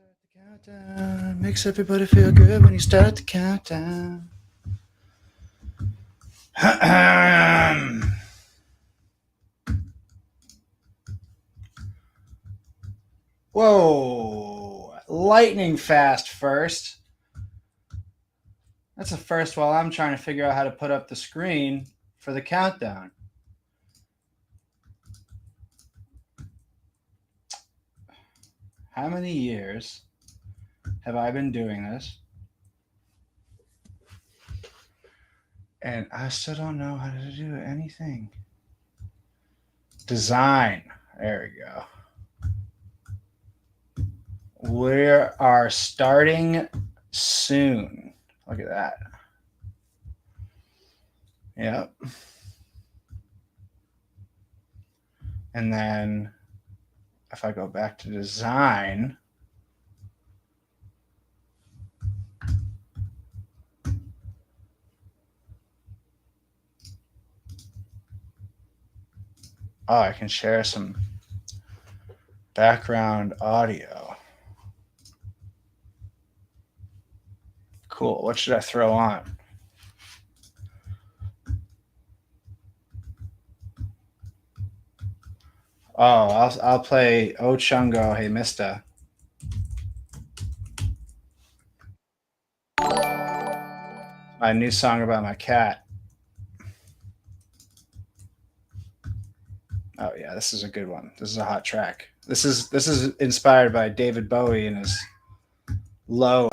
Start the countdown. Makes everybody feel good when you start the countdown. Whoa! Lightning fast first. That's a first while I'm trying to figure out how to put up the screen for the countdown. How many years have I been doing this? And I still don't know how to do anything. Design. There we go. We are starting soon. Look at that. Yep. And then if I go back to design, oh, I can share some background audio. Cool. What should I throw on? Oh, I'll play O Chungo Hey Mista. My new song about my cat. Oh yeah, this is a good one. This is a hot track. This is inspired by David Bowie and his low.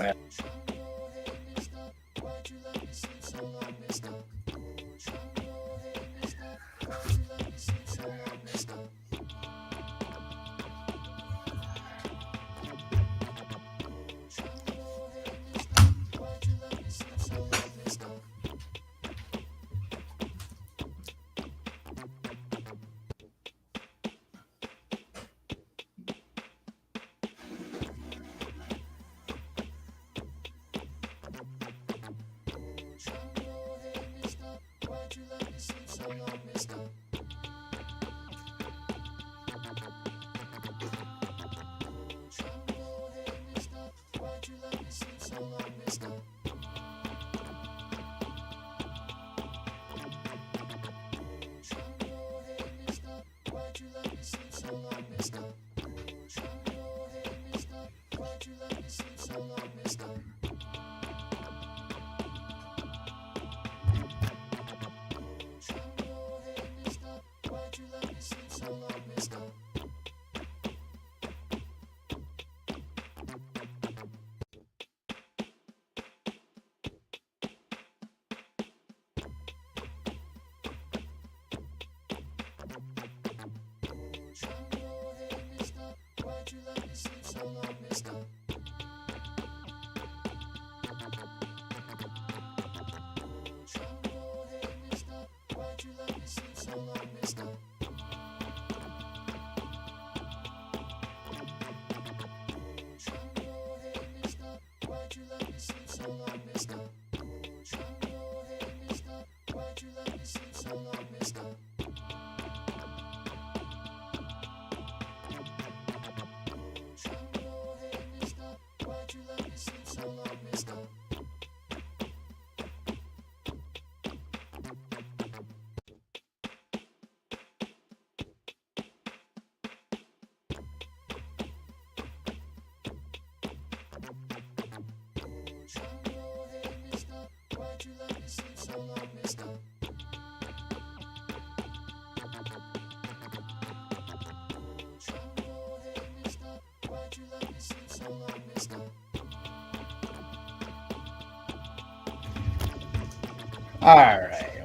All right,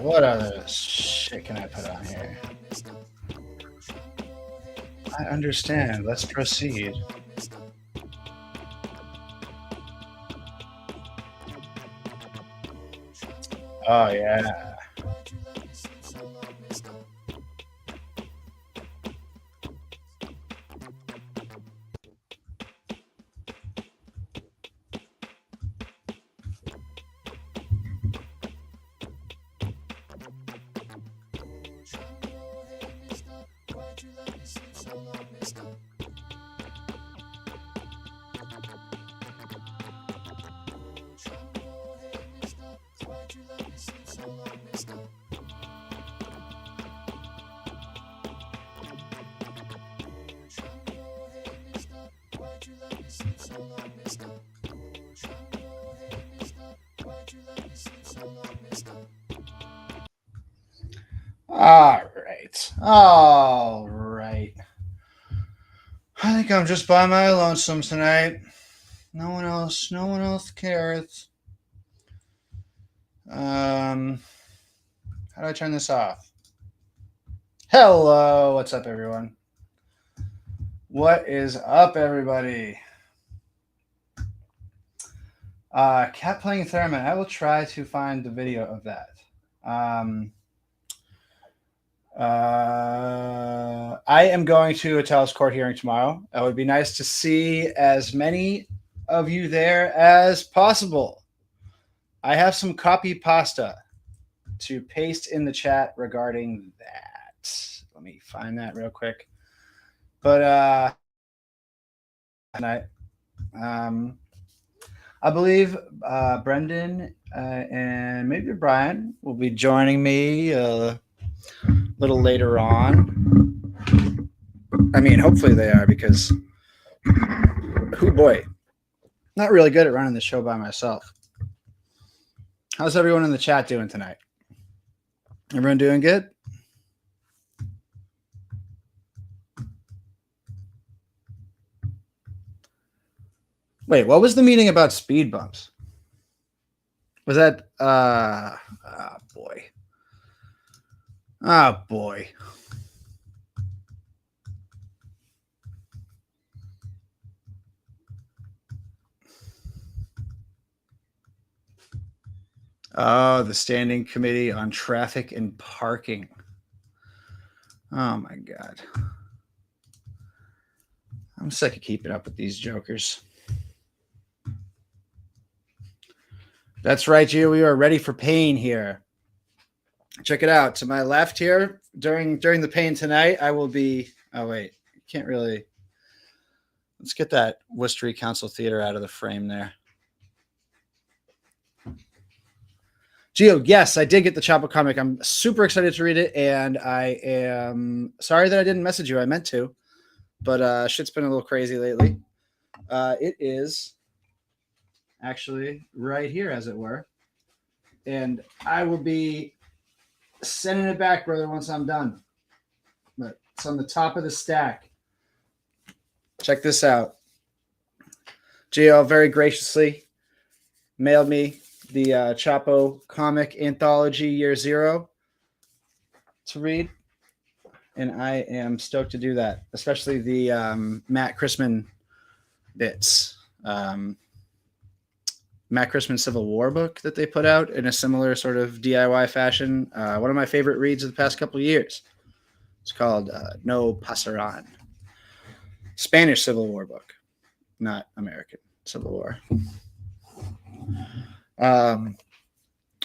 what other shit can I put on here? I understand. Let's proceed. Oh yeah. All right. All right. I think I'm just by my lonesome tonight. No one else cares. How do I turn this off? Hello, what's up, everyone? What is up, everybody? Cat playing theremin. I will try to find the video of that. I am going to a Talis court hearing tomorrow. It would be nice to see as many of you there as possible. I have some copy pasta to paste in the chat regarding that. Let me find that real quick. But tonight, I believe Brendan and maybe Brian will be joining me a little later on. I mean, hopefully they are, because, oh boy, not really good at running the show by myself. How's everyone in the chat doing tonight? Everyone doing good? Wait, what was the meeting about speed bumps? Was that oh boy. Oh boy. Oh, the Standing Committee on Traffic and Parking. Oh my God. I'm sick of keeping up with these jokers. That's right, Gio. We are ready for pain here. Check it out. To my left here, during the pain tonight, I will be. Oh wait, can't really. Let's get that Worcestery Council Theater out of the frame there. Gio, yes, I did get the Chapo comic. I'm super excited to read it, and I am sorry that I didn't message you. I meant to, but shit's been a little crazy lately. It is actually right here, as it were, and I will be sending it back, brother, once I'm done. But it's on the top of the stack. Check this out. Gio very graciously mailed me the Chapo comic anthology Year Zero to read, and I am stoked to do that, especially the Matt Chrisman bits. Matt Chrisman Civil War book that they put out in a similar sort of DIY fashion. One of my favorite reads of the past couple of years. It's called No Pasaran. Spanish Civil War book, not American Civil War.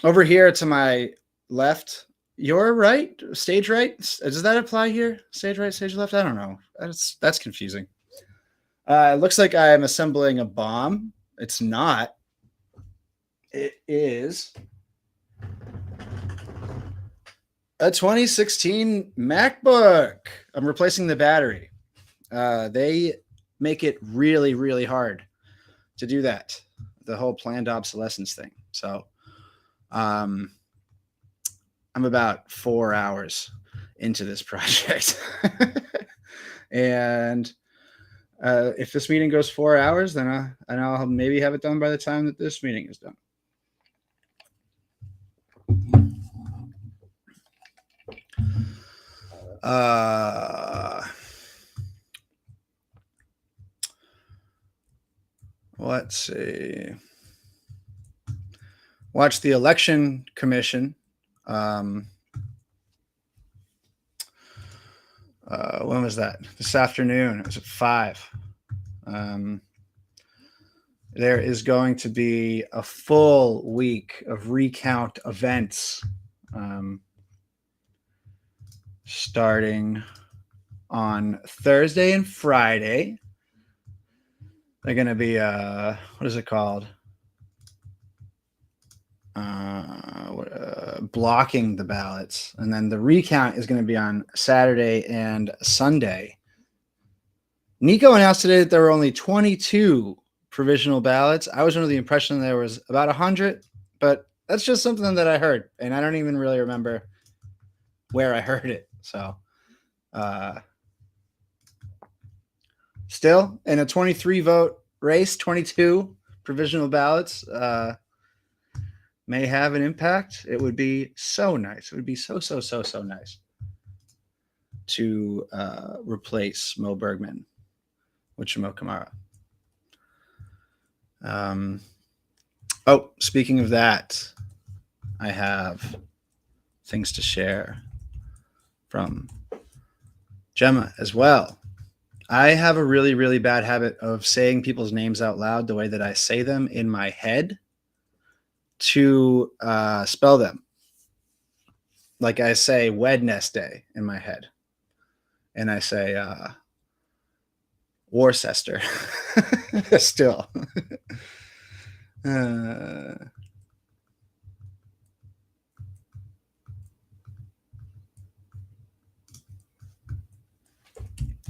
Over here to my left, your right, stage right. Does that apply here? Stage right, stage left? I don't know. That's confusing. It looks like I am assembling a bomb. It's not. It is a 2016 MacBook. I'm replacing the battery. They make it really, really hard to do that. The whole planned obsolescence thing. So I'm about 4 hours into this project. And if this meeting goes 4 hours, then I'll maybe have it done by the time that this meeting is done. Let's see. Watch the election commission. When was that? This afternoon. It was at 5. There is going to be a full week of recount events, starting on Thursday and Friday. They're going to be, what is it called? Blocking the ballots. And then the recount is going to be on Saturday and Sunday. Niko announced today that there were only 22 provisional ballots. I was under the impression there was about 100, but that's just something that I heard, and I don't even really remember where I heard it. So still in a 23 vote race, 22 provisional ballots may have an impact. It would be so nice. It would be so nice to replace Mo Bergman with Shamo Kamara. Oh, speaking of that, I have things to share from Gemma as well. I have a really, really bad habit of saying people's names out loud the way that I say them in my head to spell them. Like I say Wednesday in my head. And I say Worcester still.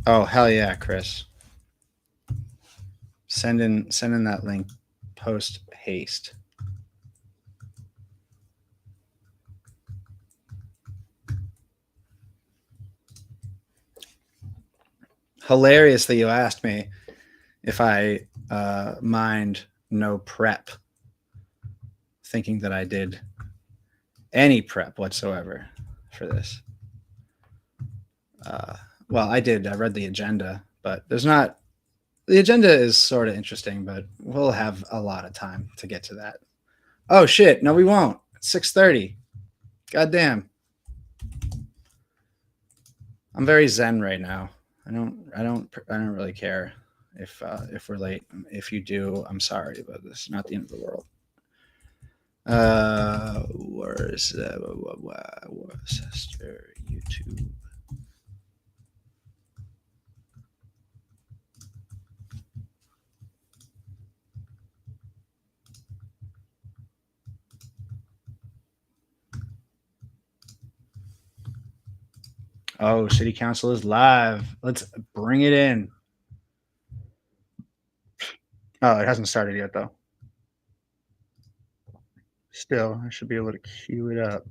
Oh, hell yeah, Chris. Send in that link post haste. Hilarious that you asked me if I mind no prep, thinking that I did any prep whatsoever for this. Well, I did. I read the agenda, but there's not. The agenda is sort of interesting, but we'll have a lot of time to get to that. Oh shit! No, we won't. It's 6:30. Goddamn. I'm very zen right now. I don't really care if we're late. If you do, I'm sorry, but this is not the end of the world. Worcester, YouTube. Oh, City Council is live. Let's bring it in. Oh, it hasn't started yet, though. Still, I should be able to queue it up.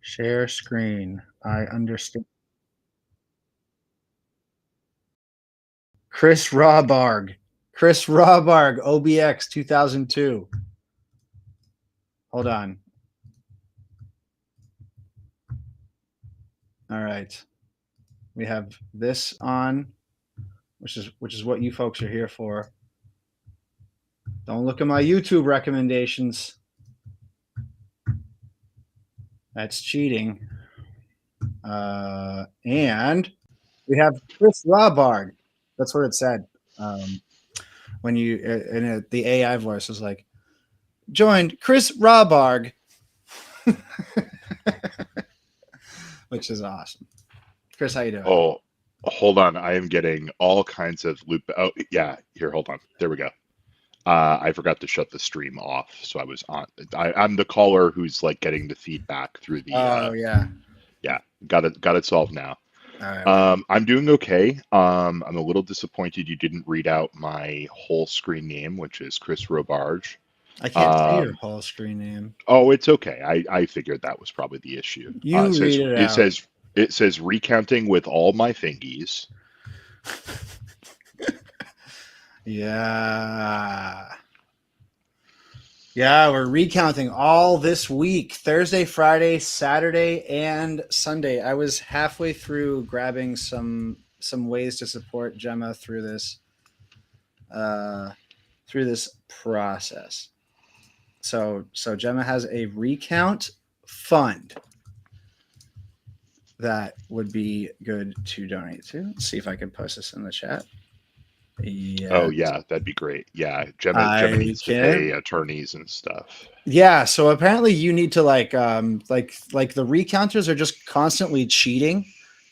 Share screen. I understand. Chris Rawbarg, OBX 2002. Hold on. All right. We have this on, which is what you folks are here for. Don't look at my YouTube recommendations. That's cheating. And we have Chris Rawbarg. That's what it said. When you the AI voice was like, joined Chris Rawbarg, which is awesome. Chris, how you doing? Oh, hold on. I am getting all kinds of loop. Oh, yeah. Here, hold on. There we go. I forgot to shut the stream off, so I was on. I'm the caller who's like getting the feedback through the. Oh yeah. Yeah, got it solved now. All right. I'm doing okay. I'm a little disappointed you didn't read out my whole screen name, which is Chris Robarge. I can't see your whole screen name. Oh, it's okay. I figured that was probably the issue. You read it out. It says recounting with all my thingies. Yeah. Yeah, we're recounting all this week, Thursday, Friday, Saturday, and Sunday. I was halfway through grabbing some ways to support Gemma through this process. So Gemma has a recount fund that would be good to donate to. Let's see if I can post this in the chat. Yeah. Oh yeah, that'd be great. Yeah, Gemma needs to pay attorneys and stuff. Yeah, so apparently you need to like the recounters are just constantly cheating,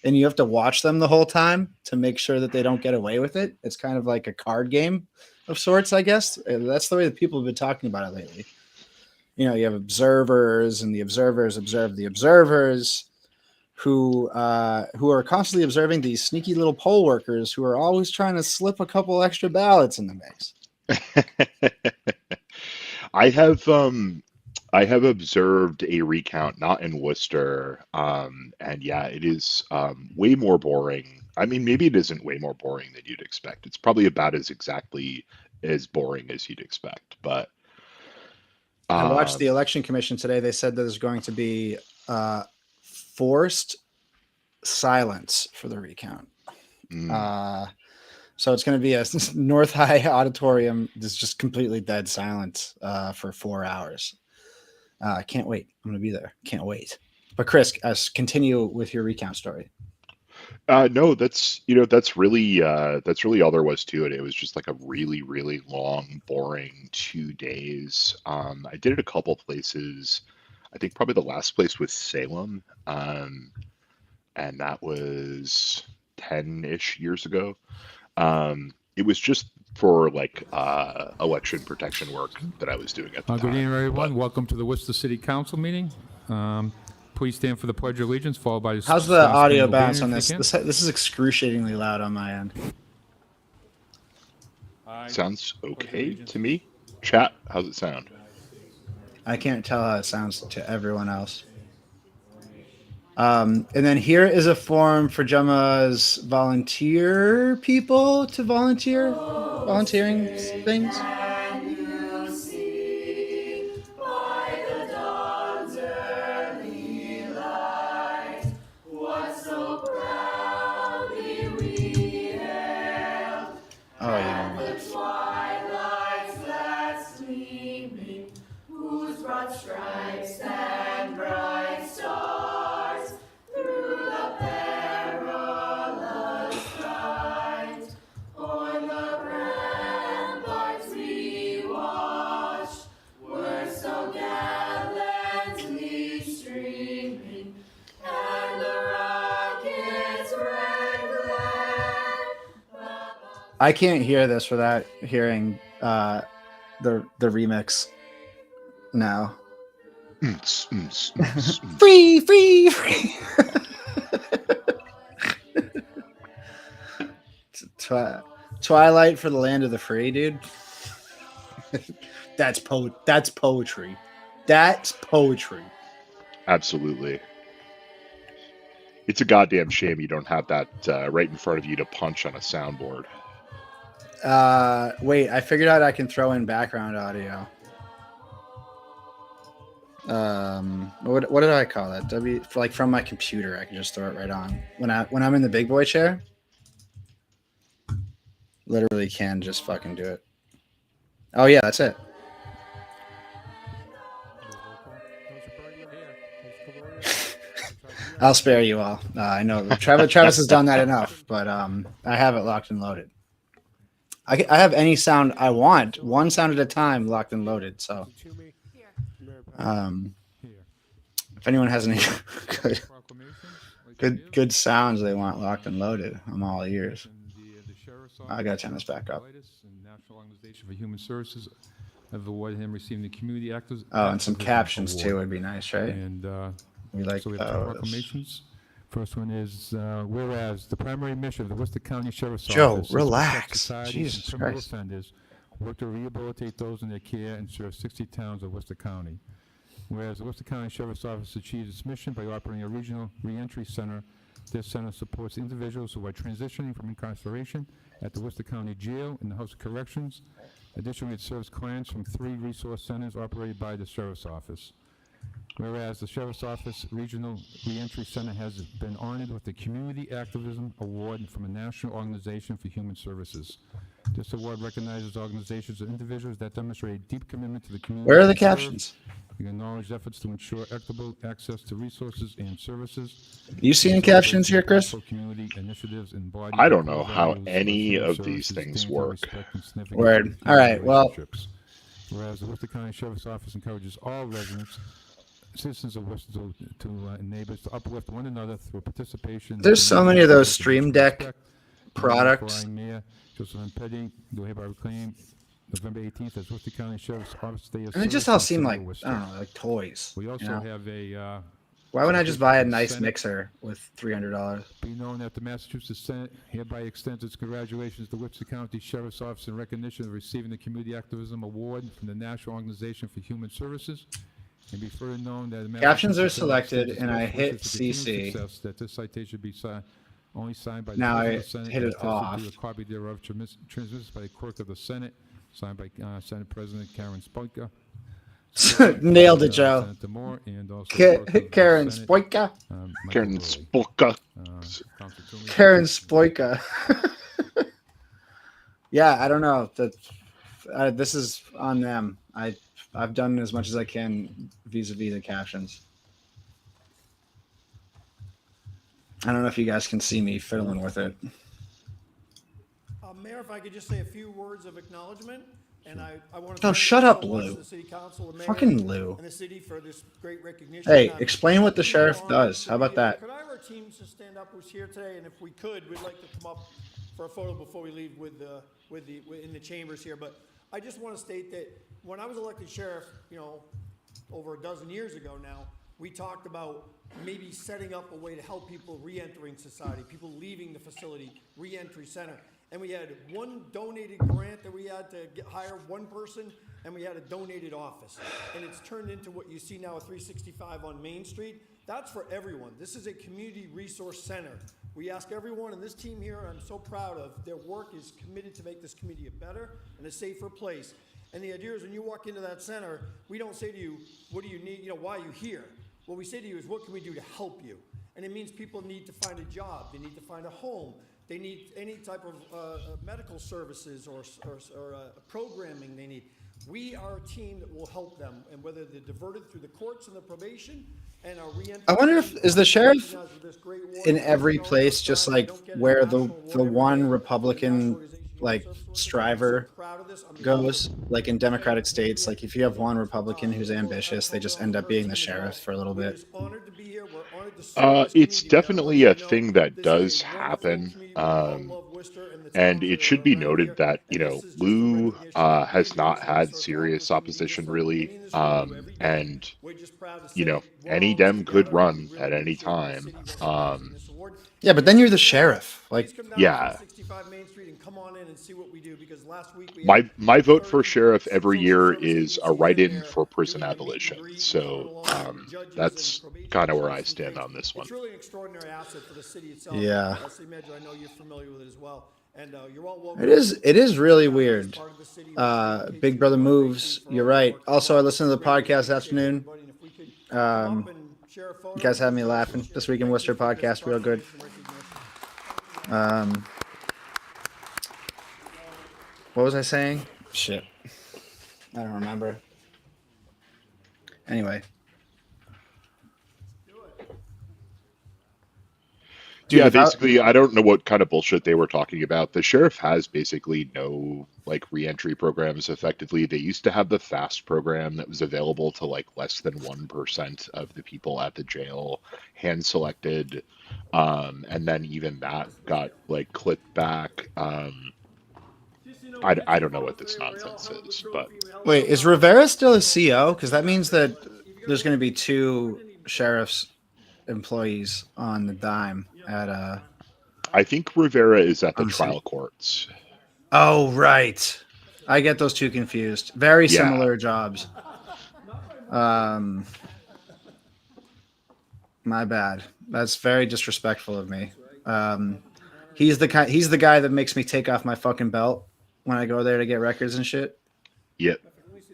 and you have to watch them the whole time to make sure that they don't get away with it. It's kind of like a card game of sorts, I guess. That's the way that people have been talking about it lately. You know, you have observers, and the observers observe the observers, who are constantly observing these sneaky little poll workers who are always trying to slip a couple extra ballots in the mix. I have observed a recount, not in Worcester, and yeah, it is way more boring. I mean, maybe it isn't way more boring than you'd expect. It's probably about as exactly as boring as you'd expect. But I watched the election commission today. They said that there's going to be forced silence for the recount. So it's going to be a North High auditorium that's just completely dead silent for 4 hours. I can't wait. I'm going to be there. Can't wait. But Chris, continue with your recount story. No, that's really all there was to it. It was just like a really, really long, boring 2 days. I did it a couple places. I think probably the last place was Salem, and that was 10-ish years ago. It was just for like election protection work that I was doing at the time. Good evening, everyone. Welcome to the Worcester City Council meeting. Please stand for the Pledge of Allegiance, followed by the... How's the audio bounce on this? This is excruciatingly loud on my end. Sounds okay to me. Chat, how's it sound? I can't tell how it sounds to everyone else. And then here is a form for Gemma's volunteer people to volunteering things. Oh, yeah. Stripes and bright stars through the perilous fight. On the ramparts we watched were so gallantly streaming, and the rockets' red glare. I can't hear this without hearing the remix now. Free. Twilight for the land of the free, dude. That's poetry. That's poetry. Absolutely. It's a goddamn shame you don't have that right in front of you to punch on a soundboard. Wait, I figured out I can throw in background audio. What did I call that? From my computer, I can just throw it right on when I'm in the big boy chair. Literally can just fucking do it. Oh yeah, that's it. I'll spare you all. I know Travis has done that enough, but I have it locked and loaded. I have any sound I want, one sound at a time, locked and loaded. So. If anyone has any good sounds they want locked and loaded, I'm all ears. I gotta turn this back up. National Organization for Human Services have awarded him receiving the Community Actors. Oh, and some captions award. too would be nice, right? And we like so we have proclamations. First one is whereas the primary mission of the Worcester County Sheriff's Office, relax. Jesus Christ. Offenders work to rehabilitate those in their care and serve 60 towns of Worcester County. Whereas the Worcester County Sheriff's Office achieves its mission by operating a regional reentry center. This center supports individuals who are transitioning from incarceration at the Worcester County Jail and the House of Corrections. Additionally, it serves clients from 3 resource centers operated by the Sheriff's Office. Whereas the Sheriff's Office Regional Reentry Center has been honored with the Community Activism Award from a National Organization for Human Services. This award recognizes organizations and individuals that demonstrate a deep commitment to the community. Where are the captions? We acknowledge efforts to ensure equitable access to resources and services. You seeing captions here, Chris? I don't know how any of these things work. Word. All right. Well. Whereas the Worcester County Sheriff's Office encourages all residents, citizens of Worcester, and neighbors to uplift one another through participation. There's so many of those Stream Deck products. Mayor Joseph Petty, do hereby reclaim November 18th as Worcester County Sheriff's Office Day of And they just all seem like, I don't know, like toys. We also have a Why wouldn't I just buy a nice mixer with $300? Be known that the Massachusetts Senate hereby extends its congratulations to Worcester County Sheriff's Office in recognition of receiving the Community Activism Award from the National Organization for Human Services. And be further known that the Captions are Massachusetts Senate selected, extends and I its hit wishes for continued CC. success, that this citation be only signed by the Now President I of the Senate hit and it attested off. to a copy thereof transmitted by the Clerk of the Senate, signed by Senate President Karen Spoika. Nailed it, Joe. Senator Moore, and also Clerk of the Karen Senate, Spoika. Michael Karen Lilly. Spolka. Council Toomey. Karen Spoika. Yeah, I don't know. This is on them. I've done as much as I can vis-a-vis the captions. I don't know if you guys can see me fiddling with it. Mayor, if I could just say a few words of acknowledgement, and I want to. Oh, shut up, so much Lou. the city council, the mayor, Fucking Lou. and the city for this great recognition. Hey, I'm explain what the really sheriff honored does. to How be about here. that? Could I have our team just stand up who's here today, and if we could, we'd like to come up for a photo before we leave in the chambers here. But I just want to state that when I was elected sheriff, over a dozen years ago now, we talked about maybe setting up a way to help people re-entering society, people leaving the facility, re-entry center. And we had one donated grant that we had to hire one person, and we had a donated office. And it's turned into what you see now at 365 on Main Street. That's for everyone. This is a community resource center. We ask everyone, and this team here, I'm so proud of, their work is committed to make this community a better and a safer place. And the idea is when you walk into that center, we don't say to you, what do you need, why are you here? What we say to you is, what can we do to help you? And it means people need to find a job. They need to find a home. They need any type of medical services or programming they need. We are a team that will help them, and whether they're diverted through the courts and the probation and are re-entering. I wonder is the sheriff in every place just like where the one Republican like striver goes, like in Democratic states, like if you have one Republican who's ambitious, they just end up being the sheriff for a little bit. It's definitely a thing that does happen. And it should be noted that, Lou has not had serious opposition really. And, any Dem could run at any time. Yeah, but then you're the sheriff. Like, yeah. My vote for sheriff every year is a write-in for prison abolition. So that's kind of where I stand on this one. It's really an extraordinary asset for the city itself. Yeah. City manager, I know you're familiar with it as well. And you're all welcome. it is really weird. Big Brother moves. You're right. Also, I listened to the podcast this afternoon. You guys had me laughing this week in Worcester podcast, real good. What was I saying? Shit, I don't remember. Anyway. Dude, yeah, basically, I don't know what kind of bullshit they were talking about. The sheriff has basically no re-entry programs effectively. They used to have the FAST program that was available to less than 1% of the people at the jail, hand selected. And then even that got clipped back. I don't know what this nonsense is, but wait, is Rivera still a CO? Because that means that there's going to be two sheriff's employees on the dime at I think Rivera is at the trial courts. Oh, right. I get those two confused. Very similar jobs. My bad. That's very disrespectful of me. He's the guy that makes me take off my fucking belt when I go there to get records and shit. Yep.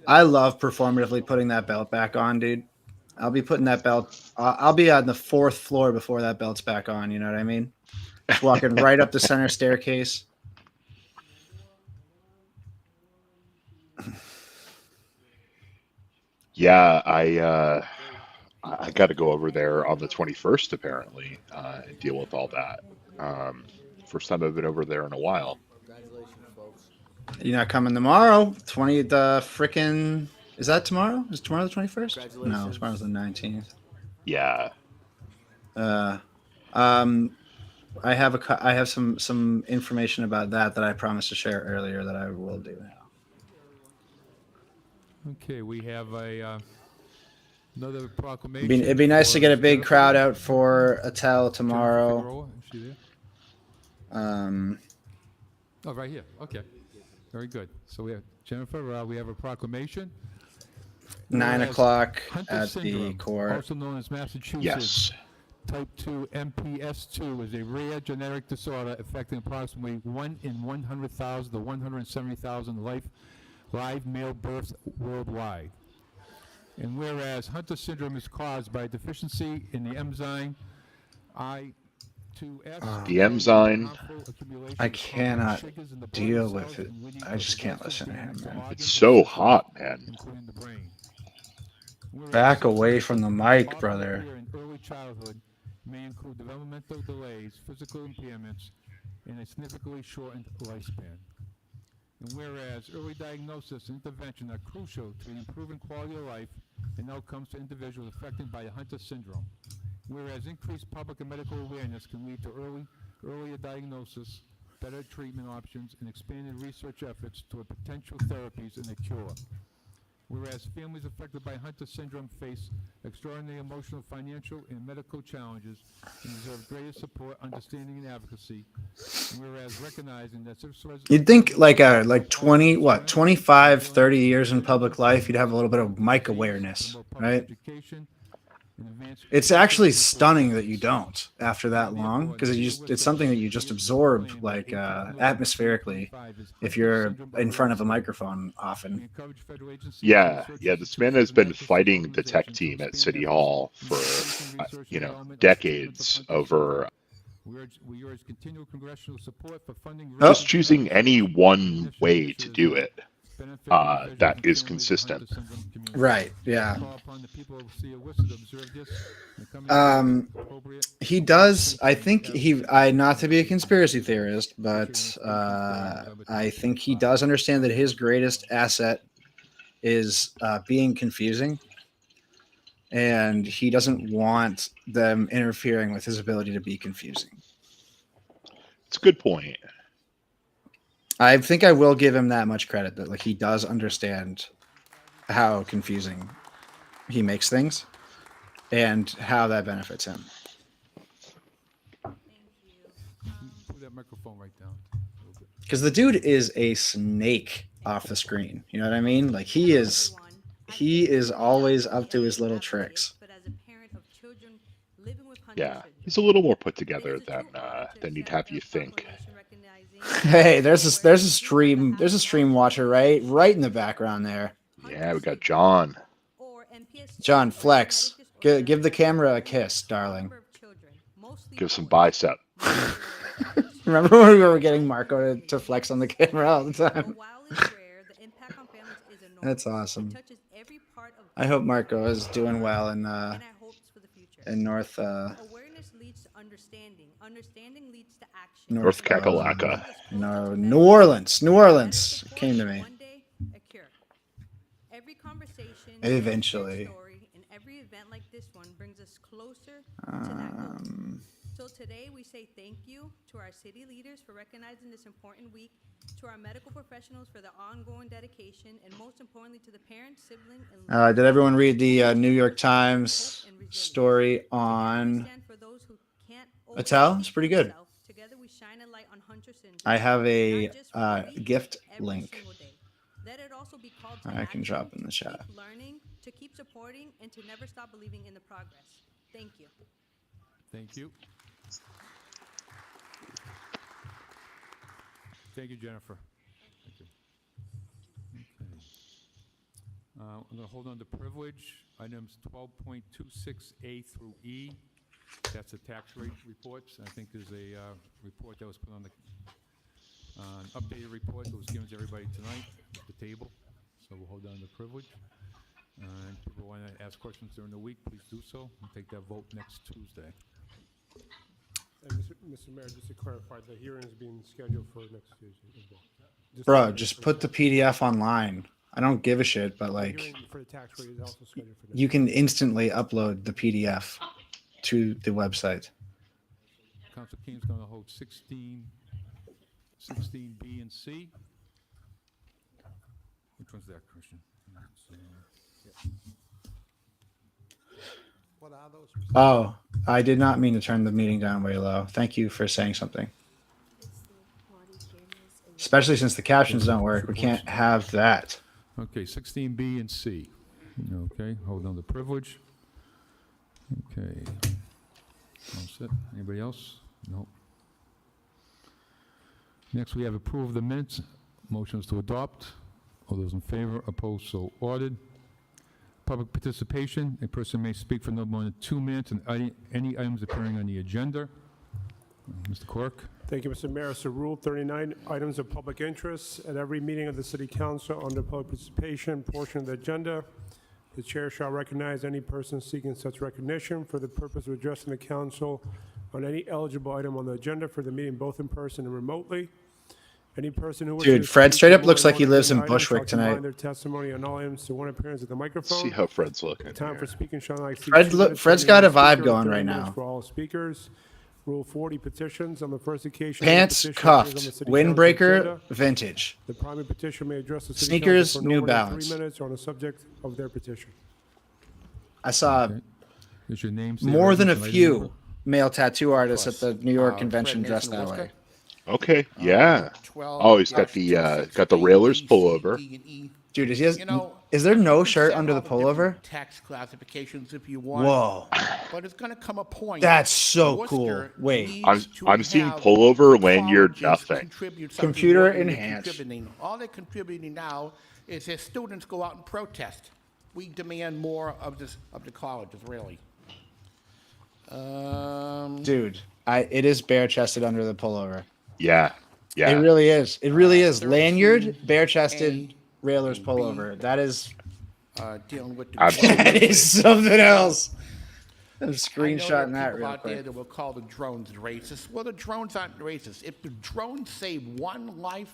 I love performatively putting that belt back on, dude. I'll be putting that belt. I'll be on the 4th floor before that belt's back on. You know what I mean? Just walking right up the center staircase. Yeah, I got to go over there on the 21st apparently and deal with all that. First time I've been over there in a while. You're not coming tomorrow. Is that tomorrow? Is tomorrow the 21st? No, tomorrow's the 19th. Yeah. I have some information about that I promised to share earlier that I will do now. Okay, we have a Another proclamation. It'd be nice to for get a big Jennifer. crowd out for Attell Jennifer tomorrow. Figueroa, is she there? Oh, right here. Okay. Very good. So we have Jennifer, we have a proclamation. 9 Whereas o'clock Hunter at the syndrome, court. also known as Massachusetts Yes. Type 2 MPS2, is a rare genetic disorder affecting approximately 1 in 100,000 to 170,000 live male births worldwide. And whereas Hunter syndrome is caused by a deficiency in the enzyme I2S, The enzyme. I cannot deal with it. I just can't listen to him, man. It's so hot, man. including the brain. Back away from the mic, brother. In early childhood may include developmental delays, physical impairments, and a significantly shortened lifespan. And whereas early diagnosis and intervention are crucial to improving quality of life and outcomes for individuals affected by Hunter syndrome. Whereas increased public and medical awareness can lead to earlier diagnosis, better treatment options, and expanded research efforts toward potential therapies and a cure. Whereas families affected by Hunter syndrome face extraordinary emotional, financial, and medical challenges and deserve greater support, understanding, and advocacy. And whereas recognizing that You'd think like 25, 30 years in public life, you'd have a little bit of mic awareness, right? It's actually stunning that you don't after that long, because it's something that you just absorb like atmospherically if you're in front of a microphone often. Yeah. This man has been fighting the tech team at City Hall for, decades over We urge continual congressional support for funding just choosing any one way to do it. That is consistent. Right, yeah. He does, I think not to be a conspiracy theorist, but I think he does understand that his greatest asset is being confusing, and he doesn't want them interfering with his ability to be confusing. It's a good point. I think I will give him that much credit that he does understand how confusing he makes things and how that benefits him. Put that microphone right down. Because the dude is a snake off the screen. You know what I mean? Like he is always up to his little tricks. Yeah, he's a little more put together than you'd have you think. Hey, there's a stream watcher right in the background there. Yeah, we got John. John, flex. Give the camera a kiss, darling. Give some bicep. Remember when we were getting Marco to flex on the camera all the time? That's awesome. I hope Marco is doing well in North North Kakalaka. No, New Orleans came to me. Eventually. Every event like this one brings us closer to that goal. So today we say thank you to our city leaders for recognizing this important week, to our medical professionals for their ongoing dedication, and most importantly to the parents, siblings, and did everyone read the New York Times story on Attell? It's pretty good. Together we shine a light on Hunter syndrome. I have a Not just one day, gift every link. single day. Let it also be called to I can action, drop in the to chat. keep learning, to keep supporting, and to never stop believing in the progress. Thank you. Thank you. Thank you, Jennifer. Thank you. Okay. I'm going to hold on to privilege. Items 12.26A through E. That's the tax rate reports. I think there's a report that was put on the an updated report that was given to everybody tonight at the table. So we'll hold on to privilege. And people want to ask questions during the week, please do so. We'll take that vote next Tuesday. And Mr. Mayor, just to clarify, the hearing is being scheduled for next Tuesday as well. Bro, just put the PDF online. I don't give a shit, but The hearing for the tax rate is also scheduled for next. you can instantly upload the PDF to the website. Council King's going to hold 16B and C. Which one's that, Christian? What are those? Oh, I did not mean to turn the meeting down way low. Thank you for saying something. Especially since the captions don't work, we can't have that. Okay, 16B and C. Okay, hold on the privilege. Okay. All set. Anybody else? No. Next, we have approve the minutes. Motions to adopt. All those in favor, opposed, so ordered. Public participation. A person may speak for no more than 2 minutes on any items appearing on the agenda. Mr. Quirk. Thank you, Mr. Mayor. So Rule 39, items of public interest. At every meeting of the City Council under public participation portion of the agenda, the chair shall recognize any person seeking such recognition for the purpose of addressing the council on any eligible item on the agenda for the meeting, both in person and remotely. Any person who wishes Dude, to Fred speak straight to up more looks than like he one lives in agenda item Bushwick shall tonight. confine their testimony on all items to one appearance at the microphone. See how Fred's looking. The time for here. speaking shall not exceed Fred 2 look- minutes Fred's for got any a vibe speaker, going 30 right minutes now. For all speakers. Rule 40, petitions. On the first occasion, Pants the petition appears on the cuffed, city council windbreaker agenda. vintage. The primary petition may address the city Sneakers, council for New no more than Balance. 3 minutes on the subject of their petition. I saw Okay. Is your name? say more than a residence and item number? few male tattoo artists at the New York Fred convention Mason, dressed that Worcester. way. Okay, yeah. 12 Oh, he's got the Railers pullover. Dude, is, he has, You know, is there no you can shirt set under the all different pullover? Tax classifications if you want. Whoa. But it's gonna come a point. That's so Worcester cool. Wait. needs to I'm seeing have pullover, the lanyard, colleges nothing. contribute something Computer more than they're enhanced. contributing. All they're contributing now is their students go out and protest. We demand more of the colleges, really. Dude, it is bare chested under the pullover. Yeah, yeah. It really is. It really is. 13 Lanyard, bare chested, A railers and pullover. That is Dealing with the Absolutely. that is something else. I'm I know screenshotting there are that people real out there quick. that will call the drones racist. Well, the drones aren't racist. If the drones save one life,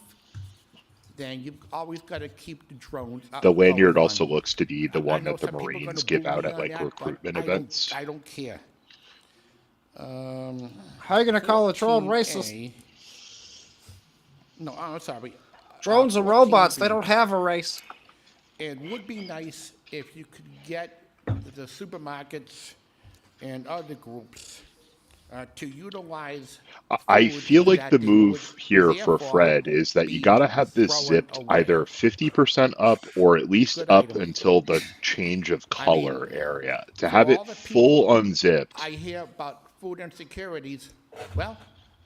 then you've always got to keep the drones. The lanyard going on. also looks to be the I one know that the some people are Marines gonna give boo out me at on like that, but recruitment I don't- events. I don't care. How you gonna call a drone 14A. racist? No, I'm sorry. Drones are 14B. robots. They don't have a race. It would be nice if you could get the supermarkets and other groups to utilize. I food feel like that the they move would here for therefore Fred is that you be gotta have this throwing zipped away. either 50% up or at least Good up item. until the change of I mean, color area. To for have it all the full people unzipped. I hear about food insecurities. Well,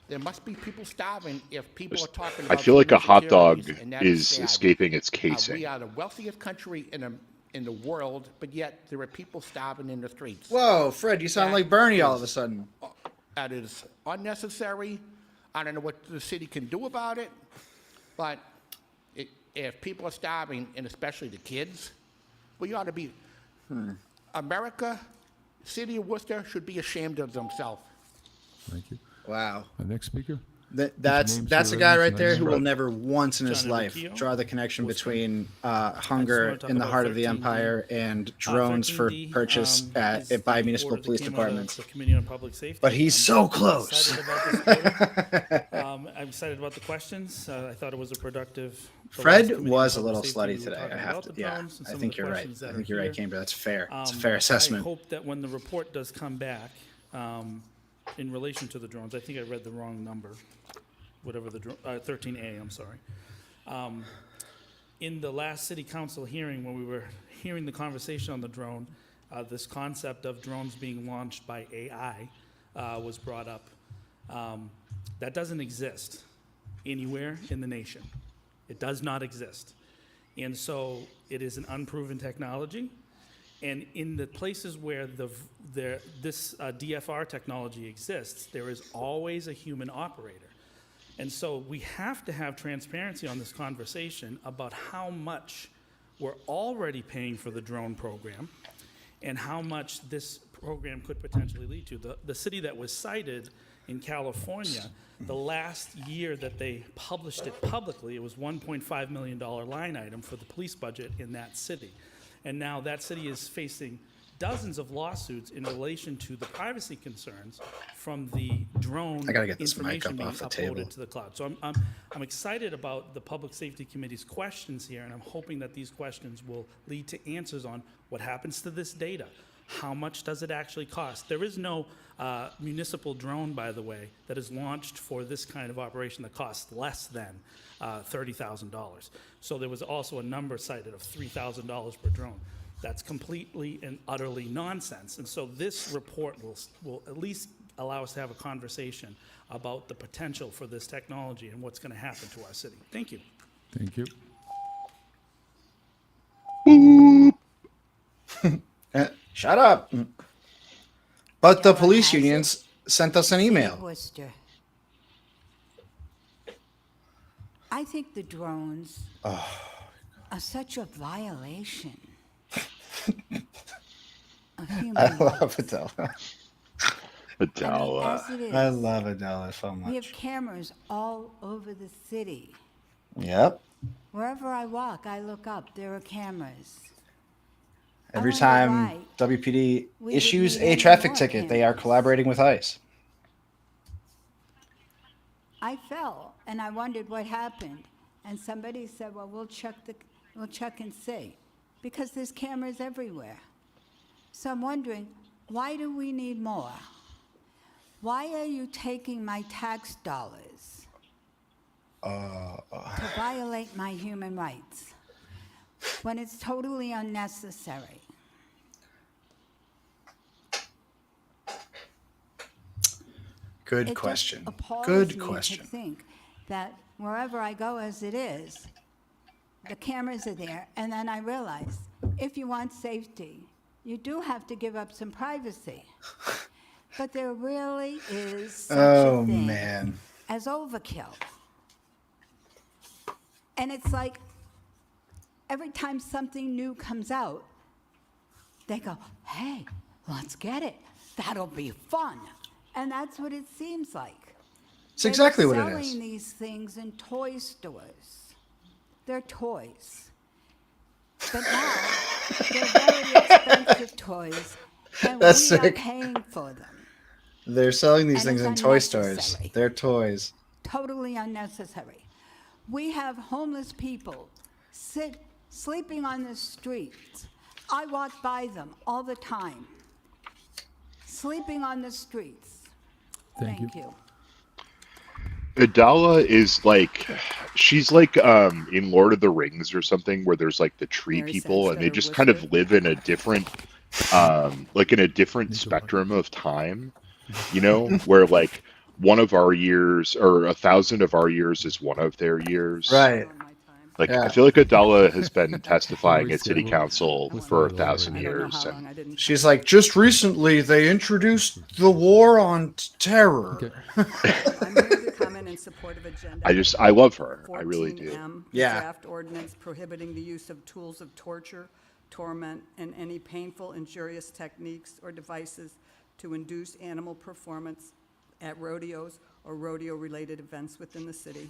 there must be people starving if people are talking I about feel food like a hot dog insecurities, and that is sad. escaping its We casing. are the wealthiest country in the world, but yet there are people starving in the streets. Whoa, Fred, you sound That like Bernie all of is- a sudden. That is unnecessary. I don't know what the city can do about it, but if people are starving, and especially the kids, we ought to be. America, city of Worcester should be ashamed of themselves. Thank you. Wow. Next speaker? That's name, that's say a your guy residence, right and there item who number. will never once in his John life Enriquillo. draw the connection Worcester. between wanna hunger talk in the about heart of the 13D. empire and drones for 13D, purchase is by the municipal order that police came out of departments. the Committee on Public Safety. But he's so close. Excited about this order. I'm excited about the questions. I thought it was a productive. the Fred last Committee on was a Public little Safety, slutty we were today. talking I have about to. the Yeah, drones and I some think of the you're right. questions that I are think you're right, here. Cambria. That's fair. It's a fair I assessment. hope that when the report does come back, in relation to the drones, I think I read the wrong number, whatever 13A, I'm sorry. In the last city council hearing, when we were hearing the conversation on the drone, this concept of drones being launched by AI was brought up. That doesn't exist anywhere in the nation. It does not exist. And so it is an unproven technology. And in the places where this DFR technology exists, there is always a human operator. And so we have to have transparency on this conversation about how much we're already paying for the drone program and how much this program could potentially lead to. The city that was cited in California, the last year that they published it publicly, it was $1.5 million line item for the police budget in that city. And now that city is facing dozens of lawsuits in relation to the privacy concerns from the drone I gotta get this mic information up being off the table. uploaded to the cloud. So I'm excited about the Public Safety Committee's questions here, and I'm hoping that these questions will lead to answers on what happens to this data. How much does it actually cost? There is no municipal drone, by the way, that is launched for this kind of operation that costs less than $30,000. So there was also a number cited of $3,000 per drone. That's completely and utterly nonsense. And so this report will at least allow us to have a conversation about the potential for this technology and what's going to happen to our city. Thank you. Thank you. Shut up. But the No one police has it. unions sent us an City of email. Worcester. I think the drones are such a violation of human I rights. love Adela. Adela. As it is, I love Adela so we have much. cameras all over the city. Yep. Wherever I walk, I look up, there are cameras. I Every wonder time why WPD we would issues need a any traffic more ticket, they are cameras. collaborating with ICE. I fell and I wondered what happened. And somebody said, well, we'll check and see, because there's cameras everywhere. So I'm wondering, why do we need more? Why are you taking my tax dollars to violate my human rights when it's totally unnecessary? Good It just question. appalls Good me question. to think that wherever I go as it is, the cameras are there, and then I realize, if you want safety, you do have to give up some privacy. But there really is such Oh, a thing man. as overkill. And it's like, every time something new comes out, they go, hey, let's get it. That'll be fun. And that's what it seems like. It's exactly what it They're is. selling these things in toy stores. They're toys. But now, they're very expensive toys, and That's we are sick. paying for them. They're selling these And things it's in toy stores. unnecessary. They're toys. Totally unnecessary. We have homeless people sleeping on the streets. I walk by them all the time, sleeping on the streets. Thank you. you. Adela is like, she's like in Lord of the Rings or something, where there's like the tree Mary people, and they Sangstetter, just kind of Worcester. live in a different, like in a different spectrum of time, you know, where like one of our years or 1,000 of our years is one of their years. Right. Like Yeah. I feel like Adela has been testifying at city We'll- council we'll for see. 1,000 I don't know years, how long and I didn't. She's like, just recently they introduced the war on terror. Okay. I'm here to comment in support of agenda. I love her. I really do. 14M, the Yeah. draft ordinance prohibiting the use of tools of torture, torment, and any painful, injurious techniques or devices to induce animal performance at rodeos or rodeo-related events within the city.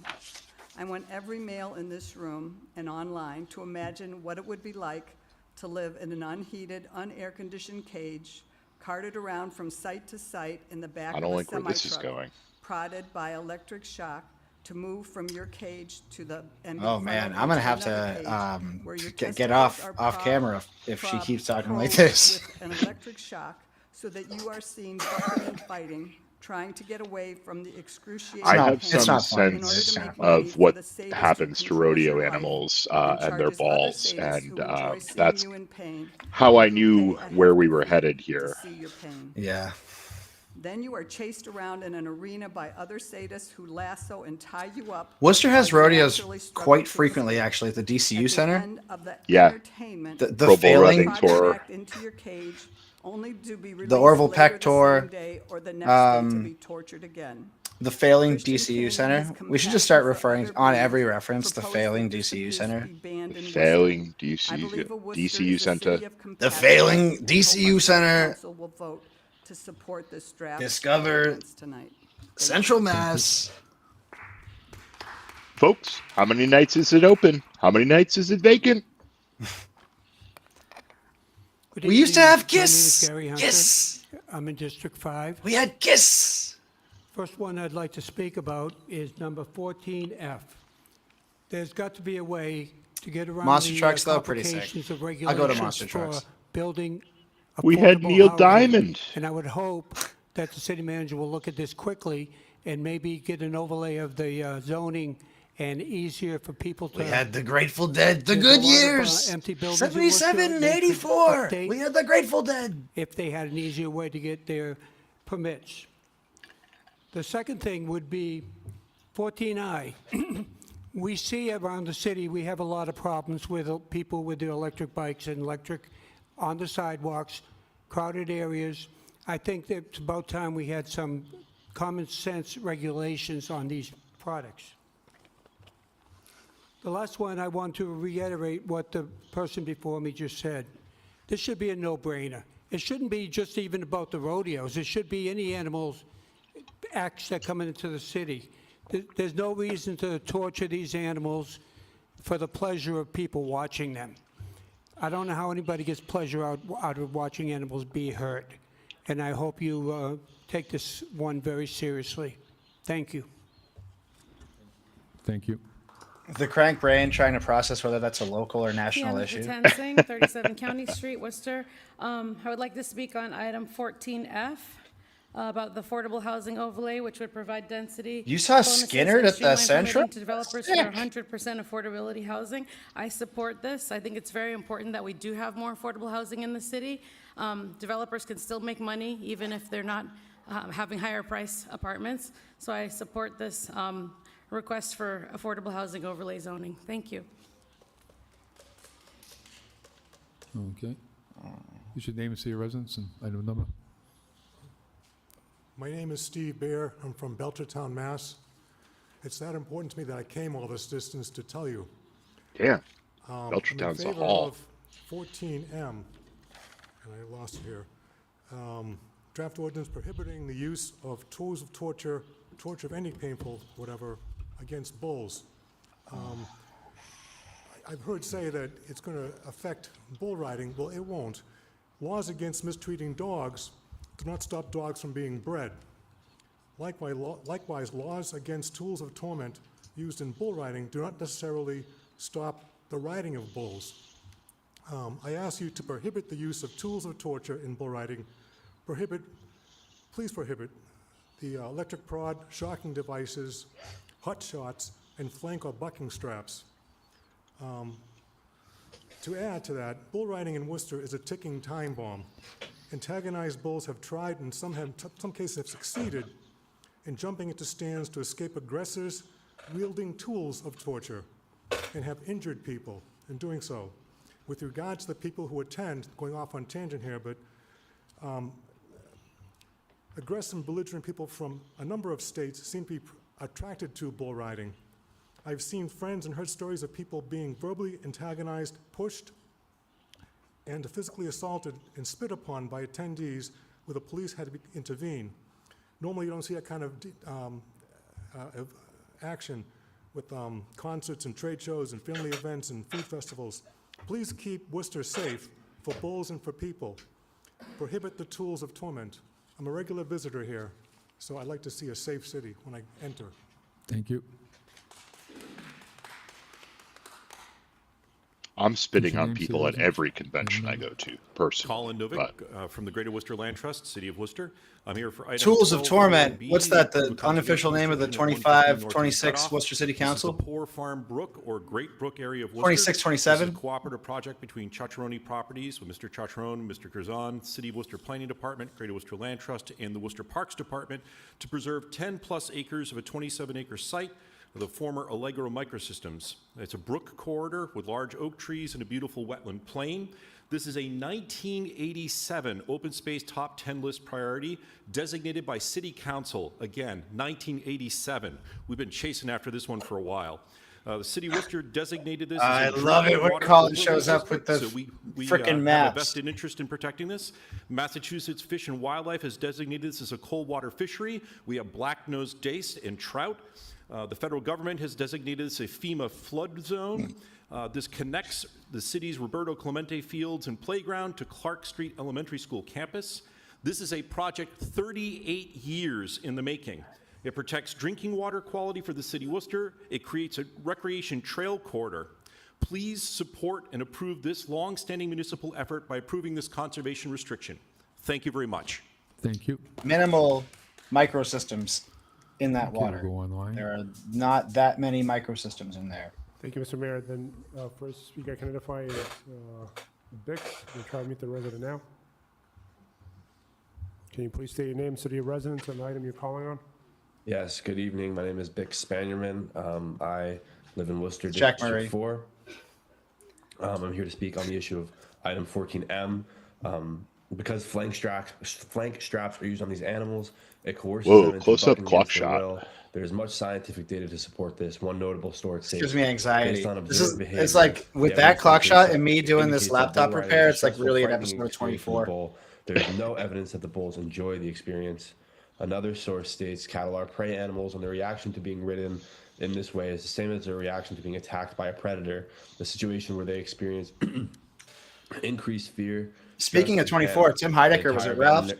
I want every male in this room and online to imagine what it would be like to live in an unheated, unair-conditioned cage, carted around from site to site in the back I of don't a like where this is semi-truck, going. prodded by electric shock to move from your cage to the and Oh in front man, of I'm gonna you have another to cage where your get testicles off are camera if she prob- keeps talking like probed this. with an electric shock so that you are seen bucking and fighting, trying to get away from the excruciating I not- have it's pain some not fun. in order to sense make money of for what the sadist who happens to controls rodeo your life animals and and their charges other balls, sadists and who enjoy seeing that's you in pain how I who knew pay a where we hefty were fee headed to here. see your pain. Yeah. Then you are chased around in an arena by other sadists who lasso and tie you up. Worcester has while you rodeos naturally struggle quite to frequently, escape. actually, at the At DCU the Center. end of the Yeah. entertainment, The Pro Bowl failing, running prodded tour. back into your cage, only to be released the Orville later Peck the tour, same day or the next day to be tortured again. the failing Christian DCU King and Center. his We should just start compassion for referring other on beings every reference the proposed failing that this DCU abuse Center. be banned in Worcester. Failing I believe a Worcester DCU is a city Center. of compassion. The failing I hope our DCU city Center. council will vote to support this draft Discover ordinance tonight. Central Mass. Folks, how many nights is it open? How many nights is it vacant? Good We used to evening. have My name is Kiss. Gary Hunter. Kiss. I'm in District 5. We had Kiss. First one I'd like to speak about is number 14F. There's got to be a way to get around Monster the trucks, though, pretty sick. complications of I'll go to regulations monster for trucks. building We had affordable Neil housing. Diamond. And I would hope that the city manager will look at this quickly and maybe get an overlay of the zoning and easier for people to. We had the Grateful Dead, the There's good a lot of, years. empty buildings in Worcester. 77 and They could 84. update We had the Grateful Dead. if they had an easier way to get their permits. The second thing would be 14I. We see around the city, we have a lot of problems with people with their electric bikes and electric on the sidewalks, crowded areas. I think that it's about time we had some common sense regulations on these products. The last one, I want to reiterate what the person before me just said. This should be a no-brainer. It shouldn't be just even about the rodeos. It should be any animals, acts that come into the city. There's no reason to torture these animals for the pleasure of people watching them. I don't know how anybody gets pleasure out of watching animals be hurt. And I hope you take this one very seriously. Thank you. Thank you. The crank brain trying to process whether that's a local or national issue. Tensing, 37 County Street, Worcester. I would like to speak on item 14F about the affordable housing overlay, which would provide density. You saw bonuses Skinner and at the streamline Central? permitting to developers for 100% affordability housing. I support this. I think it's very important that we do have more affordable housing in the city. Developers can still make money even if they're not having higher price apartments. So I support this request for affordable housing overlay zoning. Thank you. Okay. You should name and say your residence and item number. My name is Steve Bear. I'm from Belchertown, Mass. It's that important to me that I came all this distance to tell you. Yeah. I'm Belchertown's in a favor hall. of 14M, and I lost it here. Draft ordinance prohibiting the use of tools of torture of any painful, whatever, against bulls. I've heard say that it's going to affect bull riding. Well, it won't. Laws against mistreating dogs do not stop dogs from being bred. Likewise, laws against tools of torment used in bull riding do not necessarily stop the riding of bulls. I ask you to prohibit the use of tools of torture in bull riding. Please prohibit the electric prod, shocking devices, hot shots, and flank or bucking straps. To add to that, bull riding in Worcester is a ticking time bomb. Antagonized bulls have tried and some cases have succeeded in jumping into stands to escape aggressors wielding tools of torture and have injured people in doing so. With regard to the people who attend, going off on tangent here, but aggressive and belligerent people from a number of states seem to be attracted to bull riding. I've seen friends and heard stories of people being verbally antagonized, pushed, and physically assaulted and spit upon by attendees where the police had to intervene. Normally you don't see that kind of action with concerts and trade shows and family events and food festivals. Please keep Worcester safe for bulls and for people. Prohibit the tools of torment. I'm a regular visitor here, so I'd like to see a safe city when I enter. Thank you. I'm spitting your on name, people say at your every convention I go to, personally. Colin Novick but- from the Greater Worcester Land Trust, City of Worcester. I'm here for item Tools of 12, Torment. 1B, What's that? The approve a unofficial name of the conservation 25, North 26 Cutoff. Worcester City Council? This is the Poor Farm Brook or Great Brook area of Worcester. 26, 27. This is a cooperative project between Ciacciarone Properties with Mr. Ciacciarone, Mr. Curzon, City of Worcester Planning Department, Greater Worcester Land Trust, and the Worcester Parks Department to preserve 10-plus acres of a 27-acre site of the former Allegro Microsystems. It's a brook corridor with large oak trees and a beautiful wetland plain. This is a 1987 open space top 10 list priority designated by City Council. Again, 1987. We've been chasing after this one for a while. The City of Worcester designated this I as a love it drinking when water Colin overlay shows up district, with the so we frickin' have a maps. vested interest in protecting this. Massachusetts Fish and Wildlife has designated this as a cold water fishery. We have black-nosed dace and trout. The federal government has designated this a FEMA flood zone. This connects the city's Roberto Clemente Fields and Playground to Clark Street Elementary School campus. This is a project 38 years in the making. It protects drinking water quality for the city of Worcester. It creates a recreation trail corridor. Please support and approve this long-standing municipal effort by approving this conservation restriction. Thank you very much. Thank you. Minimal microsystems in that Okay, water. we'll go online. There are not that many microsystems in there. Thank you, Mr. Mayor. Then first speaker I can identify is Bix. We'll try to meet the resident now. Can you please state your name, city of residence, and the item you're calling on? Yes, good evening. My name is Bix Spanierman. I live in Worcester, Jack District Murray. 4. I'm here to speak on the issue of item 14M. Because flank straps are used on these animals, it coerces them into close-up bucking clock against their shot. will. There's much scientific data to support this. One notable stored It gives me anxiety. Based on This is, observed behavior, it's like with the that evidence clock shot indicates and me doing this that laptop bull riding repair, is it's like stressful, really an frightening episode of experience for the 24. bull. There's no evidence that the bulls enjoy the experience. Another source states cattle are prey animals, and their reaction to being ridden in this way is the same as their reaction to being attacked by a predator, a situation where they experience increased fear. Speaking of stress, and 24, panic. Tim Heidecker, The was it entire Ralph?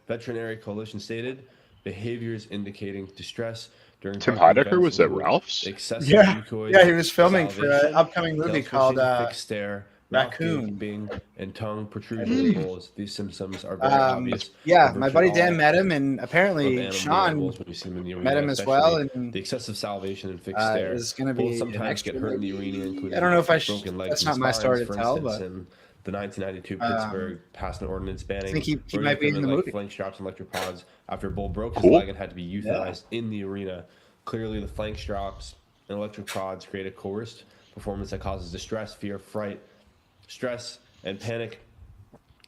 Veterinary Coalition stated behaviors indicating distress during Tim parking Heidecker events was at include Ralph's? excessive Yeah, decoys, yeah, he was filming for an salivation, upcoming movie tail called swishing, fixed stare, mouth Raccoon. gaping, and tongue protrusion of bulls. These symptoms are very obvious. Yeah, for my virtually buddy Dan all met him, and of apparently animal Sean animals when you see them in the met arena, him as well. especially And the excessive salivation and fixed stare. is going to Bulls be an sometimes extra. get hurt in the arena, including I don't know if I broken legs that's and not my story spines, to for tell, instance, but in the 1992 Pittsburgh passed an ordinance banning I think he rodeo might be in the equipment like movie. flank straps and electric pods after a bull broke his Cool. leg and had to be euthanized in the arena. Clearly, the flank straps and electric pods create a coerced performance that causes distress, fear, fright, stress, and panic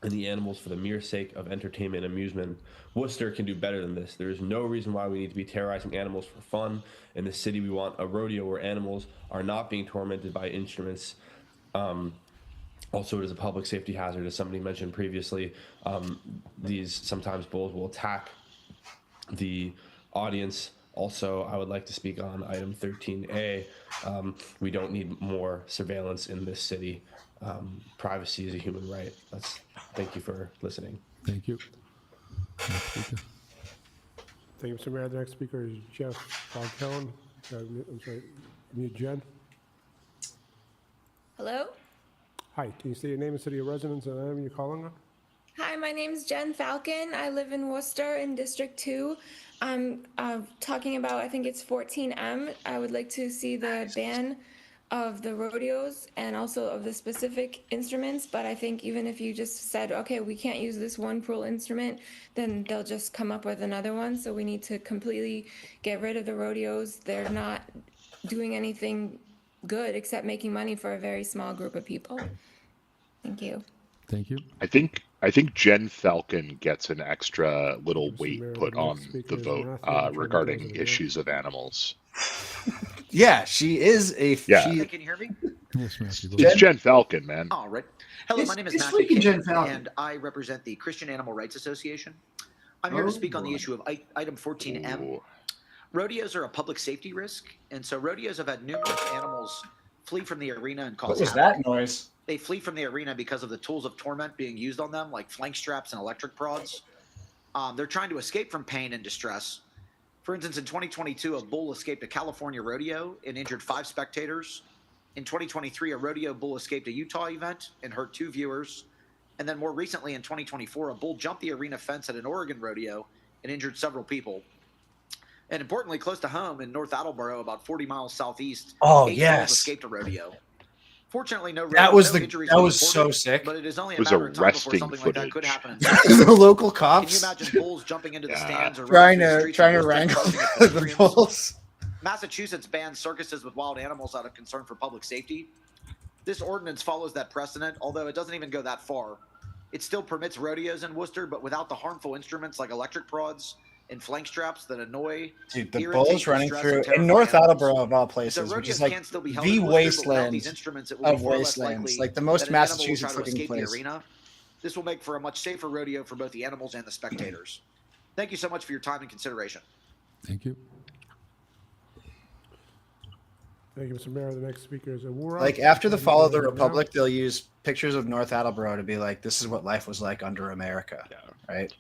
in the animals for the mere sake of entertainment and amusement. Worcester can do better than this. There is no reason why we need to be terrorizing animals for fun. In the city, we want a rodeo where animals are not being tormented by instruments. Also, it is a public safety hazard, as somebody mentioned previously. Sometimes bulls will attack the audience. Also, I would like to speak on item 13A. We don't need more surveillance in this city. Privacy is a human right. Thank you for listening. Thank you. Next speaker. Thank you, Mr. Mayor. The next speaker is Jeff Fogkellen. I'm sorry, mute Jen. Hello? Hi, can you state your name and city of residence and the item you're calling on? Hi, my name's Jen Falcon. I live in Worcester in District 2. I'm talking about, I think it's 14M. I would like to see the ban of the rodeos and also of the specific instruments, but I think even if you just said, okay, we can't use this one cruel instrument, then they'll just come up with another one. So we need to completely get rid of the rodeos. They're not doing anything good except making money for a very small group of people. Thank you. Thank you. I think Jen Falcon gets an extra little weight put on the vote regarding issues of animals. Yeah, she is a. Yeah. She, Can you hear me? Yes, Matthew. It's Jen Falcon, man. All right. Hello, my name is Matthew freaking King, Jen Falcon. and I represent the Christian Animal Rights Association. I'm here to speak on the issue of item 14M. Ooh. Rodeos are a public safety risk, and so rodeos have had numerous animals flee from the arena and cause what was havoc. that noise? They flee from the arena because of the tools of torment being used on them, like flank straps and electric prods. They're trying to escape from pain and distress. For instance, in 2022, a bull escaped a California rodeo and injured 5 spectators. In 2023, a rodeo bull escaped a Utah event and hurt 2 viewers. And then more recently, in 2024, a bull jumped the arena fence at an Oregon rodeo and injured several people. And importantly, close to home in North Attleboro, about 40 miles southeast, 8 bulls escaped a rodeo. Fortunately, no injuries were so reported, sick. But it is only a It was matter of time before arresting something like that could footage. happen. In The local Can cops you imagine bulls jumping into the stands or trying running to through the streets of wrangle Worcester causing the equestrians? bulls. Massachusetts bans circuses with wild animals out of concern for public safety. This ordinance follows that precedent, although it doesn't even go that far. It still permits rodeos in Worcester, but without the harmful instruments like electric prods and flank straps that annoy, Dude, the irritate, bulls running distress, through and terrify in North animals. Attleboro of all So places, which is rodeos like can still be held the in Worcester, but without wasteland these instruments, it will of be far less wastelands, likely like the most that an animal will try Massachusetts to looking escape place. the arena. This will make for a much safer rodeo for both the animals and the spectators. Thank you so much for your time and consideration. Thank you. Thank you, Mr. Mayor. The next speaker is Aurora. Like after the fall of the Republic, they'll use pictures of North Attleboro to be like, this is what life was like under America, right?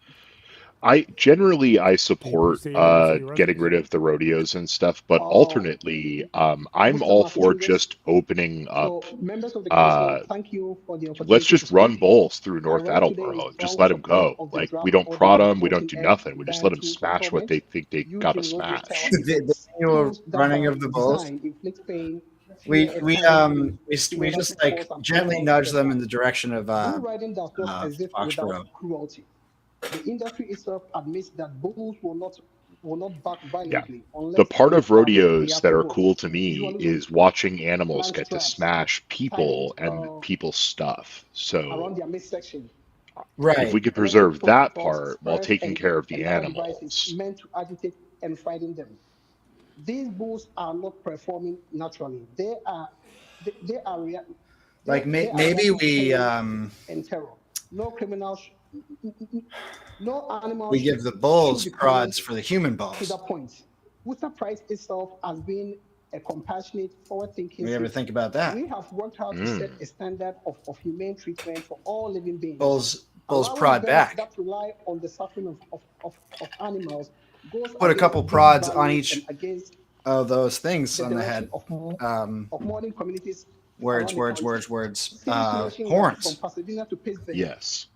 I support state your name and city of getting rid of the rodeos and stuff, but alternately, I'm all for just opening up. Members of the council, thank you for the Let's opportunity to just run speak. bulls through I North rise today in Attleboro and just strong let them support go. of the Like, we draft don't order prod them, we don't proposing do end nothing. We just let ban them tools of smash what torment they think they used gotta in rodeos tower smash. events. Annual Tools that running by of the bulls. design inflict pain, We fear, and we time um we, in we order just to like cause an gently outcome nudge them in specified. the direction of Bull riding does not exist without Foxborough. cruelty. The industry itself admits that bulls will not bark Yeah. violently The unless part they of are rodeos that are provoked. cool to me Usually with is watching animals flank get to straps smash tied people and people's stuff. So around their midsection. if we could Electric preserve that prods, part while spurs, taking care of the and other devices animals, meant to agitate and frighten them. These bulls are not performing naturally. They are Like they are maybe reacting to we pain and terror. No criminal, no animal we give the should bulls be prods punished for the human to balls. that point. Worcester prides itself as being a compassionate, forward-thinking We ever city. think about that? We have worked hard to set a standard of humane treatment for all living beings. Bulls Allowing prod them back. that rely on the suffering of animals goes Put a against couple these prods on values each and against of those things the on the direction head. of modern communities Words, around the words, country. words, words. Civic nation like Horns. from Pasadena to Pittsburgh yes.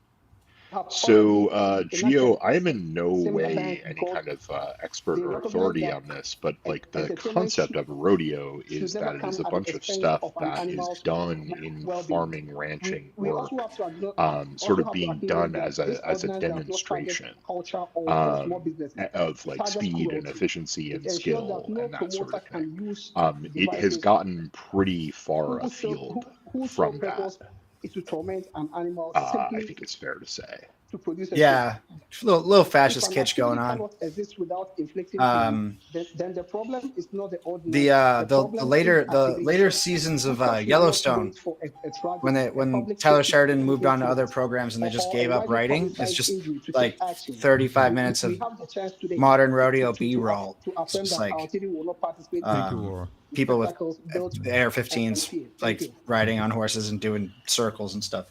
have So, already Gio, enacted I am in no similar way bans any because kind of expert they or recognize authority that on this, but like the entertainment concept of a rodeo should is never that it is come a at the bunch of expense stuff of an that is animal's done in well-being. farming, ranching We work, also have to sort of have to being acknowledge done that as this a ordinance does not target demonstration culture or small businesses. of It like targets speed and cruelty. efficiency It and ensures that skill no and that sort promoter of thing. can use It has devices gotten pretty far whose afield sole from that. purpose is to torment an animal I simply think it's fair to say. to produce a Yeah, show. little If fascist an kitsch activity going on. cannot exist without inflicting pain, then the problem is not the ordinance. The later seasons of Yellowstone, when Tyler Sheridan moved on to other programs and they just gave up writing, it's just like 35 minutes of modern rodeo B-roll. It's just like people with AR-15s like riding on horses and doing circles and stuff.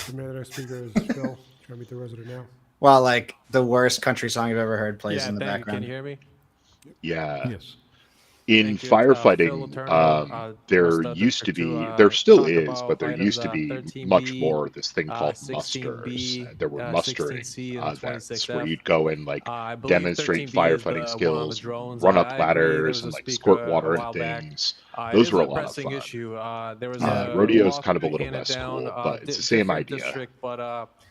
The next speaker is Phil. Try to meet the resident now. While like the worst country song I've ever heard plays in the background. Can you hear me? Yeah. Yes. In firefighting, there used to be, there still is, but there used to be much more this thing called musters. There were mustering events where you'd go and like demonstrate firefighting skills, run up ladders, and like squirt water and things. Those were a lot of fun. Rodeo is kind of a little less cool, but it's the same idea.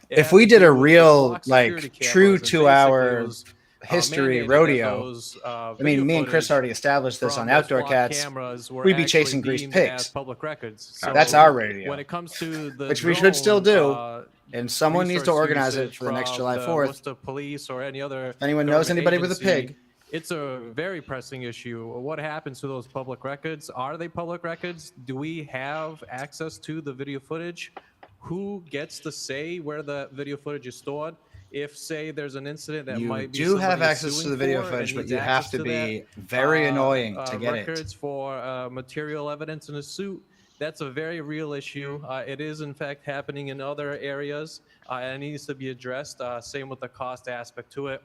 If we did a real, like, true 2-hour history rodeo, I mean, me and Chris already established this on Outdoor Cats, we'd be chasing greased pigs. That's our radio, when it comes to the which we should still do, drone, and someone needs to organize it for the next July 4th. Worcester police or any other if anyone knows government anybody with a agency, pig. It's a very pressing issue. What happens to those public records? Are they public records? Do we have access to the video footage? Who gets to say where the video footage is stored? If, say, there's an incident that might be You do have somebody access to suing the video for footage, and but needs you have access to be that, very annoying to get records for material evidence in a suit. That's a very real issue. It is, in fact, happening in other areas, and it needs to be addressed. Same with the cost aspect to it.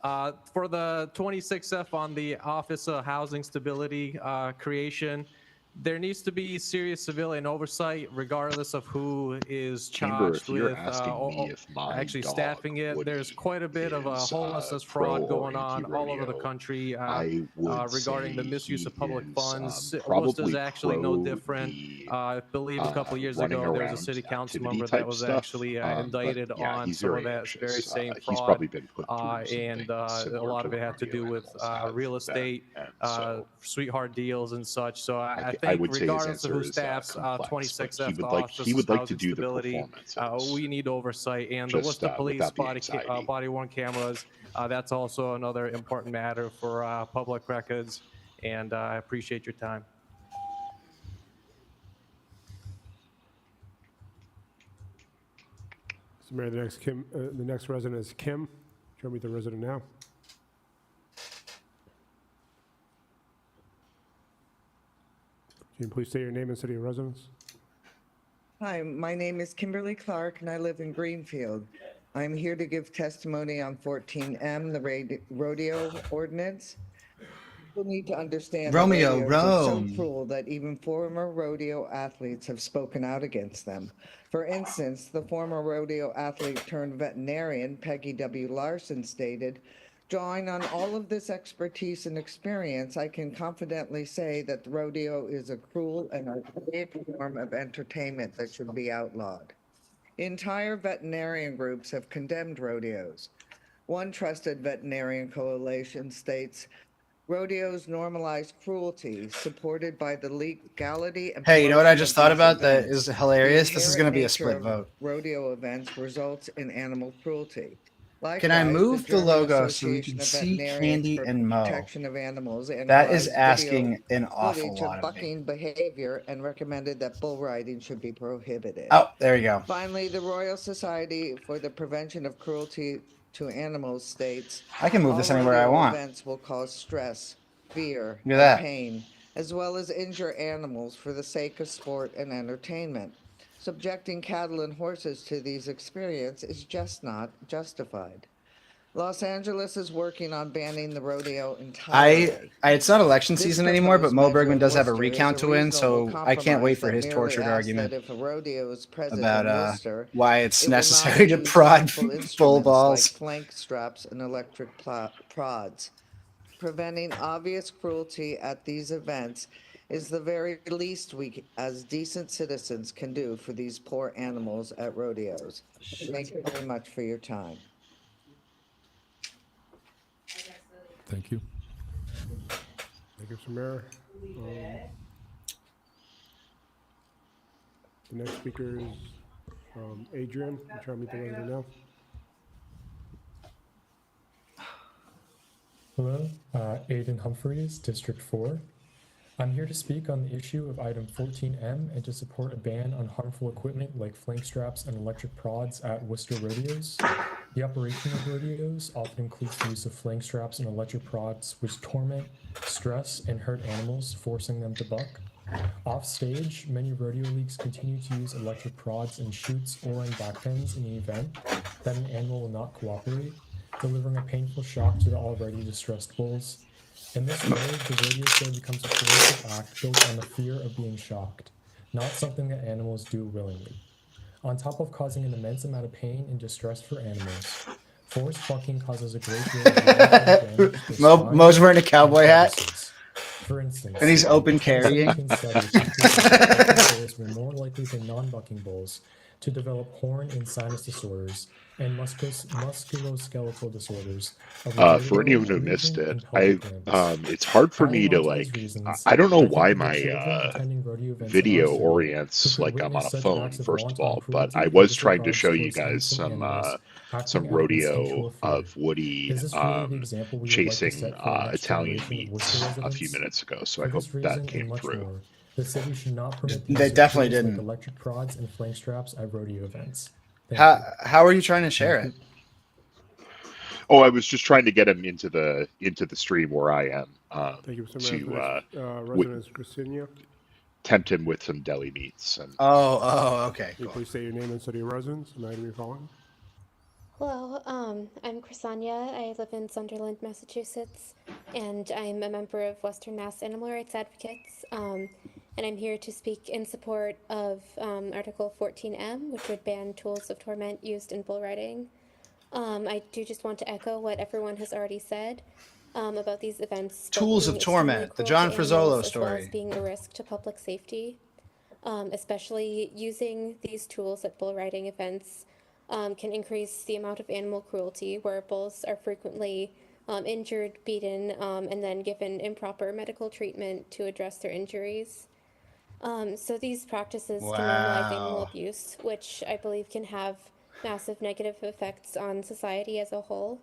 For the 26F on the Office of Housing Stability creation, there needs to be serious civilian oversight, regardless of who is charged with actually staffing it. There's quite a bit of a homelessness fraud going on all over the country regarding the misuse of public funds. Worcester's actually no different. I believe a couple of years ago there was a city council member that was actually indicted on some of that very same fraud, and a lot of it had to do with real estate, sweetheart deals and such. So I think regardless of who staffs 26F, the Office of Housing Stability, we need oversight. And the Worcester Police body-worn cameras, that's also another important matter for public records. And I appreciate your time. So, Mayor, the next resident is Kim. Show me the resident now. Can you please state your name and city of residence? Hi, my name is Kimberly Clark, and I live in Greenfield. I'm here to give testimony on 14M, the rodeo ordinance. People need to understand that Romeo, rodeos are so Rome. cruel that even former rodeo athletes have spoken out against them. For instance, the former rodeo athlete turned veterinarian, Peggy W. Larson, stated, "Drawing on all of this expertise and experience, I can confidently say that the rodeo is a cruel and archaic form of entertainment that should be outlawed." Entire veterinarian groups have condemned rodeos. One trusted veterinarian coalition states, "Rodeos normalize cruelty, supported by the legality and Hey, you know what I promotion just of thought these about that events. is hilarious? The This is going to be a inherent split nature of vote. rodeo events results in animal cruelty. Can I Likewise, move the German logo so we Association can of see Veterinarians Candy for and Mo? Protection of Animals That is analyzed asking video an awful footage lot of of me. bucking behavior and recommended that bull riding should be prohibited. Oh, there you go. Finally, the Royal Society for the Prevention of Cruelty to Animals states, I can move this "All anywhere I rodeo want. events will cause stress, fear, Look at and that. pain, as well as injure animals for the sake of sport and entertainment. Subjecting cattle and horses to these experiences is just not justified." Los Angeles is working on banning the rodeo entirely. It's not election This season anymore, but proposed Mo measure Bergman in does have a Worcester is recount to win, reasonable so I can't wait compromise for that his merely tortured asks argument that if a rodeo is present about in Worcester, why it's it will not necessary to use prod harmful bull instruments balls. like flank straps and electric prods. Preventing obvious cruelty at these events is the very least we as decent citizens can do for these poor animals at rodeos. Thank you very much for your time. Thank you. Thank you, Mr. Mayor. The next speaker is Adrian. I'm trying to meet the resident now. Hello, Aiden Humphreys, District 4. I'm here to speak on the issue of item 14M and to support a ban on harmful equipment like flank straps and electric prods at Worcester rodeos. The operation of rodeos often includes the use of flank straps and electric prods which torment, stress, and hurt animals, forcing them to buck. Off stage, many rodeo leagues continue to use electric prods and chutes or in backpens in the event that an animal will not cooperate, delivering a painful shock to the already distressed bulls. In this way, the rodeo show becomes a coercive act built on the fear of being shocked, not something that animals do willingly. On top of causing an immense amount of pain and distress for animals, forced bucking causes a great deal of damage to the spine Mo's wearing a cowboy hat. For instance, And he's open a carrying. 2017 study concluded that bucking bulls were more likely than non-bucking bulls to develop horn and sinus disorders and musculoskeletal disorders. For anyone who missed it, it's hard for me to I don't know why my video orients like I'm on a phone, first of all, but I was trying to show you guys some rodeo of Woody chasing Italian meats a few minutes ago, so I hope that came through. The city should not permit the They use of definitely tools like didn't. electric prods and flank straps at rodeo events. Thank you. How are you trying to share it? Oh, I was just trying to get him into the stream where I am Thank you, Mr. to Mayor. Residence Christina. tempt him with some deli meats. And okay. Can you please state your name and city of residence and item you're calling? Hello, I'm Chrisania. I live in Sunderland, Massachusetts, and I'm a member of Western Mass Animal Rights Advocates, and I'm here to speak in support of Article 14M, which would ban tools of torment used in bull riding. I do just want to echo what everyone has already said about these events. Tools of Torment, the John Frizzolo story. As well as being a risk to public safety, especially using these tools at bull riding events. Can increase the amount of animal cruelty where bulls are frequently injured, beaten, and then given improper medical treatment to address their injuries. So these practices can normalize animal abuse, which I believe can have massive negative effects on society as a whole.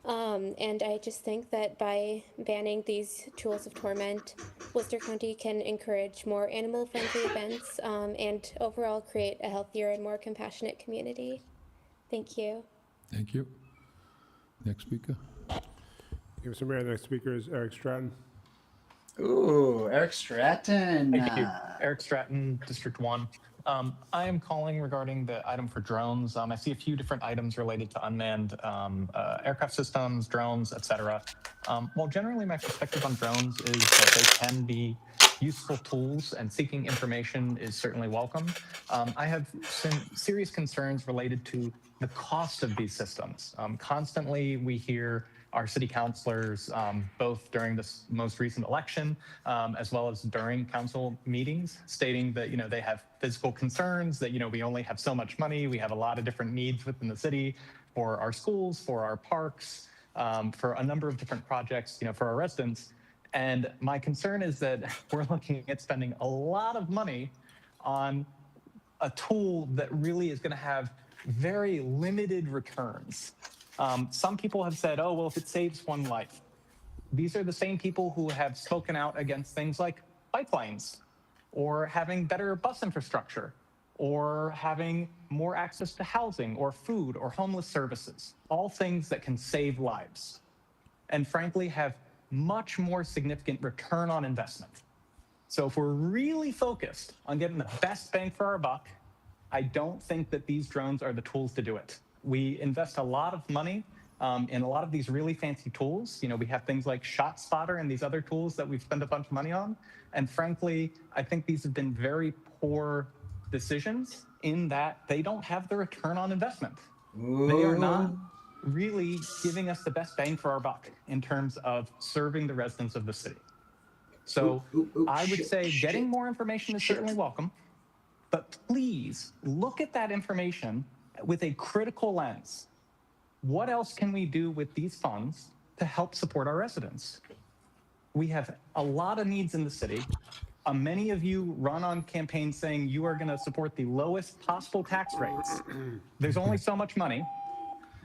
And I just think that by banning these tools of torment, Worcester County can encourage more animal-friendly events and overall create a healthier and more compassionate community. Thank you. Thank you. Next speaker. Thank you, Mr. Mayor. The next speaker is Eric Stratton. Ooh, Eric Stratton. Thank you. Eric Stratton, District 1. I am calling regarding the item for drones. I see a few different items related to unmanned aircraft systems, drones, etc. Well, generally my perspective on drones is that they can be useful tools, and seeking information is certainly welcome. I have some serious concerns related to the cost of these systems. Constantly we hear our city councilors, both during this most recent election, as well as during council meetings, stating that, they have physical concerns, that, we only have so much money, we have a lot of different needs within the city for our schools, for our parks, for a number of different projects, for our residents. And my concern is that we're looking at spending a lot of money on a tool that really is going to have very limited returns. Some people have said, oh, well, if it saves one life. These are the same people who have spoken out against things like bike lanes, or having better bus infrastructure, or having more access to housing or food or homeless services, all things that can save lives, and frankly have much more significant return on investment. So if we're really focused on getting the best bang for our buck, I don't think that these drones are the tools to do it. We invest a lot of money in a lot of these really fancy tools. We have things like Shot Spotter and these other tools that we've spent a bunch of money on. And frankly, I think these have been very poor decisions in that they don't have the return on investment. They are not really giving us the best bang for our buck in terms of serving the residents of the city. So I would say getting more information is certainly welcome, but please look at that information with a critical lens. What else can we do with these funds to help support our residents? We have a lot of needs in the city. Many of you run on campaigns saying you are going to support the lowest possible tax rates. There's only so much money.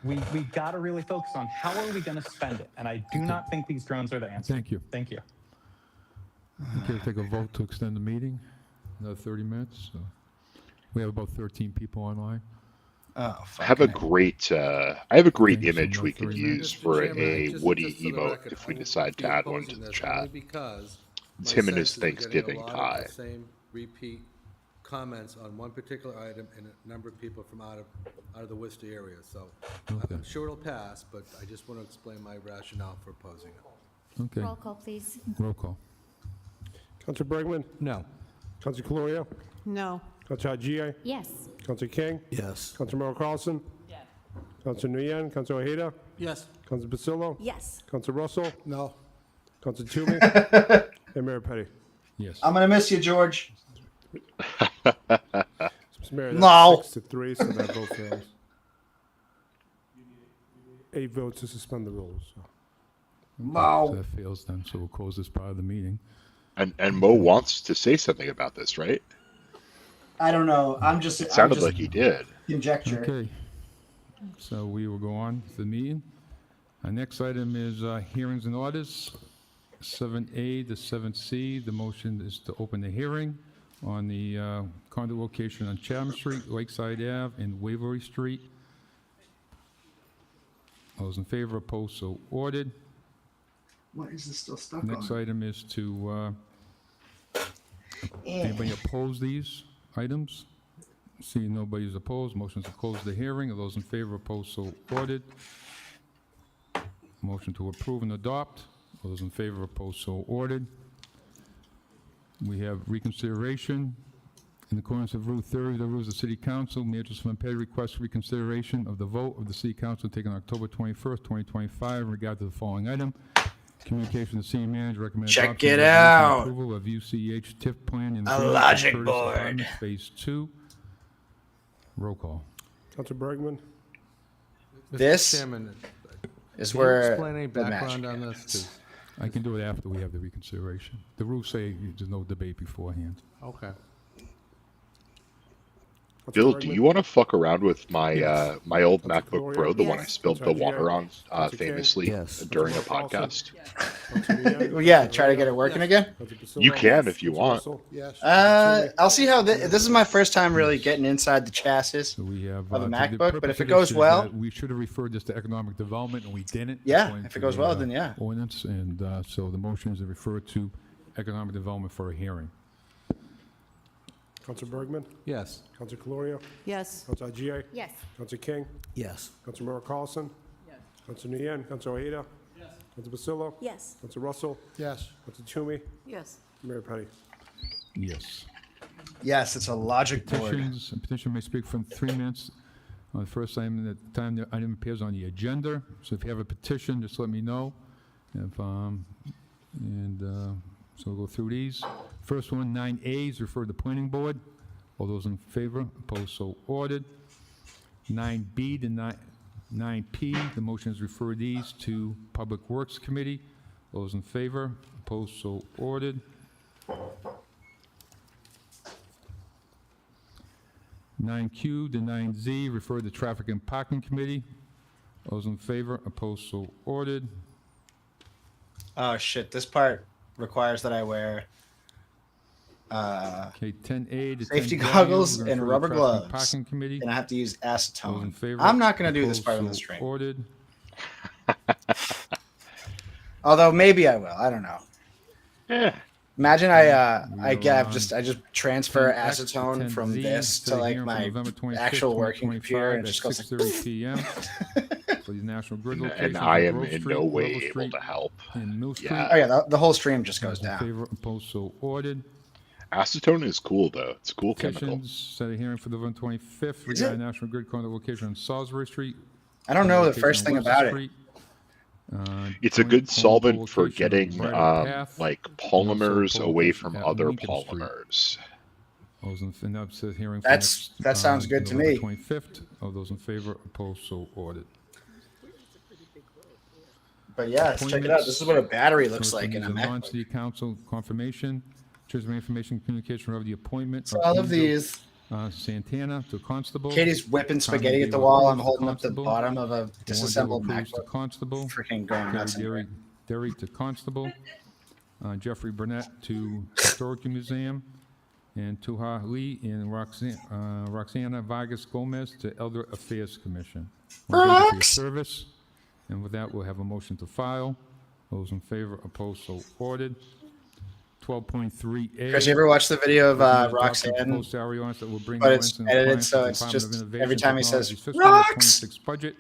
We've got to really focus on how are we going to spend it. And I do not think these drones are the answer. Thank you. Thank you. Okay, we'll take a vote to extend the meeting, another 30 minutes. So we have about 13 people online. I have a great image we could use for a Woody emote if we decide to add one to the chat. It's him and his Thanksgiving tie. Same repeat comments on one particular item and a number of people from out of the Worcester area. So I'm sure it'll pass, but I just want to explain my rationale for opposing it. Okay. Roll call, please. Roll call. Councilor Bergman? No. Councilor Caloria? No. Councilor Haji? Yes. Councilor King? Yes. Councilor Merrill Carlson? Yes. Councilor Nguyen? Councilor Ojeda? Yes. Councilor Basillo? Yes. Councilor Russell? No. Councilor Toomey? And Mayor Petty? Yes. I'm going to miss you, George. Mayor, No. 6-3, so that vote fails. 8 votes to suspend the rules. So. Wow. So that fails then, so we'll close this part of the meeting. And Mo wants to say something about this, right? I don't know. It sounded like he did. Conjecture. Okay. So we will go on to the meeting. Our next item is hearings and orders, 7A to 7C. The motion is to open the hearing on the condo location on Chatham Street, Lakeside Ave, and Waverly Street. Those in favor, opposed, so ordered. What is this still stuck Next on? item is to, anybody oppose these items? Seeing nobody's opposed, motion to close the hearing. Are those in favor, opposed, so ordered. Motion to approve and adopt. Those in favor, opposed, so ordered. We have reconsideration. In accordance with Rule 30 of the Rules of City Council, Mayor Joseph Petty requests reconsideration of the vote of the City Council taken October 21st, 2025 in regard to the following item. Communication to the City Manager recommends Check adoption it of resolution out. approval of UCH TIF plan in the A Green logic Curtis board. Apartments, Phase 2. Roll call. Councilor Bergman? This Chairman, is can you where explain any the background magic on is. this? 'Cause- I can do it after we have the reconsideration. The rules say there's no debate beforehand. Okay. Bill, do you want to fuck around with my my old MacBook Gloria? Pro, the one I Yes. spilled the water on famously Yes. during a podcast? Well, yeah, try to get it working again. You can if you want. Yes. I'll see how this is my first time really getting inside the chassis So we have of a the MacBook, but purpose if it of goes this is well, that we should have referred this to economic development, and we didn't. Yeah, according if to it goes the, well, then yeah. Ordinance, and so the motion is to refer to economic development for a hearing. Council Bergman? Yes. Council Caloria? Yes. Council Agia? Yes. Council King? Yes. Council Member Carlson? Yes. Council Nguyen? Council Ojeda? Yes. Council Basillo? Yes. Council Russell? Yes. Council Toomey? Yes. Mayor Petty. Yes. Yes, it's a logic board. Petitions. A petition may speak for 3 minutes on the first item at the time the item appears on the agenda. So if you have a petition, just let me know. If, so we'll go through these. First one, 9A is referred to planning board. All those in favor, opposed, so ordered. 9B to 9P, the motion is refer these to Public Works Committee. Those in favor, opposed, so ordered. 9Q to 9Z, refer to Traffic and Parking Committee. Those in favor, opposed, so ordered. Oh shit! This part requires that I wear Okay, 10A to safety 10W, goggles we're gonna and refer to rubber Traffic and gloves, Parking Committee. and I have to use Those in acetone. favor, I'm not going to do this opposed, part on the so stream. ordered. Although maybe I will. I don't know. Yeah. Imagine I We're just transfer 10X acetone from 10Z, this to set a like hearing for my November 25th, actual working 2025 computer, and it at just goes like 6:30 p.m. for the National Grid location. And I am Grove in Street, no way Level able Street, to help. and Mill Street. Oh yeah, the whole stream just goes Those in down. favor, opposed, so ordered. Acetone is cool though. It's a cool chemical. Petitions, set a hearing for November 25th Is regarding National Grid corner location on Salisbury Street. I don't know the location first on thing Worcester about it. Street. It's a good Home solvent for location on getting Bridle Path, like and also polymers pole away location from at other Lincoln Street. polymers. All those in, and that's a hearing for That next, sounds good to November me. 25th. All those in favor, opposed, so ordered. But yeah, check it out. This is what a battery looks like in a Mac. Non-city council confirmation, Treasury Information Communication of the appointment. So all of Angel, these. Santana to constable. Katie's whipping Tommy spaghetti at the David wall. I'm Rose to holding up the constable. bottom of a Warren disassembled Dale Cruz to MacBook. constable. Freaking going nuts. in here. Derry to constable. Jeffrey Burnett to Historical Museum. And Tuha Lee and Roxana Vargas Gomez to Elder Affairs Commission. Well, thank you for your service. And with that, we'll have a motion to file. Those in favor, opposed, so ordered. 12.3A. Chris, you ever watch the video of Recommend adoption Roxanne? proposed salary ordinance that will bring But the it's ordinance in edited, compliance so with it's Department just of Innovation, every time he says, Technology's fiscal year "Rox!" 26 budget,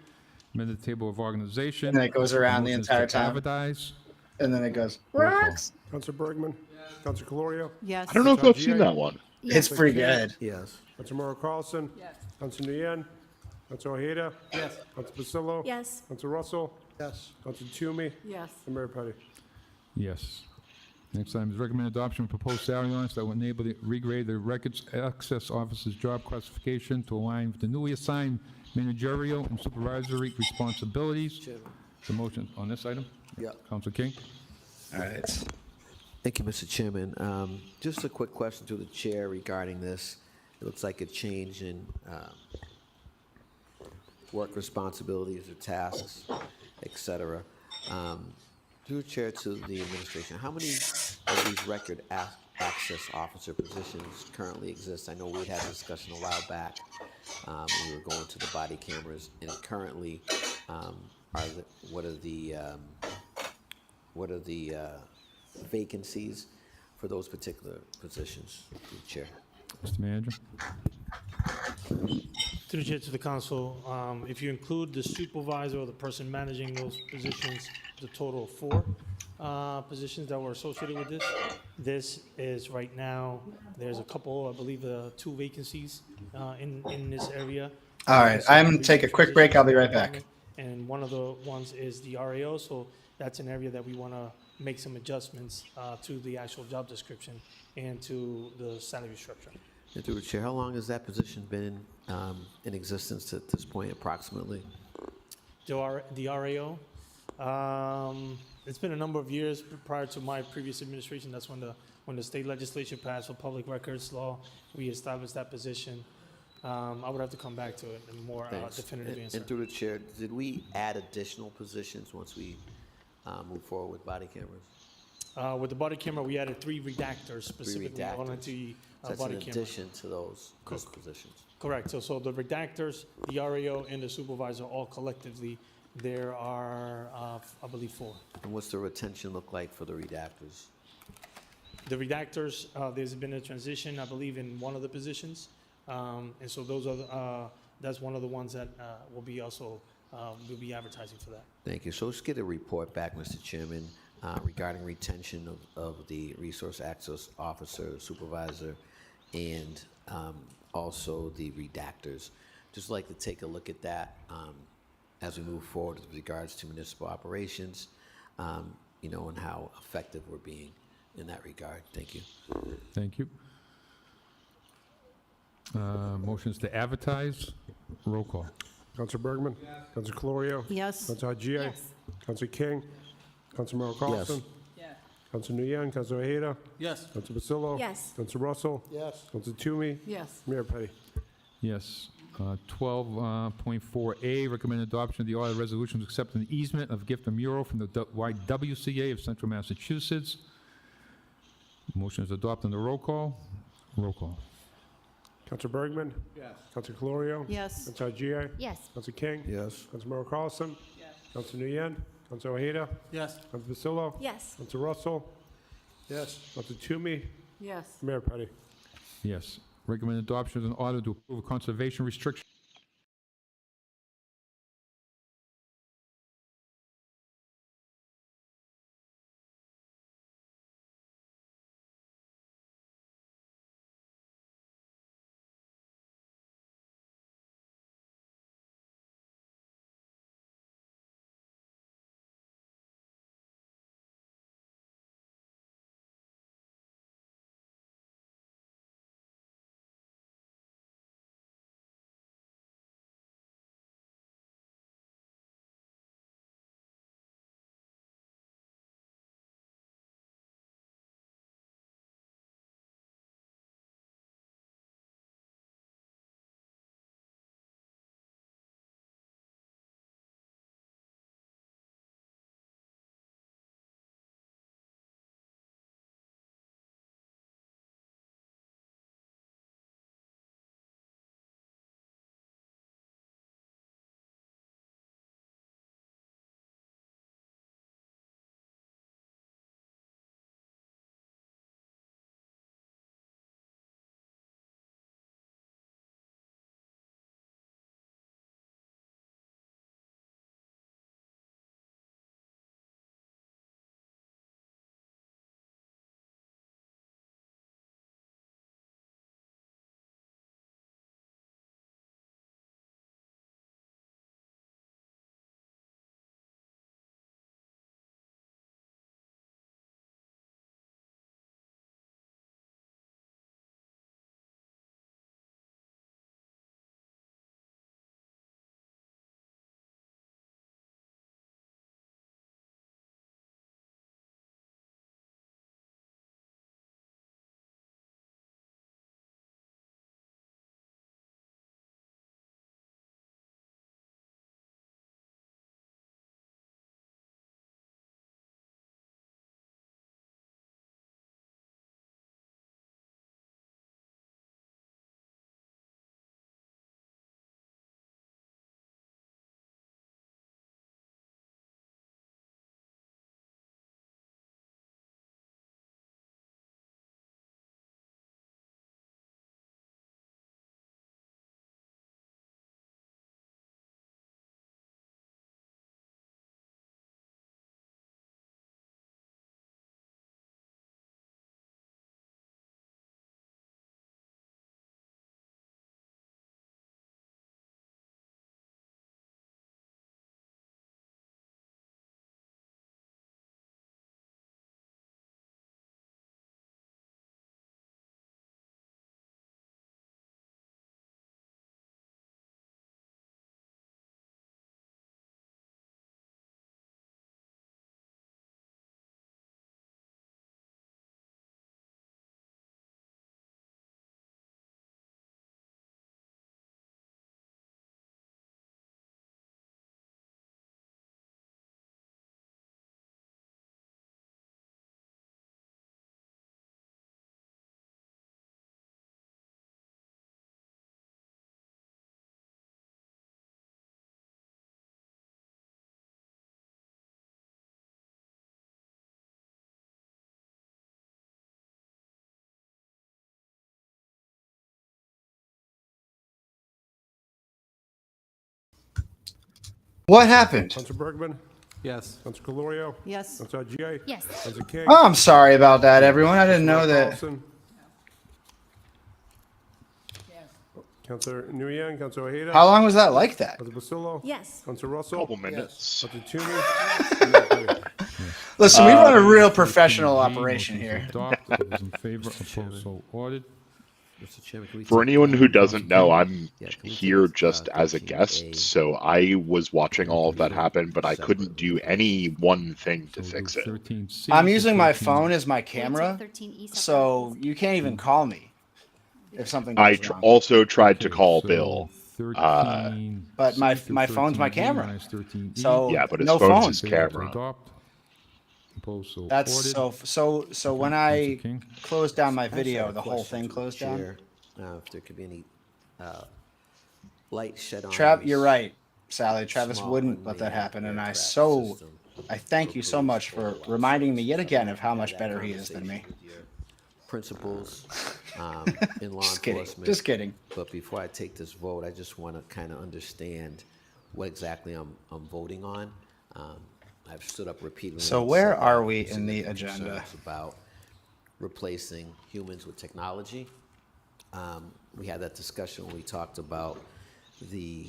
amended table of organization. And then it goes around the Motion is entire to time. advertise. And then it goes, Roll call. Rox. Council Bergman? Council Caloria? Yes. I don't know if I've seen that one. It's pretty good. Yes. Council Member Carlson? Yes. Council Nguyen? Council Ojeda? Yes. Council Basillo? Yes. Council Russell? Yes. Council Toomey? Yes. And Mayor Petty. Yes. Next item is recommended adoption of proposed salary ordinance that will enable the regrade the records access officer's job classification to align with the newly assigned managerial and supervisory responsibilities. The motion on this item? Yeah. Council King? All right. Thank you, Mr. Chairman. Just a quick question to the chair regarding this. It looks like a change in work responsibilities or tasks, et cetera. Through the chair to the administration, how many of these record access officer positions currently exist? I know we had a discussion a while back. We were going to the body cameras, and currently, what are the vacancies for those particular positions? Through the chair. Mr. Manager? Through the chair to the council, if you include the supervisor or the person managing those positions, the total of 4 positions that were associated with this. This is right now, there's a couple, I believe, 2 vacancies in this area. All right. I'm going to take a quick break. I'll be right back. And one of the ones is the RAO, so that's an area that we want to make some adjustments to the actual job description and to the salary structure. And through the chair, how long has that position been in existence at this point, approximately? The RAO, it's been a number of years prior to my previous administration. That's when the state legislature passed for public records law. We established that position. I would have to come back to it in more definitive answer. And through the chair, did we add additional positions once we move forward with body cameras? With the body camera, we added 3 redactors specifically on the That's body in camera. addition to those positions. Correct. So the redactors, the RAO, and the supervisor, all collectively, there are, I believe, 4. And what's the retention look like for the redactors? The redactors, there's been a transition, I believe, in one of the positions. And so those are, that's one of the ones that will be also, we'll be advertising for that. Thank you. So let's get a report back, Mr. Chairman, regarding retention of the resource access officer, supervisor, and also the redactors. Just like to take a look at that as we move forward with regards to municipal operations, you know, and how effective we're being in that regard. Thank you. Thank you. Motions to advertise. Roll call. Councilor Bergman? Yes. Councilor Calorio? Yes. Councilor Haji? Yes. Councilor King? Councilor Merrill Carlson? Yes. Councilor Nguyen? Councilor Ojeda? Yes. Councilor Basillo? Yes. Councilor Russell? Yes. Councilor Toomey? Yes. Mayor Petty? Yes. 12.4A, recommend adoption of the order resolution to accept an easement of gift of mural from the YWCA of Central Massachusetts. Motion is adopted on the roll call. Roll call. Councilor Bergman? Yes. Councilor Calorio? Yes. Councilor Haji? Yes. Councilor King? Yes. Councilor Merrill Carlson? Yes. Councilor Nguyen? Councilor Ojeda? Yes. Councilor Basillo? Yes. Councilor Russell? Yes. Councilor Toomey? Yes. Mayor Petty? Yes. Recommend adoption of an order to approve a conservation restriction What happened? Council Bergman? Yes. Council Calorio? Yes. Council G.A.? Yes. Council King? Oh, I'm sorry about that, everyone. I didn't know that. Carlson? Councilor Nguyen, Councilor Ojeda? How long was that like that? Councilor Basillo? Yes. Councilor Russell? Couple minutes. Councilor Toomey? Listen, we run a real professional operation Motion here. to adopt. All those in favor, opposed, so ordered. Mr. Chairman, can we For take, anyone who doesn't know, I'm yeah, can we take, here just as a 13A? guest, so I was watching all of that happen, but I couldn't do any one thing to So fix do it. 13C I'm to using my 13 phone as my camera, so you can't even call me if something goes I wrong. also tried to Okay, call so Bill. 13 But my C through phone's my 13D camera. minus 13E. So Yeah, but his no phone's phone. his Favor to camera. adopt. Opposed, so That's ordered. so when Council I King. closed down my I actually video, have a the whole question thing to the closed down. chair, if there could be any light shed on. You're these right, Sally. Travis small wouldn't let that unmanned happen, and I aircraft system thank you so much for reminding me yet again of how Had much that better he is than me. conversation with your Principals in law Just kidding. enforcement. Just kidding. But before I take this vote, I just want to kind of understand what exactly I'm voting on. I've stood up repeatedly. So and where said are that we there's in the significant agenda? concerns about replacing humans with technology. We had that discussion when we talked about the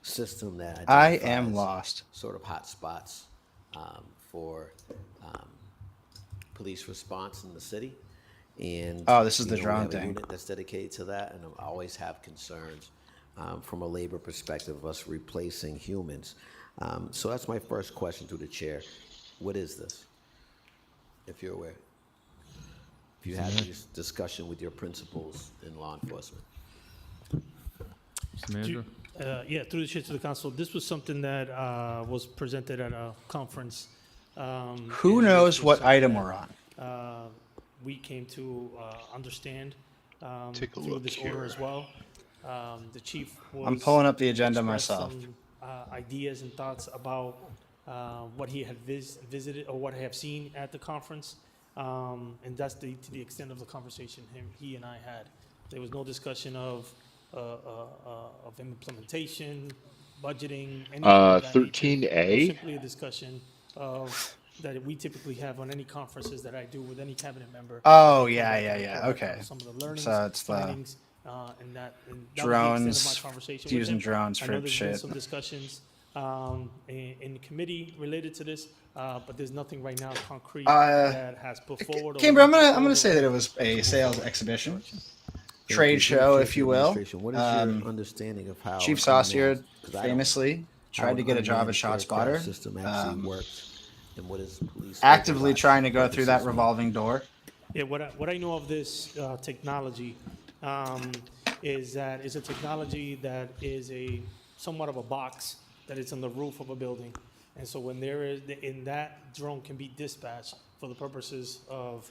system that I am identifies lost. sort of hot spots for police response in the city. And Oh, this is the we drone have a thing. unit that's dedicated to that, and I always have concerns from a labor perspective of us replacing humans. So that's my first question to the chair. What is this, if you're aware? If you had this discussion with your principals in law enforcement? Mr. Manager? Yeah, through the chair to the council, this was something that was presented at a conference. Who and knows this was what something item that, we're on? We came to understand Take a through look this order here. as well. The chief was. I'm pulling up the agenda expressed myself. some, ideas and thoughts about what he had visited or what I have seen at the conference. And that's to the extent of the conversation he and I had. There was no discussion of implementation, budgeting, anything of that nature. 13A? It was simply a discussion of that we typically have on any conferences that I do with any cabinet member. Oh, They come yeah, back yeah, and yeah. report back Okay. on some of the learnings, So it's the findings, and that was the extent drones, of my conversation with using him. drones I for know there's been shit. some discussions in the committee related to this, but there's nothing right now concrete that has put forward. or Kimber, I'm been gonna put say that it forward was a sales exhibition, Thank trade you. show, Through the if chair you to will. administration, what is your understanding of how Chief an Saucier unmanned- 'cause I don't- famously how tried to an get a job at unmanned ShotSpotter. aircraft system actually works, and what is police Actively overwatch trying to go through that purposes mean? revolving door. Yeah, what I know of this technology is that it's a technology that is a somewhat of a box that is on the roof of a building, and so when there is that drone can be dispatched for the purposes of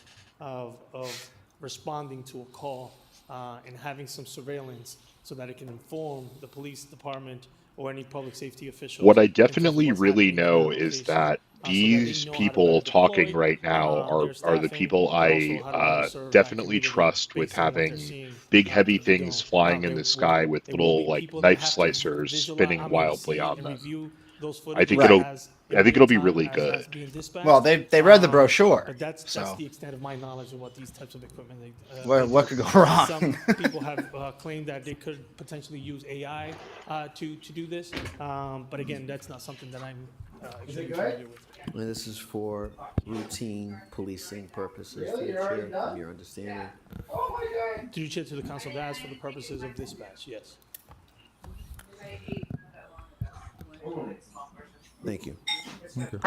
responding to a call and having some surveillance so that it can inform the police department or any public safety official. What I definitely really know is that these people talking right now are the people I definitely trust with having big heavy things flying in the sky with little like knife slicers spinning wildly on them. I think it'll be really good. Well, they read the brochure, But that's so the extent of my knowledge of what these types of equipment. What could go wrong? Some people have claimed that they could potentially use AI to do this, but again, that's not something that I'm extremely familiar with. And this is for routine policing purposes, to the chair, from your understanding. To the chair to the council, that's for the purposes of dispatch, yes. Thank you. Okay.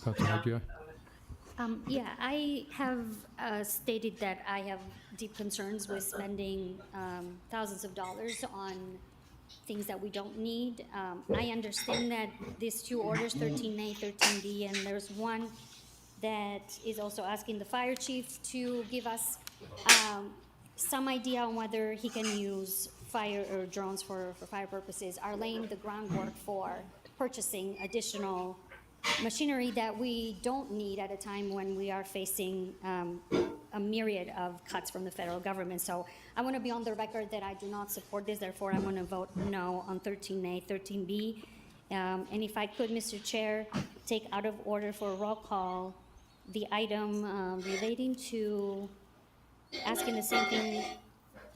Council Hagia? Yeah, I have stated that I have deep concerns with spending thousands of dollars on things that we don't need. I understand that these two orders, 13A, 13B, and there's one that is also asking the fire chief to give us some idea on whether he can use fire or drones for fire purposes, are laying the groundwork for purchasing additional machinery that we don't need at a time when we are facing a myriad of cuts from the federal government. So I want to be on the record that I do not support this, therefore I'm going to vote no on 13A, 13B. And if I could, Mr. Chair, take out of order for a roll call the item relating to asking the same thing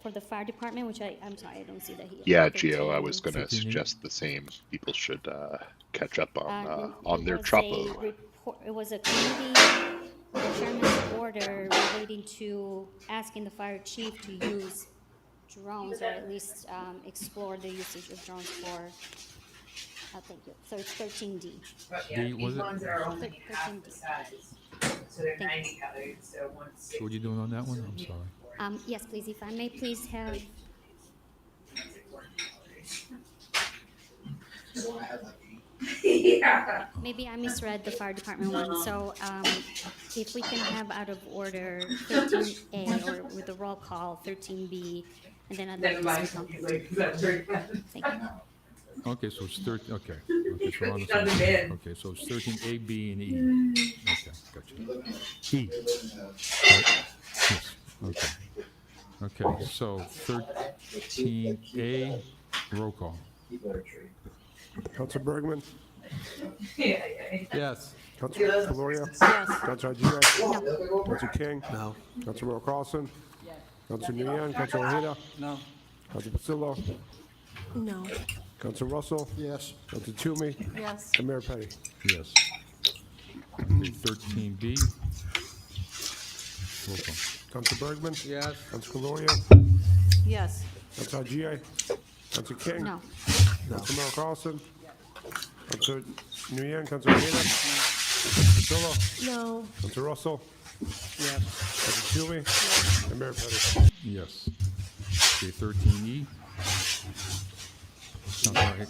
for the fire department, which I'm sorry, I don't see that here. Yeah, Gio, I 13. was going to 13E. suggest the same. People should catch up on It their was Chapo. a report, it was a committee, the chairman's order relating to asking the fire chief to use drones, or at least explore the usage of drones for, thank you. So it's 13D. D, was it? ones are only 13D. half the size, so they're 90 calories, so one's So what are you doing on that one? I'm sorry. Yes, please, if I may please have, yeah. maybe I misread the fire department one, so if we can have out of order 13A, or with the roll call, 13B, and then I'd like Never to speak on mind. 13. Thank you. Okay, so it's 13, okay. Okay, so we're on the Done same the page. bid. Okay, so it's 13A, B, and E. Okay, gotcha. E. Right. Yes, okay. Okay, so 13A, roll call. Councilor Bergman, Yes. Councilor Gloria, Yes. Councilor Ajay, Councilor King, No. Councilor Carlson, Councilor Nguyen, Councilor Ojeda, No. Councilor Pasillo, No. Councilor Russell, Yes. Councilor Toomey, Yes. and Mayor Petty. Yes. Okay, 13B. Roll call. Councilor Bergman, Yes. Councilor Gloria, Yes. Councilor Ajay, Councilor King, No. Councilor Carlson, Councilor Nguyen, Councilor Ojeda, Councilor Pasillo, No. Councilor Russell, Yes. Councilor Toomey, and Mayor Petty. Yes. Okay, 13E. Councilor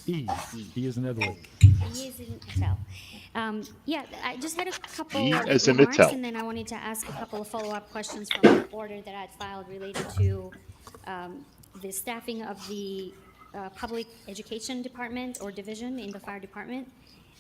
E. E is an Edward. He is in Excel. Yeah, I just had a couple E of as in remarks, Mattel. and then I wanted to ask a couple of follow-up questions from the order that I'd filed related to the staffing of the public education department or division in the fire department,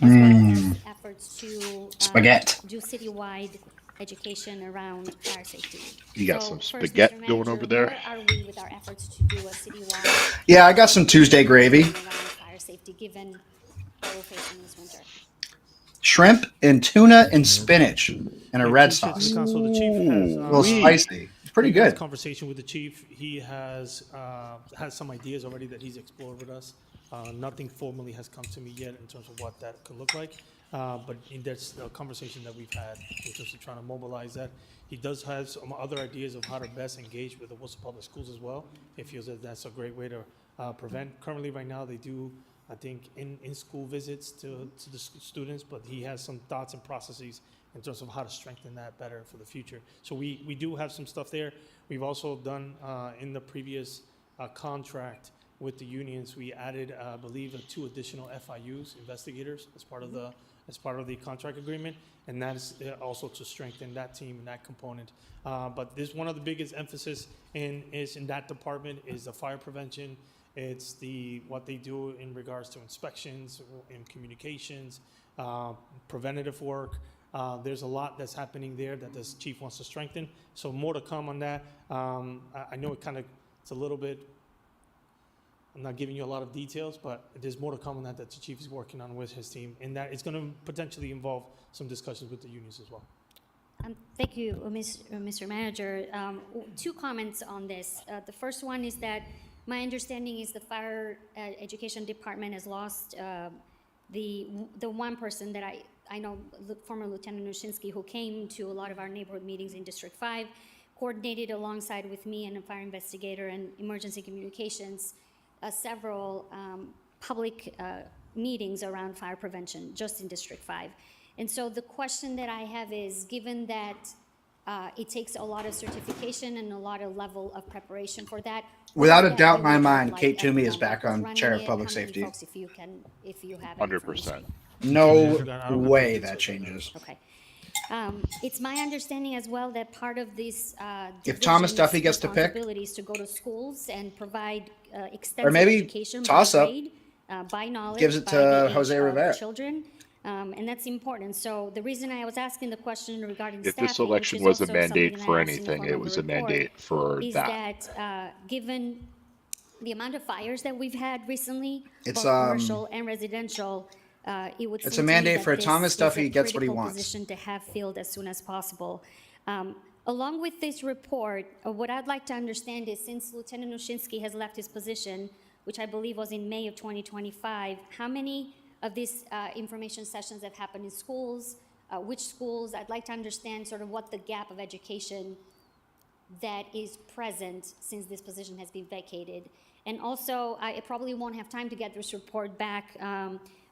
as well as efforts to Spaghetti. do citywide education around fire safety. You got So some first, spaghetti Mr. going Manager, over there? where are we with our efforts to do a citywide Yeah, I got some Tuesday gravy. around fire safety, given what we're facing this winter? Shrimp and tuna and spinach and a red Chief, sauce. Council, the chief has, A little spicy. It's pretty we've had good. Conversation with the chief. He has some ideas already that he's explored with us. Nothing formally has come to me yet in terms of what that could look like. But that's a conversation that we've had in terms of trying to mobilize that. He does have some other ideas of how to best engage with the Worcester Public Schools as well. He feels that that's a great way to prevent. Currently, right now, they do, I think, in-school visits to the students, but he has some thoughts and processes in terms of how to strengthen that better for the future. So we do have some stuff there. We've also done, in the previous contract with the unions, we added, I believe, 2 additional FIUs, investigators, as part of the contract agreement, and that is also to strengthen that team and that component. But this one of the biggest emphasis in that department is the fire prevention. It's what they do in regards to inspections and communications, preventative work. There's a lot that's happening there that this chief wants to strengthen. So more to come on that. I know it's a little bit, I'm not giving you a lot of details, but there's more to come on that the chief is working on with his team, and that it's going to potentially involve some discussions with the unions as well. Thank you, Mr. Manager. 2 comments on this. The first one is that my understanding is the fire education department has lost the one person that I know, former Lieutenant Nushinsky, who came to a lot of our neighborhood meetings in District 5, coordinated alongside with me and a fire investigator and emergency communications several public meetings around fire prevention just in District 5. And so the question that I have is, given that it takes a lot of certification and a lot of level of preparation for that. Without a doubt in my mind, Kate Toomey is back on chair of public safety. Folks, if you have 100%. No way that changes. Okay. It's my understanding as well that part of this If Thomas Duffy gets to pick, responsibilities to go to schools and provide extensive or maybe education toss up, by knowledge, gives it by to the age Jose of Rivera. children. And that's important. So the reason I was asking the question regarding If staffing, this election which is was a also something mandate that I for asked in the anything, form it of was the a report, mandate for is that. that given the amount of fires that we've had recently, It's, both commercial and residential, it would it's seem a to me mandate that for this Thomas is Duffy a gets what he critical wants. position to have filled as soon as possible. Along with this report, what I'd like to understand is, since Lieutenant Ushinsky has left his position, which I believe was in May of 2025, how many of these information sessions have happened in schools? Which schools? I'd like to understand sort of what the gap of education that is present since this position has been vacated. And also, I probably won't have time to get this report back,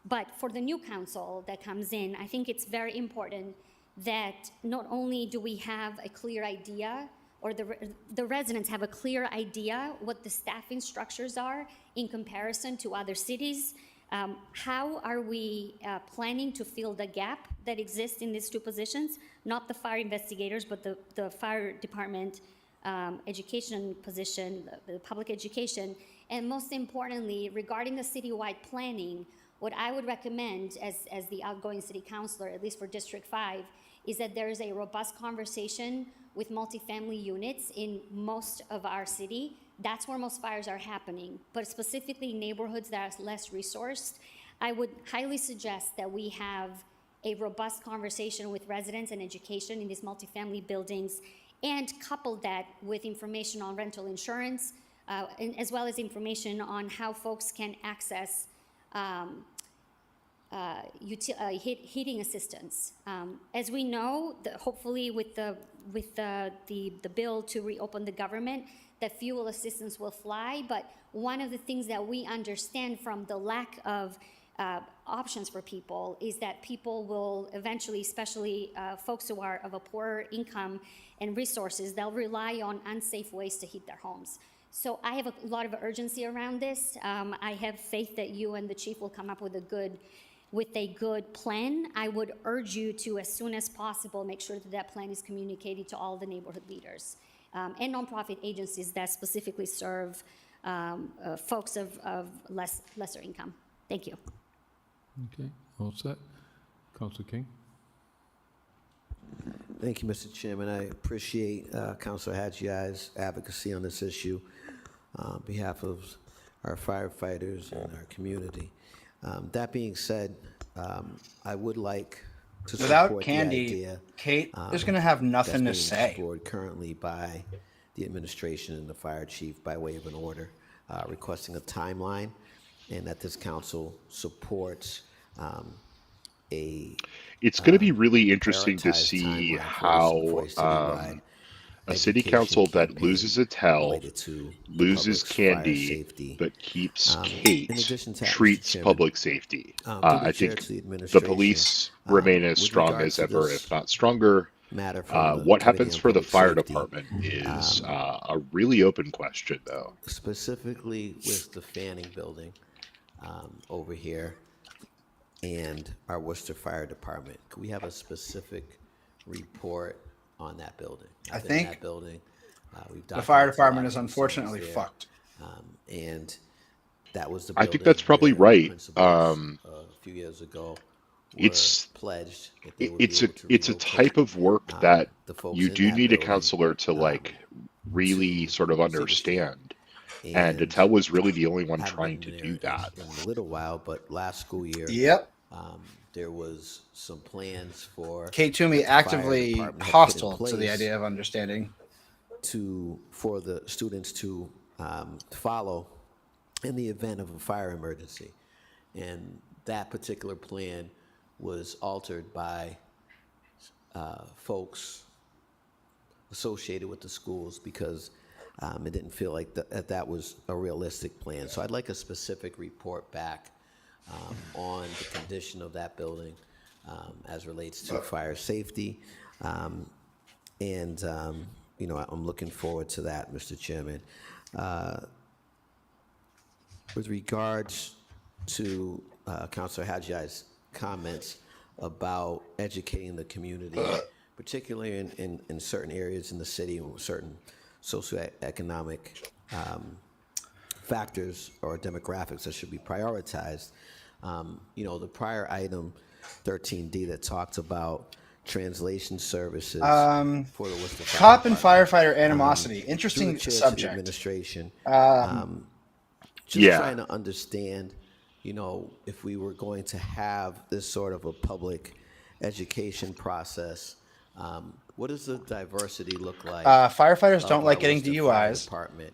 but for the new council that comes in, I think it's very important that not only do we have a clear idea, or the residents have a clear idea what the staffing structures are in comparison to other cities. How are we planning to fill the gap that exists in these two positions? Not the fire investigators, but the fire department education position, the public education. And most importantly, regarding the citywide planning, what I would recommend as the outgoing city councilor, at least for District 5, is that there is a robust conversation with multifamily units in most of our city. That's where most fires are happening. But specifically neighborhoods that are less resourced, I would highly suggest that we have a robust conversation with residents and education in these multifamily buildings, and couple that with information on rental insurance, as well as information on how folks can access heating assistance. As we know, hopefully with the bill to reopen the government, that fuel assistance will fly. But one of the things that we understand from the lack of options for people is that people will eventually, especially folks who are of a poorer income and resources, they'll rely on unsafe ways to heat their homes. So I have a lot of urgency around this. I have faith that you and the chief will come up with a good plan. I would urge you to, as soon as possible, make sure that that plan is communicated to all the neighborhood leaders and nonprofit agencies that specifically serve folks of lesser income. Thank you. Okay, all set. Councilor King? Thank you, Mr. Chairman. I appreciate Councilor Hadji's advocacy on this issue on behalf of our firefighters and our community. That being said, I would like to Without support Candy, the idea, Kate is going to have nothing to that's being say. explored currently by the administration and the fire chief by way of an order requesting a timeline, and that this council supports it's going to be really interesting to see how a city council that loses its hell, loses Candy, but keeps Kate, treats public safety. I think the police remain as strong as ever, if not stronger. What happens for the fire department is a really open question, though. Specifically with the Fanning building over here and our Worcester Fire Department. Could we have a specific report on that building? I think that building, the fire department is unfortunately fucked. And that was the I building think that's probably where right. a few years ago It's pledged it's a type of work that you do need a counselor to like really sort of understand. And Attell was really the only one trying to do that. In a little while, but last school year, there was some plans for Kate Toomey actively hostile to the idea of understanding for the students to follow in the event of a fire emergency, and that particular plan was altered by folks associated with the schools because it didn't feel like that was a realistic plan. So I'd like a specific report back on the condition of that building as relates to fire safety. And I'm looking forward to that, Mr. Chairman. With regards to Councilor Hadji's comments about educating the community, particularly in certain areas in the city and certain socioeconomic factors or demographics that should be prioritized. The prior item 13D that talked about translation services for the Worcester cop and firefighter animosity. Interesting subject. Administration. just Yeah. trying to understand, you know, if we were going to have this sort of a public education process, what does the diversity look like? Firefighters of don't like our getting Worcester Fire DUIs. Department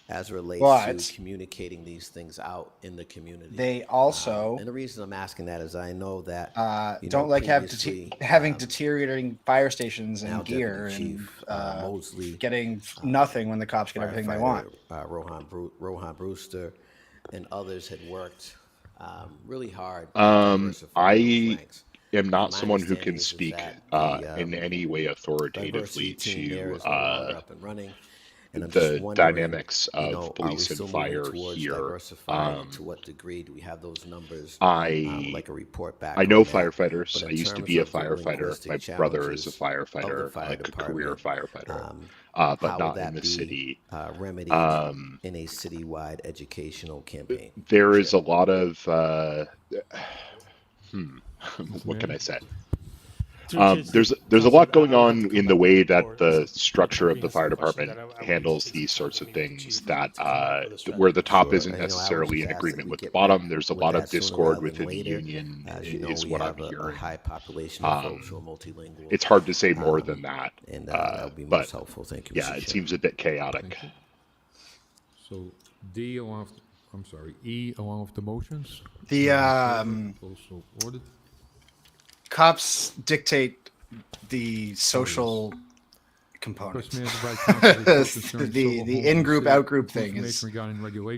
as relates But to communicating these things out in the community. they also and the reason I'm asking that is I know that don't like previously, having deteriorating fire stations now and gear Deputy and Chief Mosley, getting nothing when the cops get everything they want. Rohan Brewster, and others had worked really hard. I am not someone who can speak in any way authoritatively to the dynamics of police and fire here. To what degree do we have those numbers? Like a report back. I know on that? firefighters. But I in used to terms be a of the firefighter. linguistic My brother is a challenges of the firefighter, fire like a career department, firefighter, how but will not that in the be, city. Remedied in a citywide educational campaign. There is a lot of what can I say? There's a lot going on in the way that the structure of the fire department handles these sorts of things that where the top isn't necessarily in agreement with the bottom. There's a lot of discord within the union is what I'm hearing. High population of folks who are multilingual. It's hard to say more than that. And that would be but most helpful. Thank you. Yeah, it seems a bit chaotic. So D along, I'm sorry, E along with the motions? The Also ordered. cops dictate the social component. The in-group, out-group thing is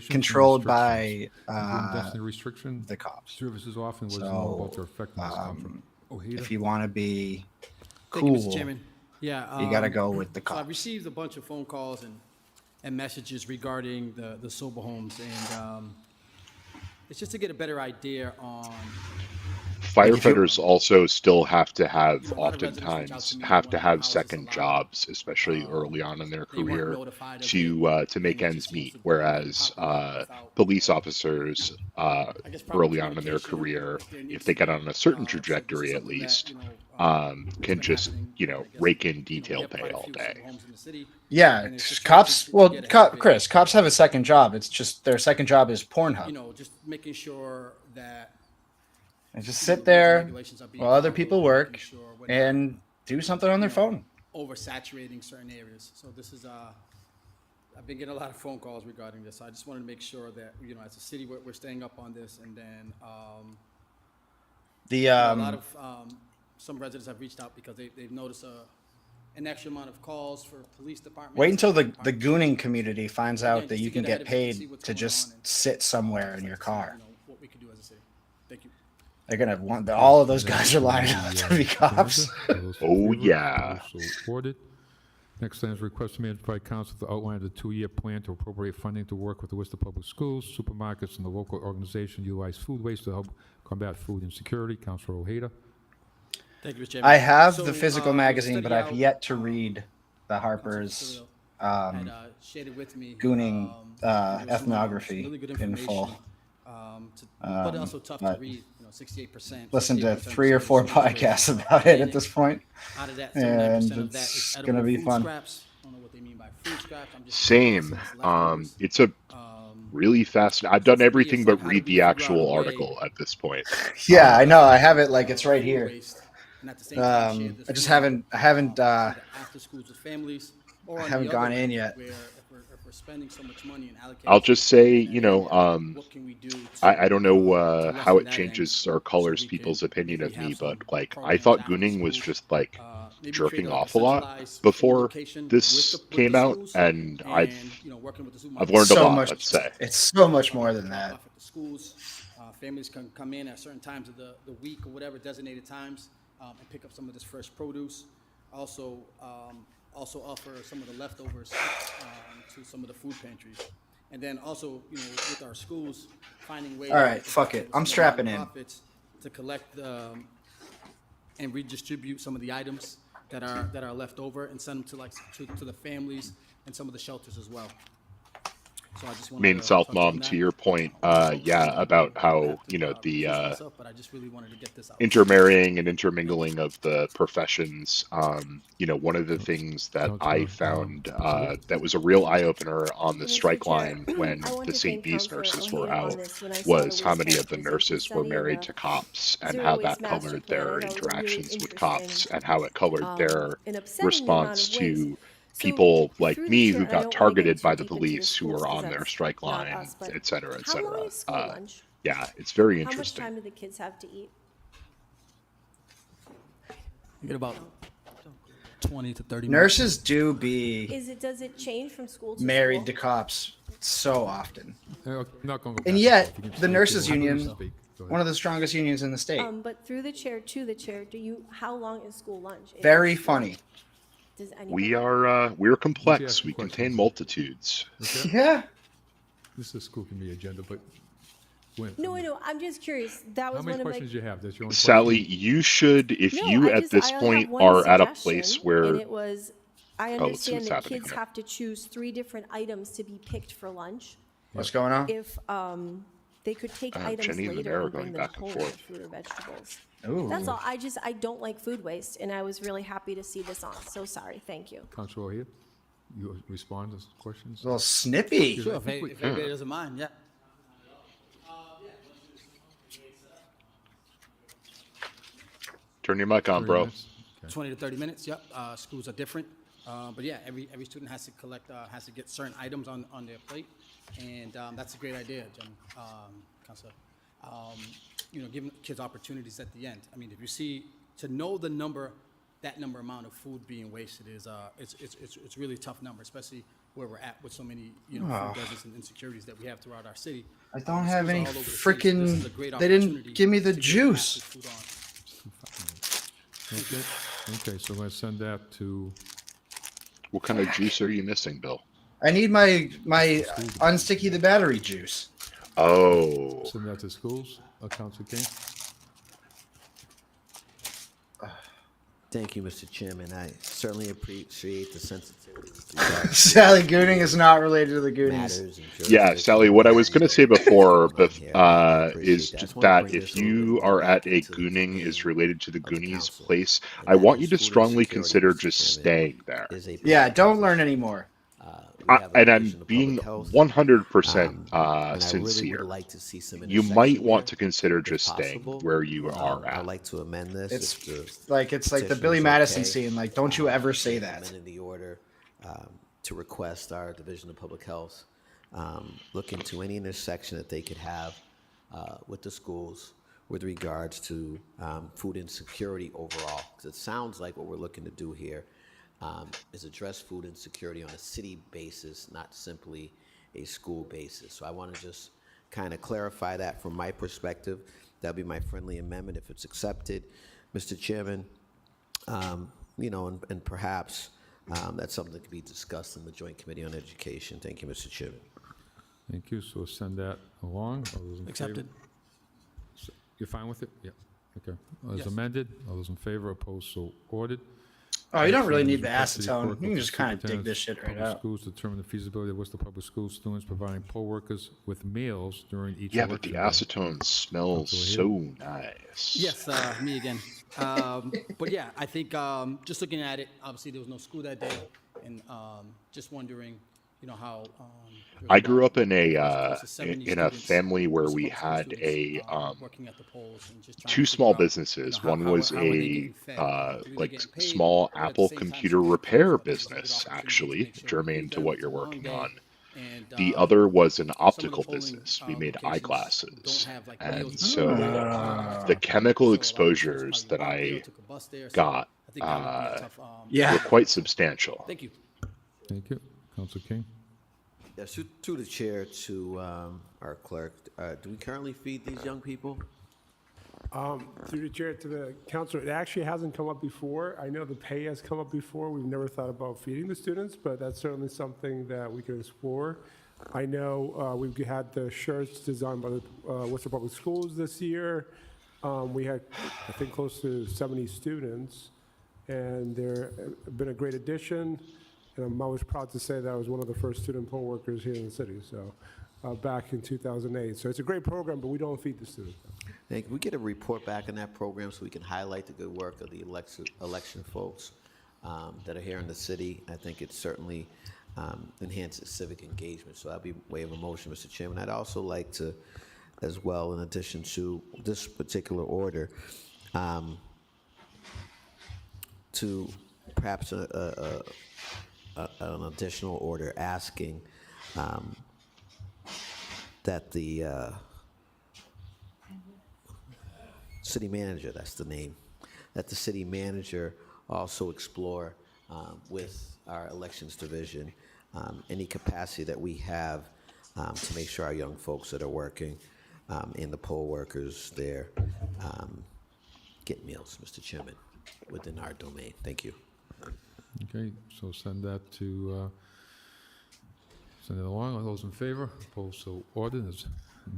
controlled by the cops. Services often was know So, about their effectiveness come from Ojeda. if you want to be Thank you, Mr. cool, Chairman. Yeah, you got to go with the So I've cops. received a bunch of phone calls and messages regarding the sober homes, and it's just to get a better idea on. Firefighters also still have to have, oftentimes, have to have second jobs, especially early on in their career, to make ends meet. Whereas police officers, early on in their career, if they get on a certain trajectory at least, can just rake in detail pay all day. Yeah, cops. Well, Chris, cops have a second job. It's just their second job is Pornhub. Just making sure that. And just sit there while other people work and do something on their phone. Oversaturating certain areas. So this is I've been getting a lot of phone calls regarding this. So I just wanted to make sure that as a city we're staying up on this, and then a lot of some residents have reached out because they've noticed an extra amount of calls for police departments. Wait until the gooning community finds out that you can get paid to just sit somewhere in your car. What we could do as a city. Thank you. They're gonna want all of those guys are lining up to be cops. Oh yeah. Ordered. Next item is request from the Council to outline the 2-year plan to appropriate funding to work with the Worcester Public Schools, supermarkets, and the local organization utilize food waste to help combat food insecurity. Councilor Ojeda. Thank you, Mr. Chairman. I have So, the physical magazine, but study I've out, yet to read the Harper's shared it with me, gooning some ethnography really good in full. but also tough to but read. 68%. Listen to 68% 3 or 4 podcasts about it at this point, Out of that, and 79% of that it's is gonna edible be food fun. scraps. I don't know what they mean by food scraps. I'm just Same. It's a really fascinating. I've done everything but read the actual article at this point. Yeah, I know. I have it like it's right here. I just haven't after schools with families, or I on haven't the gone other in end, yet. where if we're spending so much money and allocating. I'll just say, what can we do to I don't know how it that changes or colors people's opinion of me, but like I thought gooning was just like jerking off a lot before this came out, and I've learned a lot. Let's say it's so much more than that. The schools, families can come in at certain times of the week or whatever designated times and pick up some of this fresh produce. Also offer some of the leftovers to some of the food pantries. And then also, with our schools, finding ways. All right, fuck it. I'm strapping in. To collect and redistribute some of the items that are left over and send them to the families and some of the shelters as well. So I just wanted Main to South touch Mom, on to that. your point, yeah, about how, you know, the Myself, but I just really wanted to get this out. intermarrying and intermingling of the professions. You know, one of the things that I found that was a real eye opener on the strike line when the St. B's nurses were out was how many of the nurses were married to cops and how that colored their interactions with cops and how it colored their response to people like me who got targeted by the police who were on their strike line, et cetera, et cetera. Yeah, it's very interesting. How much time do the kids have to eat? You get about 20 to 30 minutes. Nurses do be Does it change from school to married school? to cops so often. I'm not gonna go And back yet, and forth. You can the speak. nurses You can union, speak. Go ahead. one of the strongest unions in the state. But through the chair to the chair, how long is school lunch? Very funny. Does anybody? We're complex. We contain multitudes. Okay? Yeah. This is school committee agenda, but when, No, I know. I'm just curious. That was how many one of my. questions you have? That's your only Sally, question? you should, if No, you I at just- this I have point one are at a suggestion, place where and it was, I let's see understand what's that happening kids here. have to choose 3 different items to be picked for lunch. What's going on? If they could take items Jenny and the later mayor are and bring going them back and home forth. with fruit or vegetables. Ooh. That's all. I don't like food waste, and I was really happy to see this on. So sorry. Thank you. Councilor here, you respond to questions? A little snippy. Sure, if everybody doesn't mind, yeah. turn your mic on, bro. 20 to 30 minutes, yep. Schools are different. But yeah, every student has to collect, has to get certain items on their plate. And that's a great idea, Jen, Counselor. You know, giving kids opportunities at the end. I mean, if you see, to know the number, that number amount of food being wasted is, it's really a tough number, especially where we're at with so many, you know, Oh. food deserts and insecurities that we have throughout our city. I don't have Schools are any all over the city, so this is a freaking. great They didn't opportunity give me the to get juice. food on. Okay, okay, so I'm gonna send that to, What kind of juice are you missing, Bill? I need my unsticky the battery juice. Oh. send that to schools, Councilor King? Thank you, Mr. Chairman. I certainly appreciate the sensitivity. Sally Gooning is not related to the Goonies. Yeah, Sally, what I was going to say before is that if you are at a Gooning is related to the Goonies place, I want you to strongly consider just staying there. Yeah, don't learn anymore. And I'm being 100% sincere. You might want to consider just staying where you are at. I'd like to amend this. It's like the Billy Madison scene. Like, don't you ever say that. Amending the order to request our Division of Public Health look into any intersection that they could have with the schools with regards to food insecurity overall. Because it sounds like what we're looking to do here is address food insecurity on a city basis, not simply a school basis. So I want to just kind of clarify that from my perspective. That'll be my friendly amendment if it's accepted, Mr. Chairman. You know, and perhaps that's something that could be discussed in the Joint Committee on Education. Thank you, Mr. Chairman. Thank you, so send that along. All those in favor? Accepted. So, you're fine with it? Yeah, okay. As Yes. amended, all those in favor, opposed, so ordered. Oh, you don't really need the Request the acetone. clerk You can of just the kind of dig superintendent's this shit right public out. Schools determine the feasibility of Worcester Public School students providing poll workers with meals during each Yeah, but the election day. acetone smells so nice. Yes, me again. But yeah, I think just looking at it, obviously there was no school that day, and just wondering, you know, how. I grew up in a family where we had a two small businesses. One was a like small Apple computer repair business, actually, germane to what you're working on. The other was an optical business. We made eyeglasses, and so the chemical exposures that I got were quite substantial. Thank you. Thank you, Councilor King. Yes, to the chair, to our clerk. Do we currently feed these young people? Through the chair to the councilor, it actually hasn't come up before. I know the pay has come up before. We've never thought about feeding the students, but that's certainly something that we could explore. I know we've had the shirts designed by the Worcester Public Schools this year. We had, I think, close to 70 students, and they've been a great addition. And I'm always proud to say that I was one of the first student poll workers here in the city, so back in 2008. So it's a great program, but we don't feed the students. Thank you. We get a report back on that program so we can highlight the good work of the election folks that are here in the city. I think it certainly enhances civic engagement. So that'll be way of a motion, Mr. Chairman. I'd also like to, as well, in addition to this particular order, to perhaps an additional order asking that the city manager, that's the name, that the city manager also explore with our elections division any capacity that we have to make sure our young folks that are working and the poll workers there get meals, Mr. Chairman, within our domain. Thank you. Okay, so send that to, send it along. All those in favor? Opposed, so ordered. And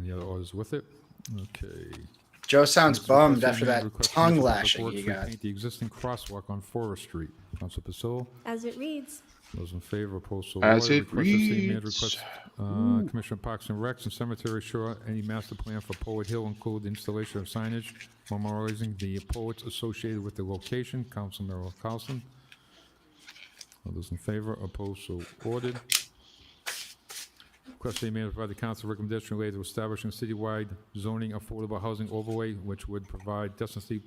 the other orders with it. Okay. Joe sounds Next bummed request, after amendment that request tongue from lashing Board you to got. repaint the existing crosswalk on Forest Street. Council Pasillo. As it reads. Those in favor, opposed, so As ordered. it Request the city manager reads. request, Commissioner of Parks and Recs and Cemetery Shore, any master plan for Poet Hill include the installation of signage memorializing the poets associated with the location. Councilmember Carlson. All those in favor, opposed, so ordered. Request the manager provide the council recommendation related to establishing citywide zoning affordable housing overlay, which would provide decency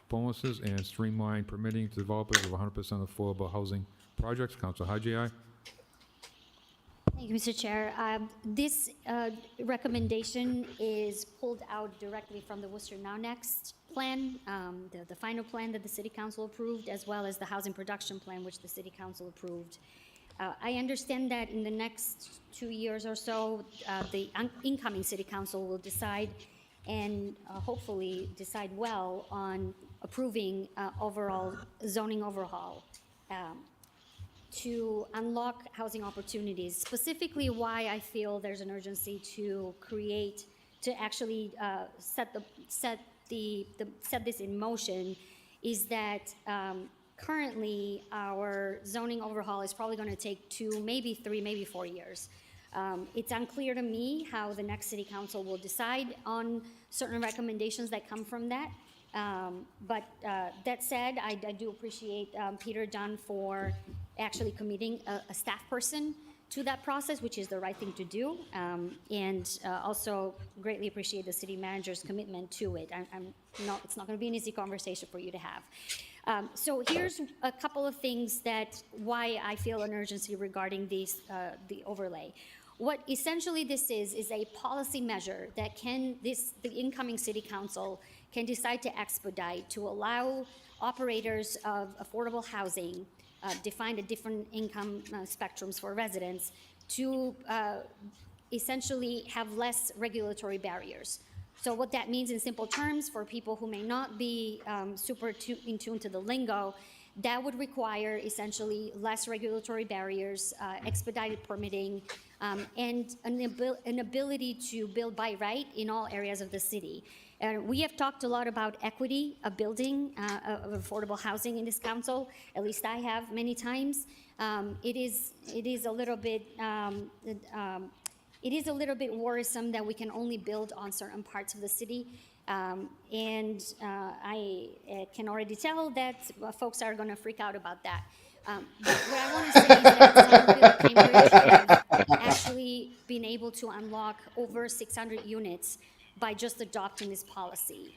bonuses and streamline permitting to developers of 100% affordable housing projects. Council Haji. Thank you, Mr. Chair. This recommendation is pulled out directly from the Worcester Now Next plan, the final plan that the City Council approved, as well as the housing production plan, which the City Council approved. I understand that in the next 2 years or so, the incoming City Council will decide and hopefully decide well on approving overall zoning overhaul to unlock housing opportunities. Specifically, why I feel there's an urgency to create, to actually set this in motion, is that currently our zoning overhaul is probably going to take 2, maybe 3, maybe 4 years. It's unclear to me how the next City Council will decide on certain recommendations that come from that. But that said, I do appreciate Peter Dunn for actually committing a staff person to that process, which is the right thing to do, and also greatly appreciate the city manager's commitment to it. It's not going to be an easy conversation for you to have. So here's a couple of things that why I feel an urgency regarding these the overlay. What essentially this is a policy measure that the incoming City Council can decide to expedite to allow operators of affordable housing defined at different income spectrums for residents to essentially have less regulatory barriers. So what that means in simple terms for people who may not be super in tune to the lingo, that would require essentially less regulatory barriers, expedited permitting, and an ability to build by right in all areas of the city. We have talked a lot about equity of building of affordable housing in this council. At least I have many times. It is a little bit worrisome that we can only build on certain parts of the city. And I can already tell that folks are going to freak out about that. But what I want to say is that Cambridge have actually been able to unlock over 600 units by just adopting this policy.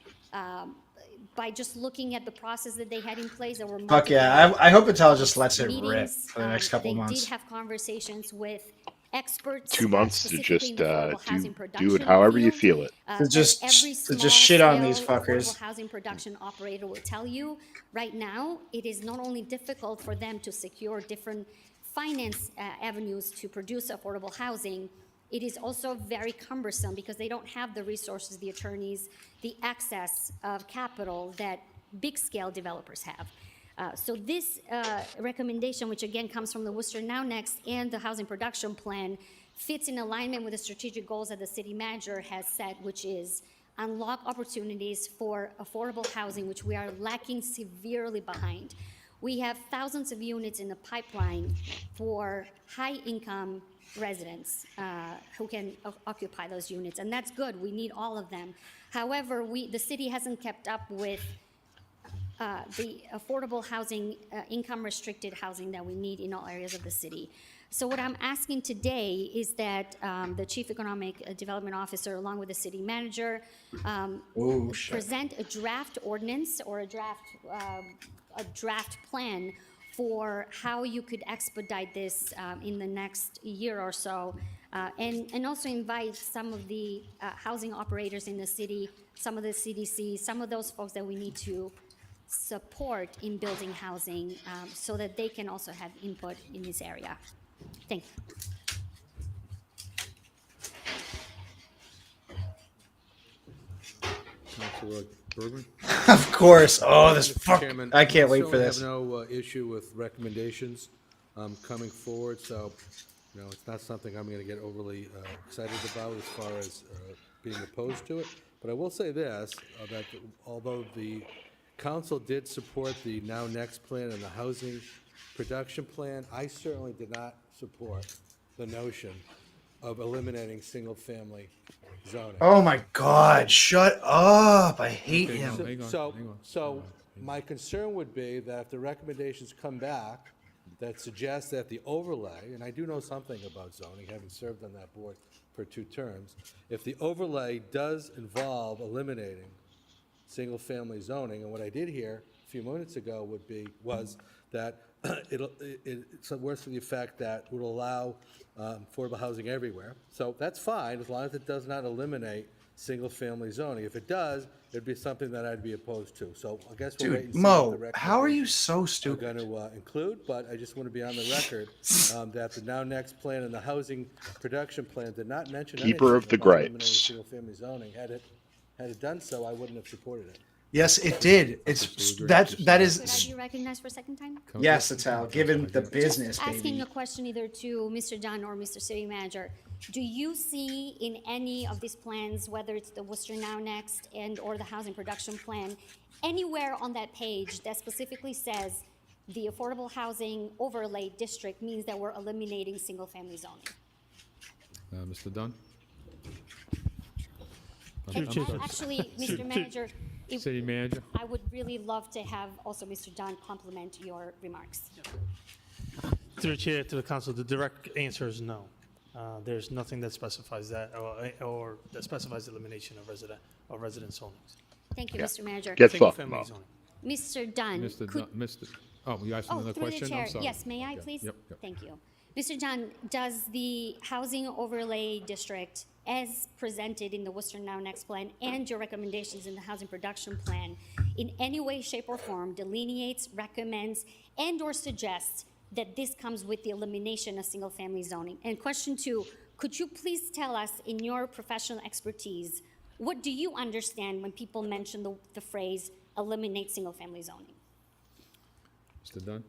By just looking at the process that they had in place, there were Fuck yeah, I hope Intel just lets it rip for the next couple they months. did have conversations with experts. 2 months to specifically just in the affordable housing do production it however you field. feel it. But just every shit on these small-scale fuckers. affordable housing production operator will tell you right now it is not only difficult for them to secure different finance avenues to produce affordable housing, it is also very cumbersome because they don't have the resources, the attorneys, the access of capital that big scale developers have. So this recommendation, which again comes from the Worcester Now Next and the housing production plan, fits in alignment with the strategic goals that the city manager has set, which is unlock opportunities for affordable housing, which we are lacking severely behind. We have thousands of units in the pipeline for high-income residents who can occupy those units, and that's good. We need all of them. However, the city hasn't kept up with the affordable housing, income-restricted housing that we need in all areas of the city. So what I'm asking today is that the Chief Economic Development Officer, along with the city manager, present a draft ordinance or a draft plan for how you could expedite this in the next year or so, and also invite some of the housing operators in the city, some of the CDCs, some of those folks that we need to support in building housing so that they can also have input in this area. Thank you. Councilor Bergman? Of course. Oh, this Mr. fuck. Chairman, I can't wait for certainly this. have no issue with recommendations coming forward, so, you know, it's not something I'm going to get overly excited about as far as being opposed to it. But I will say this, that although the council did support the Now Next plan and the housing production plan, I certainly did not support the notion of eliminating single-family zoning. Oh my God! Shut up! I hate him. So my concern would be that if the recommendations come back that suggest that the overlay, and I do know something about zoning, having served on that board for 2 terms, if the overlay does involve eliminating single-family zoning, and what I did hear a few minutes ago was that it's worse to the effect that would allow affordable housing everywhere. So that's fine, as long as it does not eliminate single-family zoning. If it does, it'd be something that I'd be opposed to. So I guess we'll wait and Dude, see what the Mo, how are you recommendations so are stupid? going to include, but I just want to be on the record that the Now Next plan and the housing production plan did not mention Keeper anything of the about eliminating grapes. single-family zoning. Had it done so, I wouldn't have supported it. Yes, it did. It's that Could I is. be recognized for a second time? Yes, Atal. Give him the business, Asking baby. a question either to Mr. Dunn or Mr. City Manager. Do you see in any of these plans, whether it's the Worcester Now Next and or the housing production plan, anywhere on that page that specifically says the affordable housing overlay district means that we're eliminating single-family zoning? Mr. Dunn? And actually, Mr. Manager, City Manager? I would really love to have also Mr. Dunn complement your remarks. Through the chair to the council, the direct answer is no. There's nothing that specifies that or that specifies elimination of resident zonings. Thank you, Mr. Manager. Get fucked, Single-family Mo. zoning. Mr. Dunn. Oh, you asked another through question? the chair. I'm sorry. Yes, may I Yeah, please? Yep. Thank you. Mr. Dunn, does the housing overlay district, as presented in the Worcester Now Next plan and your recommendations in the housing production plan, in any way, shape, or form delineates, recommends, and or suggests that this comes with the elimination of single-family zoning? And question 2, could you please tell us, in your professional expertise, what do you understand when people mention the phrase eliminate single-family zoning? Mr. Dunn?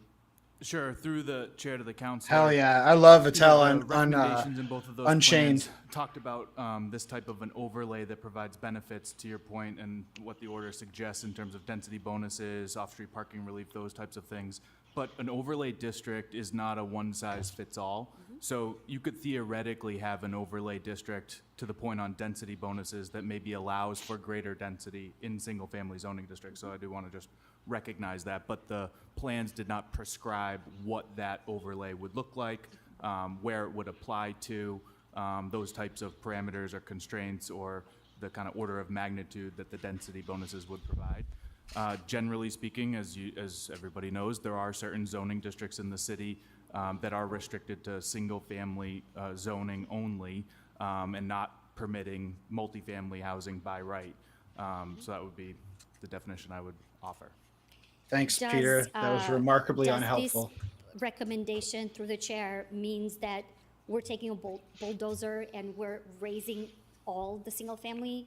Sure, through the chair to the council. Hell yeah, I love You Atal know, the on recommendations in both of those Unchained. plans talked about this type of an overlay that provides benefits, to your point, and what the order suggests in terms of density bonuses, off-street parking relief, those types of things. But an overlay district is not a one-size-fits-all. So you could theoretically have an overlay district, to the point on density bonuses, that maybe allows for greater density in single-family zoning districts. So I do want to just recognize that, but the plans did not prescribe what that overlay would look like, where it would apply to, those types of parameters or constraints, or the kind of order of magnitude that the density bonuses would provide. Generally speaking, as everybody knows, there are certain zoning districts in the city that are restricted to single-family zoning only, and not permitting multifamily housing by right. So that would be the definition I would offer. Thanks, Peter. That was remarkably unhelpful. This recommendation through the chair means that we're taking a bulldozer and we're raising all the single-family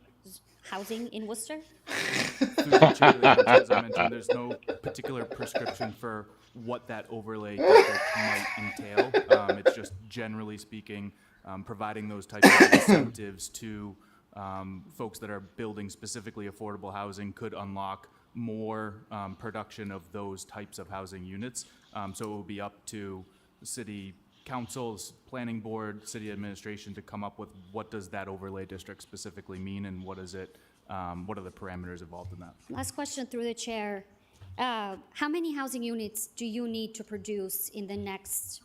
housing in Worcester? Through the chair to the council, as I mentioned, there's no particular prescription for what that overlay district might entail. It's just, generally speaking, providing those types of incentives to folks that are building specifically affordable housing could unlock more production of those types of housing units. So it will be up to city councils, planning board, city administration to come up with what does that overlay district specifically mean and what is it, what are the parameters involved in that. Last question through the chair. How many housing units do you need to produce in the next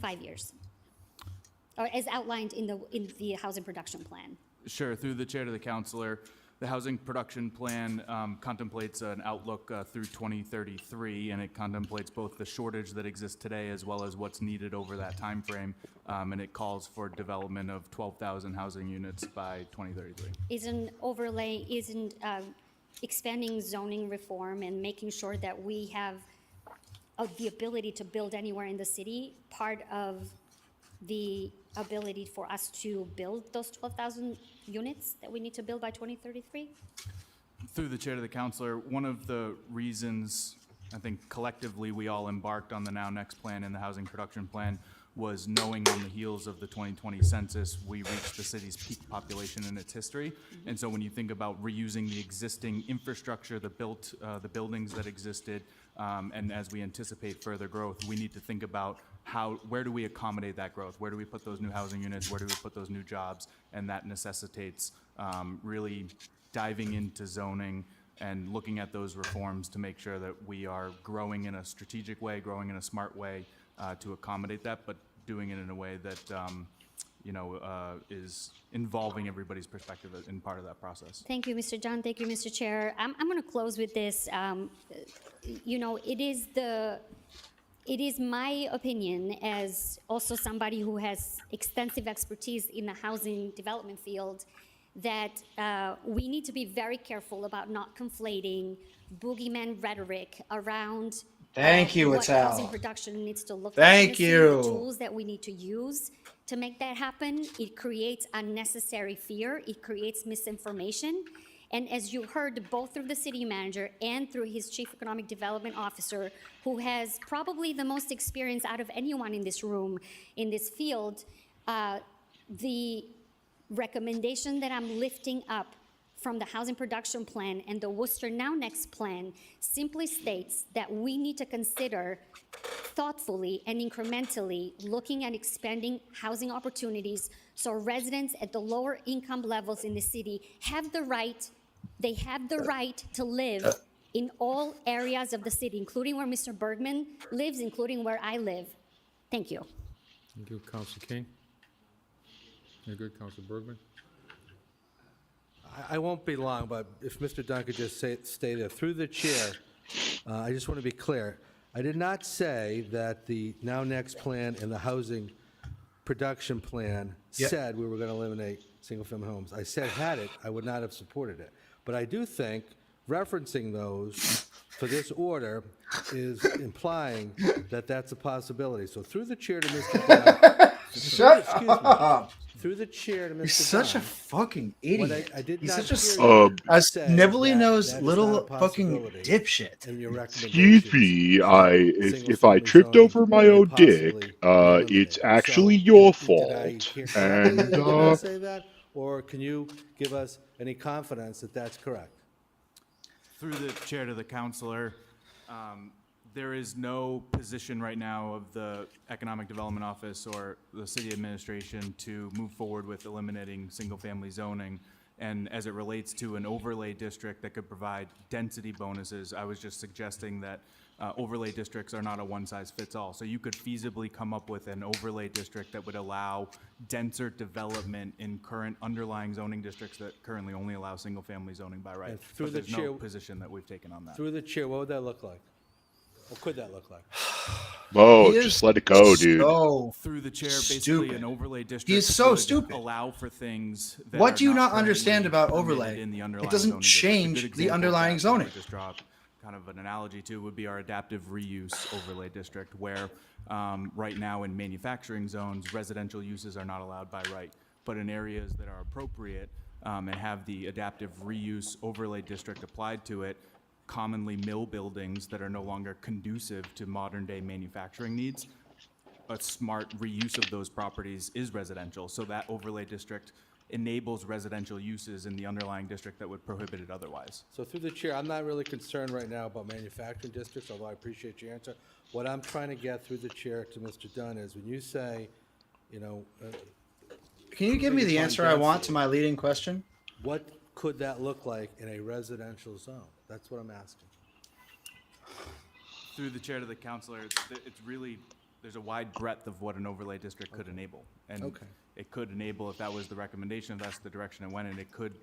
5 years? Or as outlined in the housing production plan? Sure, through the chair to the councilor, the housing production plan contemplates an outlook through 2033, and it contemplates both the shortage that exists today as well as what's needed over that time frame, and it calls for development of 12,000 housing units by 2033. Isn't expanding zoning reform and making sure that we have the ability to build anywhere in the city part of the ability for us to build those 12,000 units that we need to build by 2033? Through the chair to the councilor, one of the reasons I think collectively we all embarked on the Now Next plan and the housing production plan was knowing on the heels of the 2020 census, we reached the city's peak population in its history. And so when you think about reusing the existing infrastructure, the buildings that existed, and as we anticipate further growth, we need to think about where do we accommodate that growth? Where do we put those new housing units? Where do we put those new jobs? And that necessitates really diving into zoning and looking at those reforms to make sure that we are growing in a strategic way, growing in a smart way to accommodate that, but doing it in a way that is involving everybody's perspective in part of that process. Thank you, Mr. John. Thank you, Mr. Chair. I'm going to close with this. It is my opinion, as also somebody who has extensive expertise in the housing development field, that we need to be very careful about not conflating boogeyman rhetoric around Thank you, what Atal. housing production needs to look Thank like. you. The tools that we need to use to make that happen. It creates unnecessary fear. It creates misinformation. And as you heard, both through the city manager and through his chief economic development officer, who has probably the most experience out of anyone in this room, in this field, the recommendation that I'm lifting up from the housing production plan and the Worcester Now Next plan simply states that we need to consider thoughtfully and incrementally looking at expanding housing opportunities so residents at the lower income levels in the city have the right to live in all areas of the city, including where Mr. Bergman lives, including where I live. Thank you. Thank you, Councilor King. You're good, Councilor Bergman. I won't be long, but if Mr. Dunn could just stay there. Through the chair, I just want to be clear. I did not say that the Now Next plan and the housing production plan said we were going to eliminate single-family homes. I said had it, I would not have supported it. But I do think referencing those for this order is implying that that's a possibility. So through the chair to Mr. Dunn. Shut up. Through the chair to Mr. You're such a Dunn, fucking idiot. I did He's not such hear you a say snivelly-nosed that is little not a fucking possibility dipshit. in your Excuse me, if I tripped over my own dick, it's actually your fault. And Did I say that, or can you give us any confidence that that's correct? Through the chair to the councilor, there is no position right now of the Economic Development Office or the city administration to move forward with eliminating single-family zoning. And as it relates to an overlay district that could provide density bonuses, I was just suggesting that overlay districts are not a one-size-fits-all. So you could feasibly come up with an overlay district that would allow denser development in current underlying zoning districts that currently only allow single-family zoning by right. Through But the there's chair- no position that we've taken on that. Through the chair, what would that look like? What could that look like? Whoa, just let it go, dude. So Through the chair, basically stupid. an overlay district He is so would stupid. allow for things that What are do you not currently understand about permitted overlay? in the It underlying doesn't zoning district. A change good the example of underlying that, I would zoning. just draw kind of an analogy to would be our adaptive reuse overlay district, where right now in manufacturing zones, residential uses are not allowed by right. But in areas that are appropriate and have the adaptive reuse overlay district applied to it, commonly mill buildings that are no longer conducive to modern day manufacturing needs, a smart reuse of those properties is residential. So that overlay district enables residential uses in the underlying district that would prohibit it otherwise. So through the chair, I'm not really concerned right now about manufacturing districts, although I appreciate your answer. What I'm trying to get through the chair to Mr. Dunn is when you say, you know. Can you give me the answer I want to my leading question? What could that look like in a residential zone? That's what I'm asking. Through the chair to the counselor, it's really, there's a wide breadth of what an overlay district could enable. And it could enable, if that was the recommendation, if that's the direction it went in, it could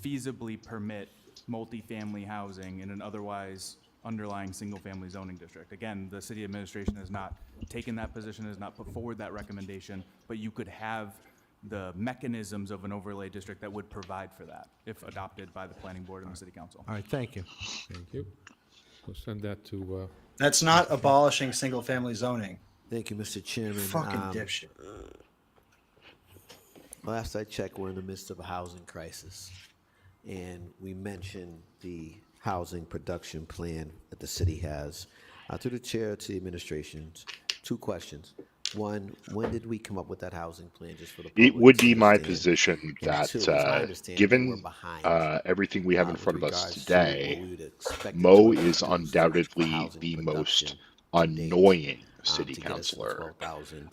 feasibly permit multifamily housing in an otherwise underlying single-family zoning district. Again, the city administration has not taken that position, has not put forward that recommendation, but you could have the mechanisms of an overlay district that would provide for that if adopted by the planning board and the city council. All right, thank you. Thank you. We'll send that to, That's not abolishing single-family zoning. Thank you, Mr. Chairman. Fucking dipshit. Last I checked, we're in the midst of a housing crisis, and we mentioned the housing production plan that the city has. To the chair, to the administration, 2 questions. One, when did we come up with that housing plan, just for the public? It would be to my understand? position And that, 2, as I understand it, given we're behind, everything we have in with front of us regards to today, what we would expect it Mo to is produce undoubtedly housing the production most to date, annoying city to get us to the councillor 12,000.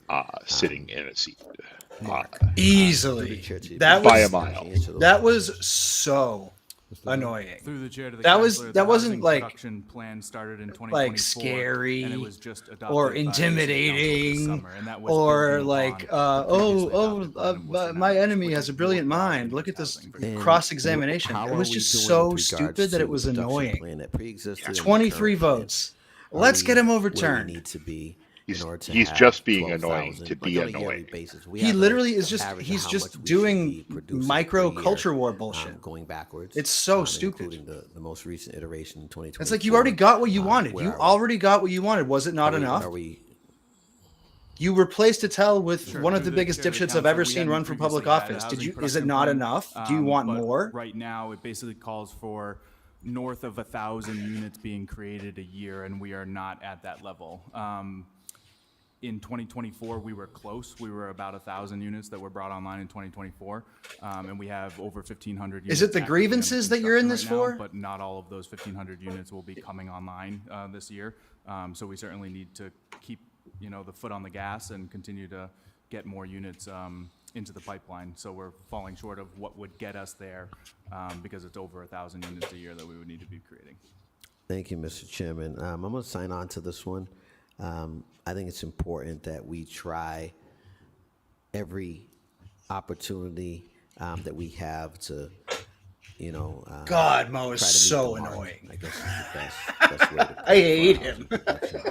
sitting in a seat. Easily. That That by was a mile. That was so annoying. Through the chair to the that counselor, that the wasn't housing like production plan started in 2024, like scary and it was just adopted or by the city council this intimidating summer, and that was or building like my enemy has a brilliant mind. Look at this cross-examination. How It are was we just doing so with regards stupid that to it was the production annoying. plan that pre-existed in the 23 current plan? votes. Are Let's we get him where we overturned. need to be He's, in order to he's have just being annoying 12,000, to be like on a yearly annoying. basis. We He have a literally is just average of he's how just much we should doing be producing micro per year, culture war bullshit. going backwards. It's so stupid. Including the most recent iteration in 2020. It's like you already got what you wanted. where You are we? already got what you wanted. Was it not enough? Are we? You replaced Attell with Sure, one of through the biggest chair to the dipshits I've council, ever we seen hadn't run for public previously had a office. Did housing you? Is it production not plan, enough? Do you want but more? Right now, it basically calls for north of 1,000 units being created a year, and we are not at that level. In 2024, we were close. We were about 1,000 units that were brought online in 2024, and we have over 1,500 units. Is it the actively under grievances that you're in construction this right now, for? But not all of those 1,500 units will be coming online this year. So we certainly need to keep, the foot on the gas and continue to get more units into the pipeline. So we're falling short of what would get us there because it's over 1,000 units a year that we would need to be creating. Thank you, Mr. Chairman. I'm going to sign on to this one. I think it's important that we try every opportunity that we have to, God, Mo is try to meet so the mark, annoying. I guess is the best way to put I it hate for him. housing production.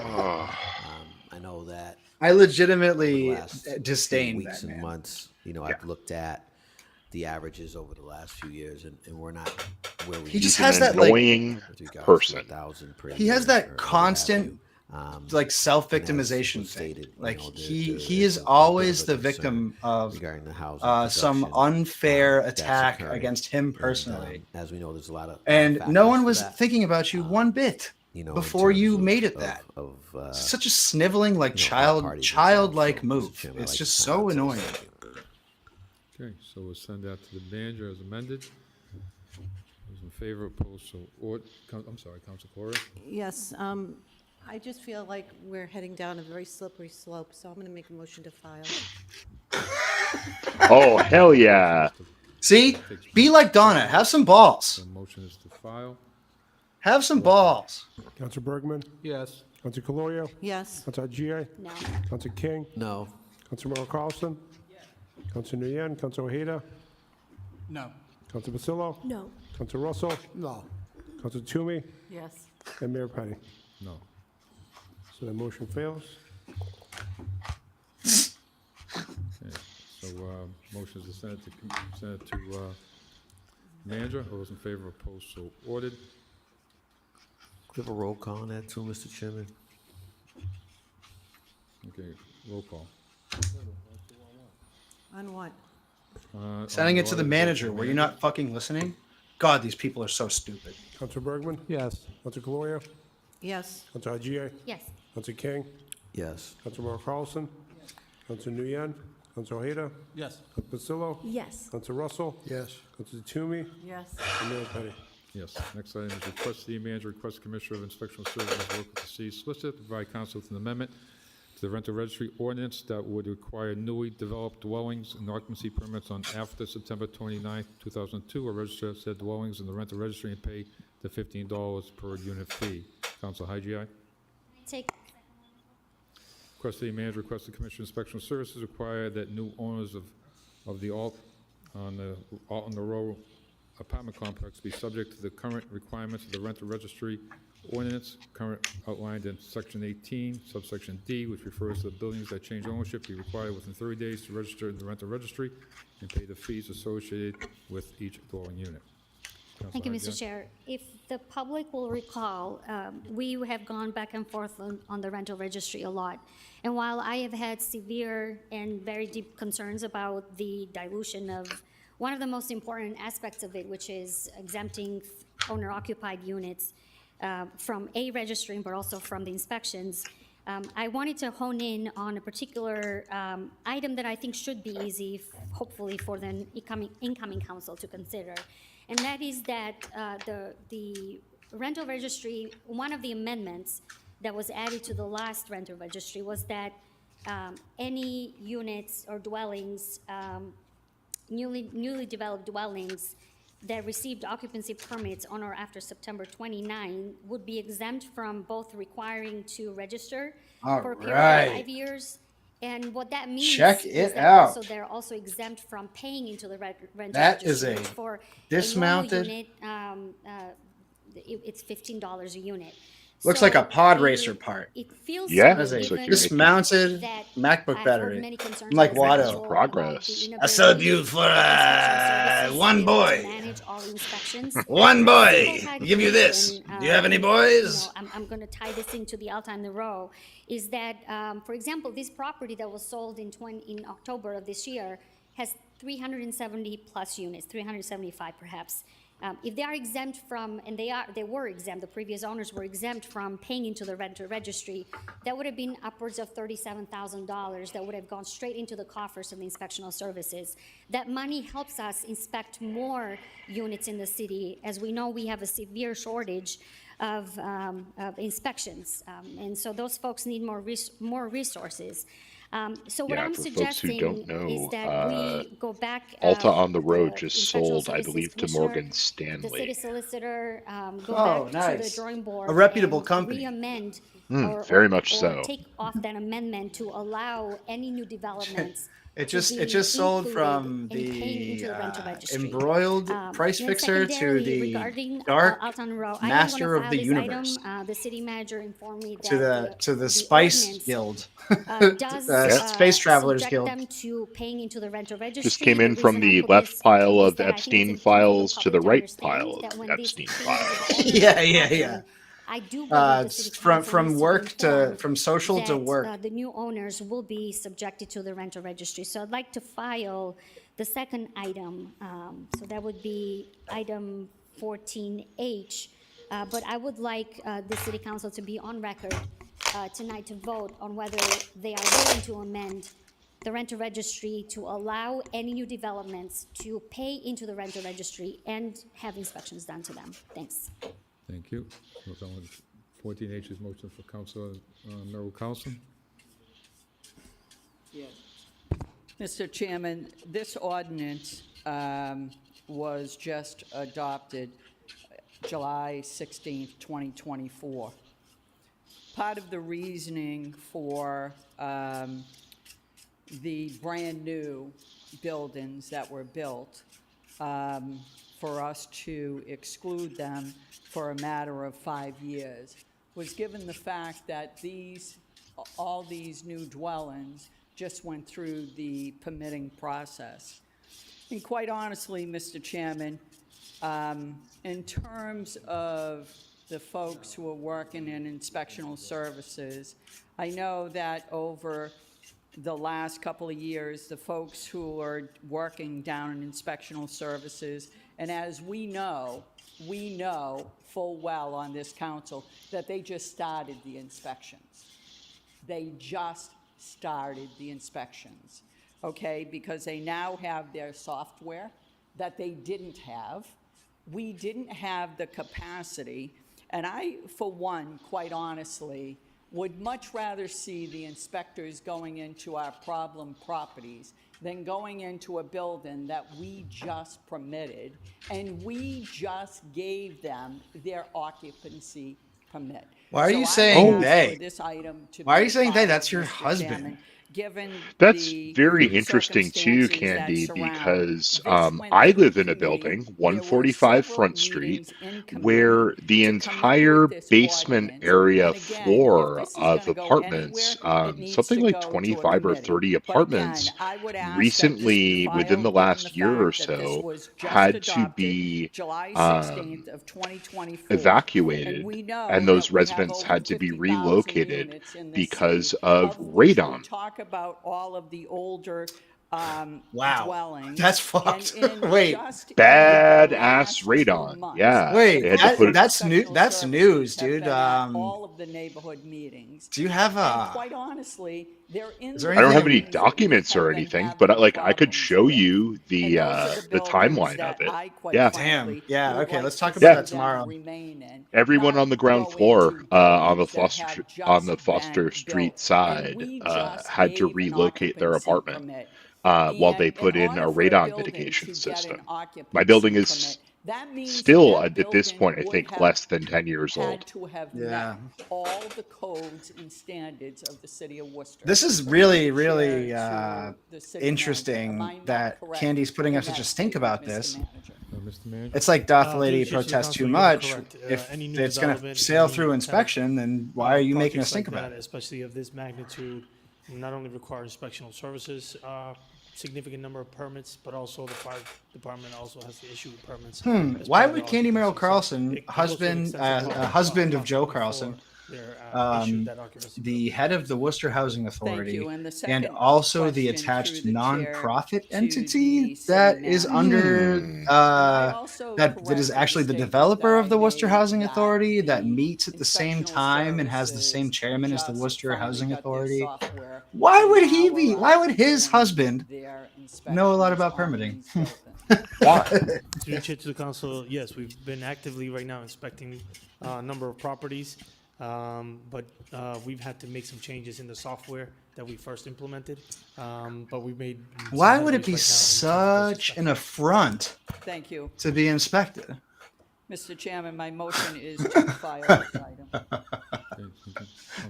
I know that I legitimately over the last few disdain weeks that and man. months, I've looked at the averages over the last few years, and we're not where we. He just He's has an that like annoying person. he has that constant like self-victimization thing. Like he is always the victim of some unfair attack against him personally. As we know, there's a lot of And no one was factors for thinking about you one bit in before terms you of- made it of- that. of, Such a sniveling, like parties childlike themselves. So, move. Chairman, I'd It's like just to sign so on to this. annoying. okay, so we'll send that to the manager as amended. Those in favor, opposed, so, I'm sorry, Council Cora? Yes, I just feel like we're heading down a very slippery slope, so I'm going to make a motion to file. Oh, hell yeah. See? Be like Donna. Have some balls. The motion is to file. Have some balls. Council Bergman? Yes. Council Calorio? Yes. Council Gia? No. Council King? No. Council Merrill Carlson? Council Nguyen? Council Ojeda? No. Council Basillo? No. Council Russell? No. Council Toomey? Yes. And Mayor Petty. No. So the motion fails. Okay, so, motion is to send it to manager. All those in favor, opposed, so ordered. Do you have a roll call on that too, Mr. Chairman? Okay, roll call. On what? Sending it to the manager. Were you not fucking listening? God, these people are so stupid. Council Bergman? Yes. Council Calorio? Yes. Council Gia? Yes. Council King? Yes. Council Merrill Carlson? Council Nguyen? Council Ojeda? Yes. Council Pasillo? Yes. Council Russell? Yes. Council Toomey? Yes. And Mayor Petty. Yes. Next item is request city manager, request Commissioner of Inspectional Services, local to city solicitor to provide counsel with an amendment to the rental registry ordinance that would require newly developed dwellings and occupancy permits on after September 29, 2002, or register said dwellings in the rental registry and pay the $15 per unit fee. Council Hygiai. Take Request city manager, request the Commissioner of Inspectional Services require that new owners of the on the Row apartment complex be subject to the current requirements of the rental registry ordinance, current outlined in section 18, subsection D, which refers to the buildings that change ownership, be required within 30 days to register in the rental registry and pay the fees associated with each dwelling unit. Thank you, Councilor Mr. Chair. If the public will recall, we have gone back and forth on the rental registry a lot. And while I have had severe and very deep concerns about the dilution of one of the most important aspects of it, which is exempting owner-occupied units from a registering, but also from the inspections, I wanted to hone in on a particular item that I think should be easy, hopefully, for the incoming council to consider. And that is that the rental registry, one of the amendments that was added to the last rental registry was that any units or dwellings, newly developed dwellings that received occupancy permits on or after September 29 would be exempt from both requiring to register for a period of 5 years. And what that means Check is it that out. also they're also exempt from paying into the rental That is registry, a which for dismounted- a normal unit, it's $15 a unit. Looks So like a pod it- racer part. It feels Yeah, to me, As a looks like given you're dismounted that MacBook I've heard battery. many concerns I'm like by Watto. people about Progress. the I sold you inability for of inspection services one to be able to boy. manage all inspections. One A boy. simple type Give you this. question, Do you have any you boys? know, I'm going to tie this into the Alta in the Row, is that, for example, this property that was sold in October of this year has 370 plus units, 375 perhaps. If they are exempt from, and they were exempt, the previous owners were exempt from paying into the rental registry, that would have been upwards of $37,000 that would have gone straight into the coffers of the inspectional services. That money helps us inspect more units in the city. As we know, we have a severe shortage of inspections, and so those folks need more resources. So what Yeah, I'm for folks who suggesting don't know, is that we go back. Alta on the Road the just Inspectional sold, I Services believe, to Commissioner, Morgan the city Stanley. solicitor, go Oh, back to the nice. drawing board. A reputable and company. Re-amend very much so. take off that amendment to allow any new developments. It to just be sold included from in paying into the rental registry. embroiled price Then fixer to secondarily, the regarding, dark Alton Row, master I am of gonna the file universe. this item. The city manager informed me that to the Spice ordinance, Guild, does Space Travelers subject Guild. them to paying into the rental registry. Just came in The from reason I the put left this pile is of that I think it's Epstein important for the files to the public right understand pile that of when these Epstein changes of files. ordinance Yeah, happen, yeah. I do believe the city council From needs work be to informed from social to that, work. the new owners will be subjected to the rental registry. So I'd like to file the second item. So that would be item 14H. But I would like the city council to be on record tonight to vote on whether they are willing to amend the rental registry to allow any new developments to pay into the rental registry and have inspections done to them. Thanks. Thank you. 14H is motion for Councilor Merrill Carlson. Yes. Mr. Chairman, this ordinance was just adopted July 16th, 2024. Part of the reasoning for the brand-new buildings that were built for us to exclude them for a matter of 5 years was given the fact that all these new dwellings just went through the permitting process. And quite honestly, Mr. Chairman, in terms of the folks who are working in inspectional services, I know that over the last couple of years, the folks who are working down in inspectional services, and as we know full well on this council that they just started the inspections. They just started the inspections. okay, because they now have their software that they didn't have. We didn't have the capacity, and I, for one, quite honestly, would much rather see the inspectors going into our problem properties than going into a building that we just permitted, and we just gave them their occupancy permit. Why are So you I saying ask they? for this item to Why are be you saying they? filed, That's your Mr. husband. Chairman, given That's the very interesting too, circumstances that Candy, surround. because This went I through live in a committee. building, There were 145 several Front Street, meetings in committee where the to come up entire with this basement ordinance. area And again, if floor this is of gonna go anywhere, apartments, it needs something to like go to a 25 or committee. 30 But again, apartments, I would ask that this be recently, within the filed, given the last year or fact that this so, was just had to adopted be July 16th of 2024. And evacuated, we know and those that we have residents over had to be 50,000 relocated units in this because city, of of which we radon. talk about all of the older Wow. dwellings. That's fucked. And in Wait. just in Bad the ass last 2 radon. months, Yeah, Wait, they had to put it. that's new. professional That's services news, have dude. been at all of the neighborhood meetings. Do you have And a? quite honestly, they're in Is there I don't have anything? any documents or anything, but I could show you the timeline of it. Yeah, Damn. Yeah. Okay. Let's talk about Yeah. that tomorrow. Everyone on the ground floor on the Foster Street side had to relocate their apartment while they put in a radon mitigation system. My building is still at this point, I think, less than 10 years old. To have Yeah. met all the codes and standards of the city of Worcester. This is really, really interesting that Candy's putting up such a stink about this. Mr. Manager? It's like, doth the lady Through the chair to protest council, too you're much? correct. If Any new it's going to development, sail any through type of, inspection, then why are you making us projects think like about that, it? especially of this magnitude, not only require inspectional services, significant number of permits, but also the fire department also has to issue permits. as Why part of would the Candy Merrill occupancy. So Carlson, it goes through an extensive process husband of Joe before Carlson, they're issued that occupancy the head of the Worcester Housing Authority, you. And the and second also the question attached through the chair nonprofit to entity the city that is manager. under that is actually the developer of the Worcester Housing Authority that meets at the same time and has the same chairman as the Worcester Housing Authority. Why would his husband know a lot about permitting? Why? Through the chair to the council, yes, we've been actively right now inspecting a number of properties, but we've had to make some changes in the software that we first implemented. But we made. some Why would it headways be right now in terms of those such an affront Thank you. to be inspected? Mr. Chairman, my motion is to file this item.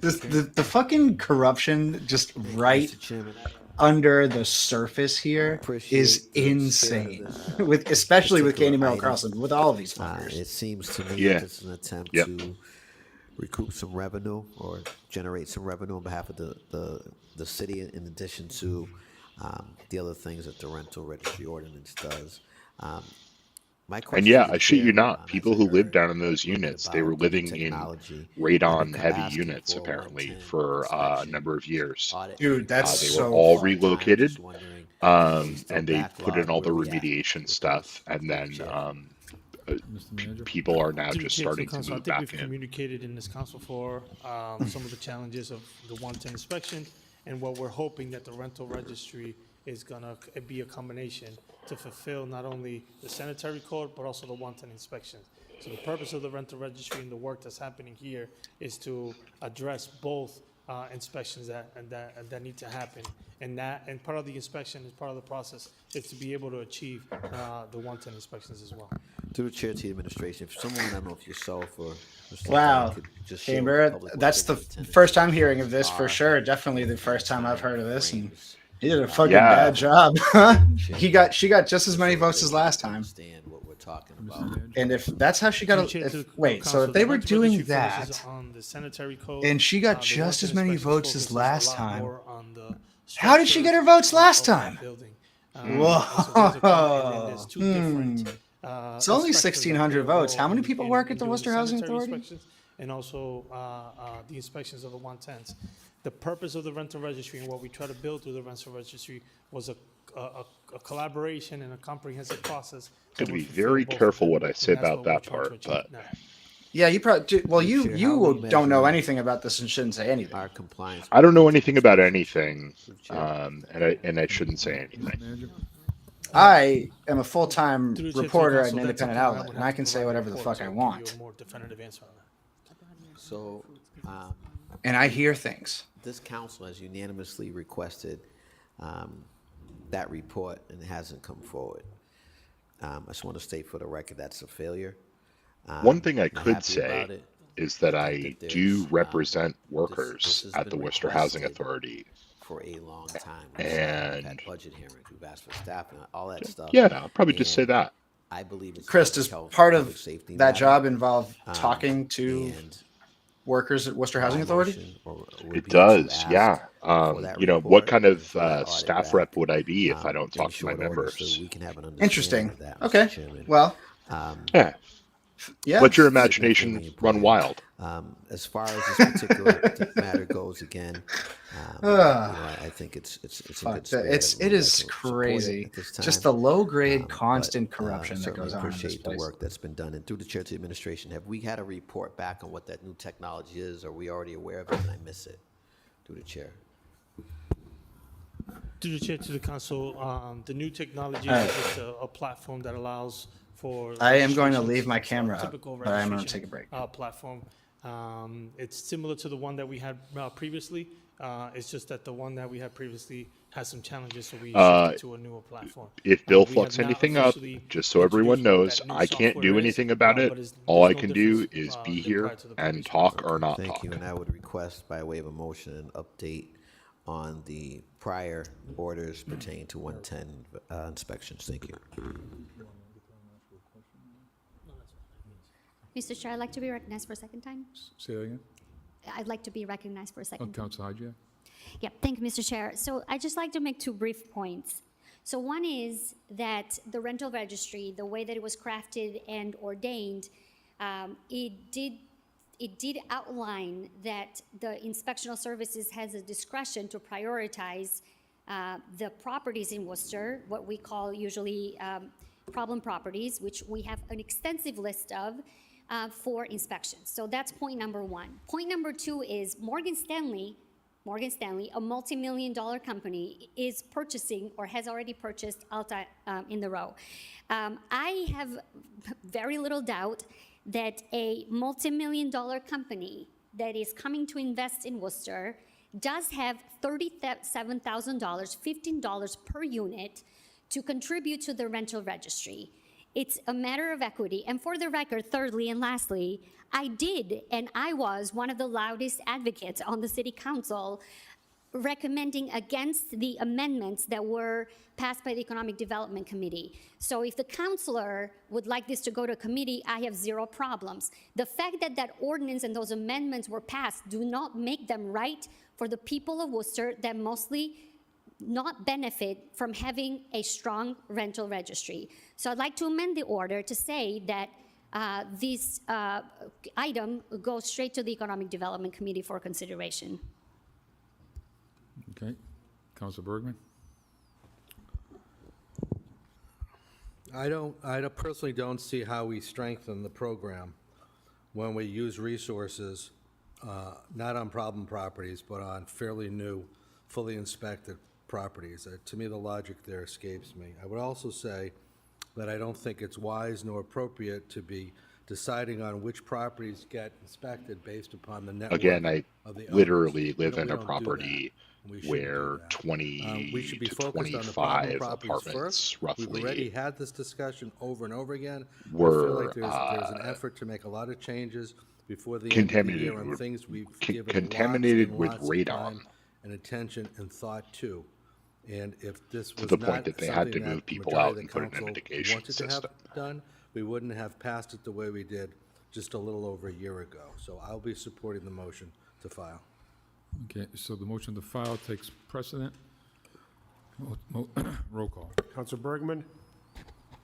The fucking corruption just right under the surface here is insane. Especially with Candy Merrill Carlson, with all of these fuckers. It seems to me Yeah. this is an attempt Yep. to recoup some revenue or generate some revenue on behalf of the city, in addition to the other things that the rental registry ordinance does. My question And yeah, to I the shit you chair, not. as People I who lived heard down in those units, they were about living in technology, radon-heavy asking units for apparently 110 for a inspection, number of years. audit. Dude, that's They so were all fucked. relocated, Just wondering, and they put in all the where we at remediation with stuff, those? and then Mr. Manager? people are now Through the just chair starting the to council, move I think back we've in. communicated in this council floor some of the challenges of the 110 inspection, and what we're hoping that the rental registry is gonna be a combination to fulfill not only the sanitary code, but also the 110 inspection. So the purpose of the rental registry and the work that's happening here is to address both inspections that need to happen. And part of the inspection, is part of the process, is to be able to achieve the 110 inspections as well. Through the chair to the administration, if someone, I don't know if yourself or Mr. Wow, could just share with Chamber, the public what that's they the intended first time hearing of this for are, sure. Definitely the first time I've heard of this, and he did a fucking Yeah. bad job. She got just as many votes as last time. understand what we're talking about. And if that's how she got, Through the chair to the wait, so council, if they the were rental doing registry focuses that, on the sanitary code, and she got the just 110 as many inspections votes as focuses a last lot time, more on the how did she get her votes last time? Whoa. It's only 1,600 votes. How many people work at the Worcester Housing Authority? And also the inspections of the 110s. The purpose of the rental registry and what we try to build through the rental registry was a collaboration and a comprehensive process. Got to be very careful what I say about that part, but Yeah, you probably well, you Chair, how you are we don't know measuring anything about this and shouldn't say anything. Our compliance. I don't know anything about anything, Chair. and I shouldn't say anything. Manager? I am a full-time Through the chair to the reporter at council, an that's independent something I outlet, would and have I to can say provide a whatever the report fuck I to give you want. a more definitive answer on that. So, And I hear things. this council has unanimously requested that report, and it hasn't come forward. I just want to state for the record that's a failure. One thing I I'm could happy say about it. is that I I think that do there's, represent this workers has at the been Worcester Housing requested Authority. for a long time. We've had And budget hearings, we've asked for staff and all that stuff. yeah, I'll probably just say And that. I believe it's a Chris, public does health, part public of safety that matter. job involve talking to And workers at Worcester Housing my Authority? motion would It be to does, ask yeah. for that You know, what report kind and of for that audit staff back, rep would I be if I don't in talk to my short order, so members? we can have an understanding Interesting. of that, Okay. Mr. Chairman. Well, Yeah. yeah. Let your Significantly imagination run important. wild. As far as this particular matter goes, again, you know, I think it's in Fuck, good spirit. it Everyone would is like to support it crazy. at this Just time. the low-grade, But, constant corruption that certainly goes on in this appreciate the place. work that's been done. And through the chair to the administration, have we had a report back on what that new technology is? Are we already aware of it and I miss it? Through the chair. Through the chair to the council, the new technology All right. is just a platform that allows for. I am going to registrations. leave my It's a camera up, typical but I'm going to registration, take a break. Platform. It's similar to the one that we had previously. It's just that the one that we had previously has some challenges, so we shifted to a newer platform. If Bill We fucks have not anything up, officially just so everyone knows, that new I can't do software is, anything about it. but All I there's no can do difference, is be than here prior to the and probation. talk or not Thank talk. you, and I would request by way of a motion, an update on the prior orders pertaining to 110 inspections. Thank you. Mr. Chair, I'd like to be recognized for a second time. Say that again? I'd like to be recognized for a Oh, second. Council Hijack? Yeah, thank you, Mr. Chair. So I'd just like to make two brief points. So one is that the rental registry, the way that it was crafted and ordained, it did outline that the inspectional services has a discretion to prioritize the properties in Worcester, what we call usually problem properties, which we have an extensive list of for inspections. So that's point number one. Point number two is Morgan Stanley, a multi-million-dollar company, is purchasing or has already purchased Alta in the row. I have very little doubt that a multi-million-dollar company that is coming to invest in Worcester does have $37,000, $15 per unit to contribute to the rental registry. It's a matter of equity. And for the record, thirdly and lastly, I was one of the loudest advocates on the city council recommending against the amendments that were passed by the Economic Development Committee. So if the councilor would like this to go to committee, I have zero problems. The fact that that ordinance and those amendments were passed do not make them right for the people of Worcester that mostly not benefit from having a strong rental registry. So I'd like to amend the order to say that this item goes straight to the Economic Development Committee for consideration. Okay. Council Bergman? I personally don't see how we strengthen the program when we use resources, not on problem properties, but on fairly new, fully inspected properties. To me, the logic there escapes me. I would also say that I don't think it's wise nor appropriate to be deciding on which properties get inspected based upon the network Again, I of the literally owners. live We in a don't do property that, and we shouldn't do where that. 20 We should be to focused on the problem 25 properties apartments first. We've already roughly had this discussion over and over again. I feel were like there's an effort to make a lot of changes before the end of the contaminated year on with- things we've given contaminated lots with and lots radon. of time and attention and thought to. And if this To was the not point that they had something to move that people majority out of the and put in a council mitigation wanted to have system. done, we wouldn't have passed it the way we did just a little over a year ago. So I'll be supporting the motion to file. Okay, so the motion to file takes precedent. Roll call. Council Bergman?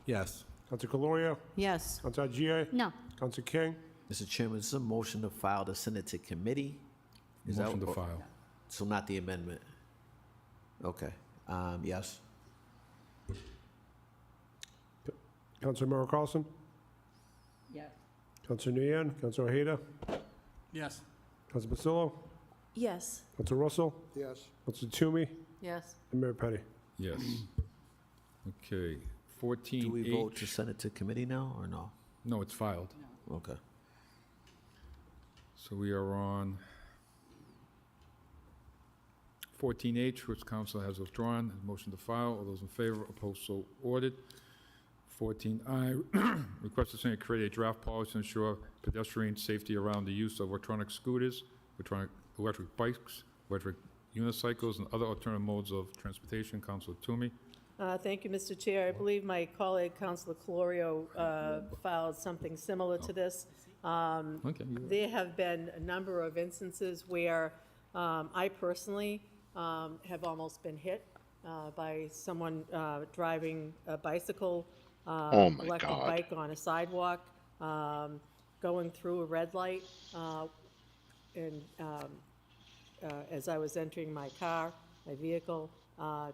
Yes. Council Caloria? Yes. Council Gia? No. Council King? Mr. Chairman, this is a motion to file to send it to committee. Is that Motion to or- file. So not the amendment? Okay, yes. Council Member Carlson? Yes. Councilor Nguyen, Councilor Ojeda, Yes. Councilor Basillo, Yes. Councilor Russell, Yes. Councilor Toomey, Yes. and Mayor Petty. Yes. Okay, 14H. Do we vote to send it to committee now, or no? No, it's filed. Okay. So we are on 14H, which council has withdrawn. Motion to file. All those in favor, opposed, so ordered. 14I, request the Senate create a draft policy to ensure pedestrian safety around the use of electronic scooters, electric bikes, electric unicycles, and other alternative modes of transportation. Councilor Toomey. Thank you, Mr. Chair. I believe my colleague, Councilor Colorio, filed something similar to this. Okay. There have been a number of instances where I personally have almost been hit by someone driving a bicycle, Oh my electric God. bike on a sidewalk, going through a red light, and as I was entering my vehicle,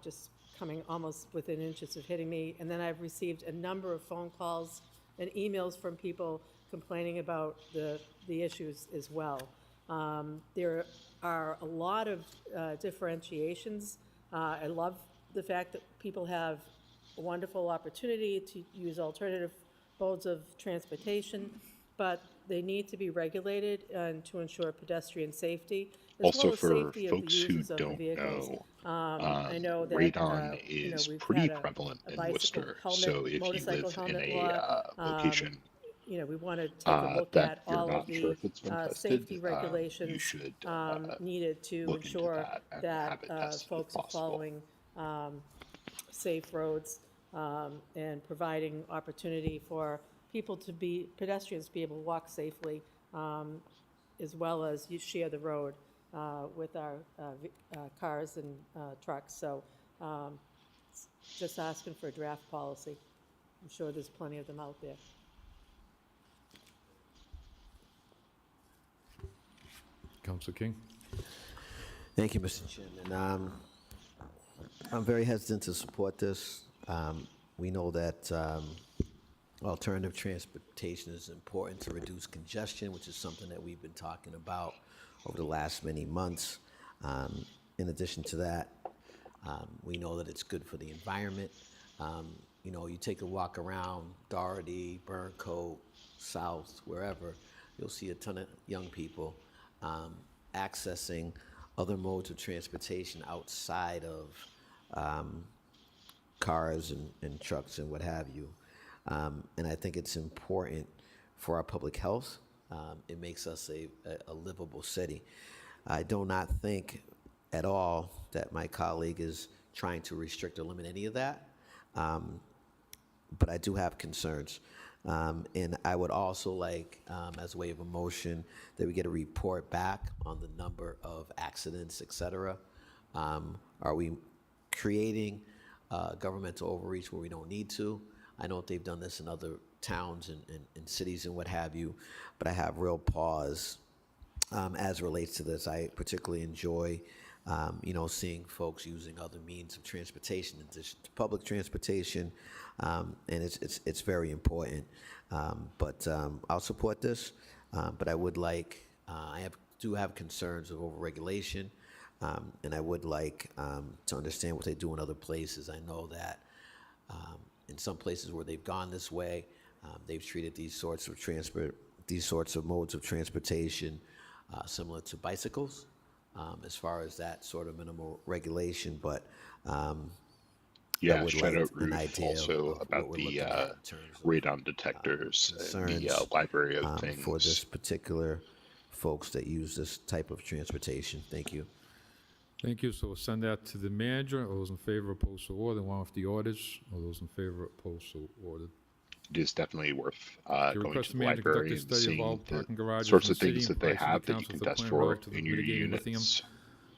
just coming almost within inches of hitting me. And then I've received a number of phone calls and emails from people complaining about the issues as well. There are a lot of differentiations. I love the fact that people have a wonderful opportunity to use alternative modes of transportation, but they need to be regulated and to ensure pedestrian safety, as Also, well as for safety of the folks who users of the don't vehicles. know, I know that radon you know, is we've pretty had a prevalent in bicycle Worcester. helmet, So if you motorcycle live in helmet a law. location You know, we want to take a look that at you're all not of sure the if it's been tested, safety you regulations should needed to look into ensure that and that have it tested if folks are possible. following safe roads and providing opportunity for people to be, pedestrians to be able to walk safely, as well as you share the road with our cars and trucks. So just asking for a draft policy. I'm sure there's plenty of them out there. Councilor King. Thank you, Mr. Chairman. I'm very hesitant to support this. We know that alternative transportation is important to reduce congestion, which is something that we've been talking about over the last many months. In addition to that, we know that it's good for the environment. You know, you take a walk around Doherty, Burncoat, South, wherever, you'll see a ton of young people accessing other modes of transportation outside of cars and trucks and what have you. And I think it's important for our public health. It makes us a livable city. I do not think at all that my colleague is trying to restrict or limit any of that. But I do have concerns. And I would also like, as a way of a motion, that we get a report back on the number of accidents, et cetera. Are we creating governmental overreach where we don't need to? I know they've done this in other towns and cities and what have you, but I have real pause as relates to this. I particularly enjoy you know, seeing folks using other means of transportation in addition to public transportation, and it's very important. But I'll support this, but I would like, do have concerns of overregulation, and I would like to understand what they do in other places. I know that in some places where they've gone this way, they've treated these sorts of modes of transportation similar to bicycles. As far as that sort of minimal regulation, but yeah, would shout like out an Ruth idea also of about what we're the looking at in terms of, radon detectors and the concerns, library of things. for this particular folks that use this type of transportation. Thank you. Thank you. So we'll send that to the manager. All those in favor, opposed, so ordered. One with the orders. All those in favor, opposed, so ordered. It is definitely worth You going request to the the manager conduct library a and study of all seeing parking the garages sorts in of the city things and that they provide have city that you council can with a test plan for relative to in your mitigating lithium units.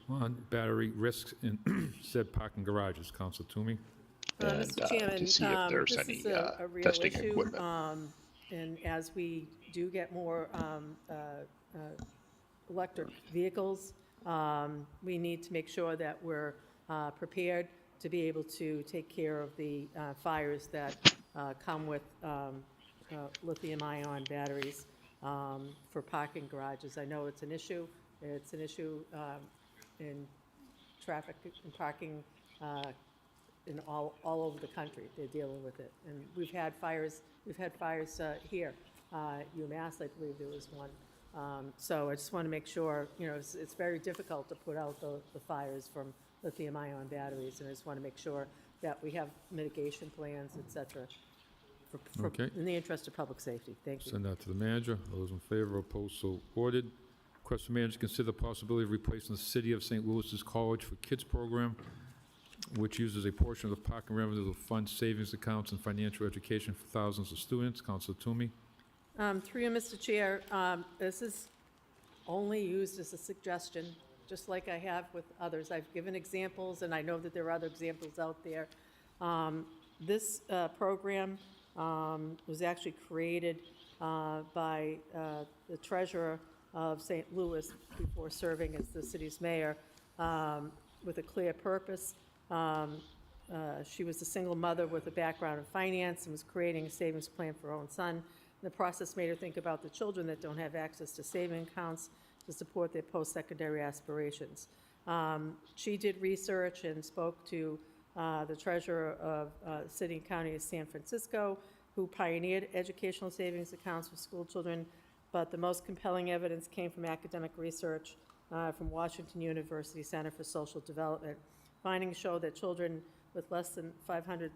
on battery risks in said parking garages. Council Toomey. Mr. Chairman, to see if there's this any is a real testing issue, equipment. and as we do get more electric vehicles, we need to make sure that we're prepared to be able to take care of the fires that come with lithium-ion batteries. for parking garages. I know it's an issue. It's an issue in traffic and parking in all over the country. They're dealing with it. And we've had fires here. UMass, I believe there was one. So I just want to make sure, it's very difficult to put out the fires from lithium-ion batteries, and I just want to make sure that we have mitigation plans, et cetera, Okay. in the interest of public safety. Thank you. Send that to the manager. All those in favor, opposed, so ordered. Request for manager to consider the possibility of replacing the City of St. Louis's College for Kids program, which uses a portion of the parking revenue to fund savings accounts and financial education for thousands of students. Councilor Toomey. Through you, Mr. Chair, this is only used as a suggestion, just like I have with others. I've given examples, and I know that there are other examples out there. This program was actually created by the treasurer of St. Louis before serving as the city's mayor with a clear purpose. She was a single mother with a background in finance and was creating a savings plan for her own son. The process made her think about the children that don't have access to saving accounts to support their post-secondary aspirations. She did research and spoke to the treasurer of City and County of San Francisco, who pioneered educational savings accounts for school children, but the most compelling evidence came from academic research from Washington University Center for Social Development. Findings show that children with less than $500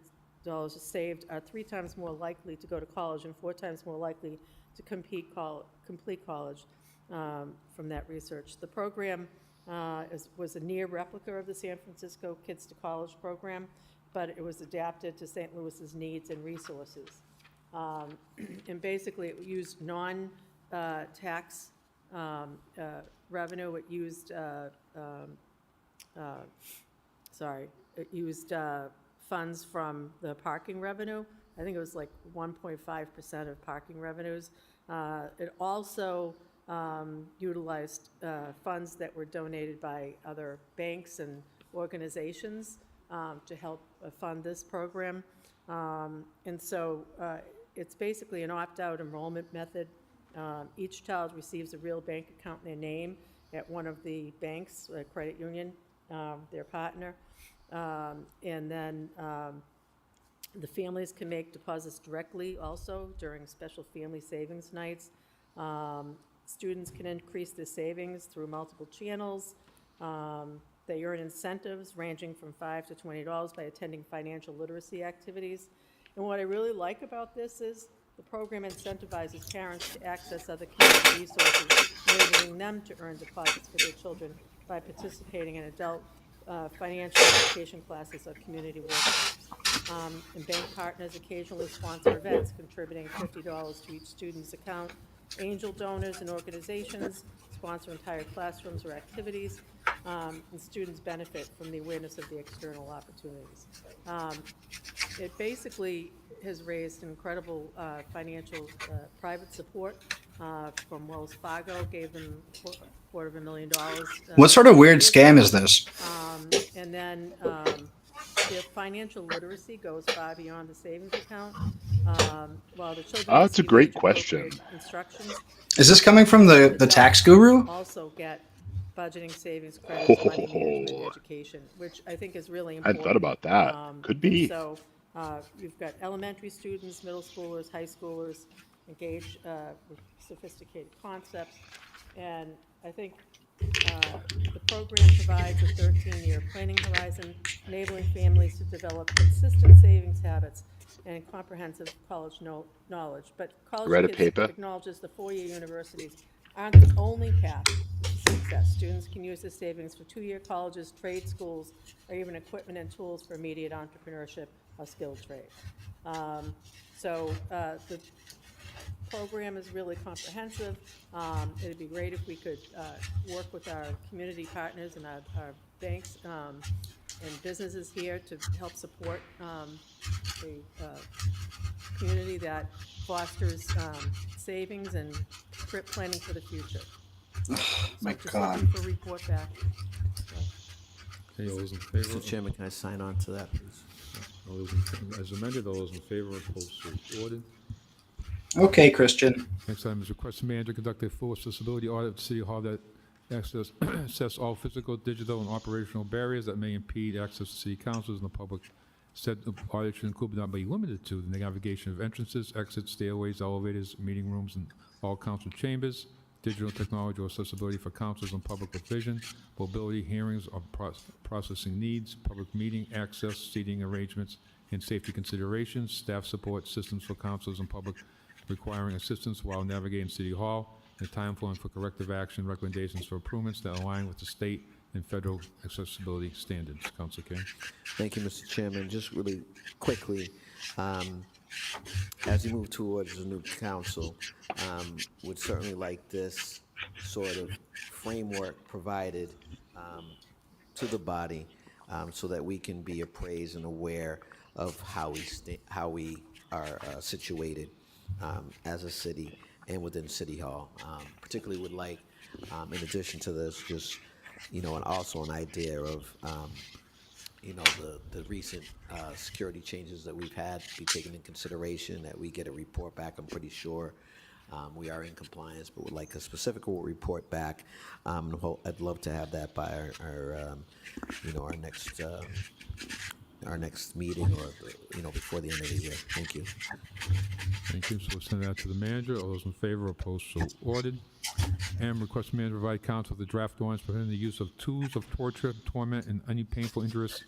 saved are 3 times more likely to go to college and 4 times more likely to complete college from that research. The program was a near replica of the San Francisco Kids to College program, but it was adapted to St. Louis's needs and resources. And basically, it used non-tax revenue. It used, it used funds from the parking revenue. I think it was like 1.5% of parking revenues. It also utilized funds that were donated by other banks and organizations to help fund this program. And so it's basically an opt-out enrollment method. Each child receives a real bank account in their name at one of the banks, a credit union, their partner. And then the families can make deposits directly also during special family savings nights. Students can increase their savings through multiple channels. They earn incentives ranging from $5 to $20 by attending financial literacy activities. And what I really like about this is the program incentivizes parents to access other community resources, enabling them to earn deposits for their children by participating in adult financial education classes or community workshops. And bank partners occasionally sponsor events, contributing $50 to each student's account. Angel donors and organizations sponsor entire classrooms or activities, and students benefit from the awareness of the external opportunities. It basically has raised incredible financial private support from Wells Fargo, gave them $250,000. What sort of weird scam is this? And then their financial literacy goes far beyond the savings account. While the children That's a receive great age-appropriate question. instructions, Is this coming from the tax guru? also get budgeting, savings, credits, money management, education, which I think is really I important. hadn't thought about that. Could be. So you've got elementary students, middle schoolers, high schoolers engaged with sophisticated concepts, and I think the program provides a 13-year planning horizon, enabling families to develop consistent savings habits and comprehensive college knowledge. But college kids acknowledges the four-year universities aren't the only path to success. Students can use their savings for 2-year colleges, trade schools, or even equipment and tools for immediate entrepreneurship or skilled trade. The program is really comprehensive. It'd be great if we could work with our community partners and our banks and businesses here to help support the community that fosters savings and trip planning for the future. My Just God. looking for a report back. Okay, all those in favor? Mr. Chairman, can I sign on to that, please? All those in, as amended, all those in favor, opposed, so ordered. Okay, Christian. Next item is request the manager conduct a full accessibility audit of City Hall that assess all physical, digital, and operational barriers that may impede access to city councils and the public. Said audit should include but not be limited to the navigation of entrances, exits, stairways, elevators, meeting rooms, and all council chambers, digital technology or accessibility for councils and public with vision, mobility, hearings or processing needs, public meeting access, seating arrangements, and safety considerations, staff support systems for councils and public requiring assistance while navigating City Hall, and time frame for corrective action, recommendations for improvements that align with the state and federal accessibility standards. Councilor King. Thank you, Mr. Chairman. Just really quickly, as we move towards the new council, would certainly like this sort of framework provided to the body so that we can be appraised and aware of how we are situated as a city and within City Hall. Particularly would like, in addition to this, just and also an idea of the recent security changes that we've had be taken in consideration, that we get a report back. I'm pretty sure we are in compliance, but would like a specific report back. I'd love to have that by our next meeting, or before the end of the year. Thank you. Thank you. So we'll send that to the manager. All those in favor, opposed, so ordered. And request the manager provide counsel with the draft ordinance prohibiting the use of tools of torture, torment, and any painful, injurious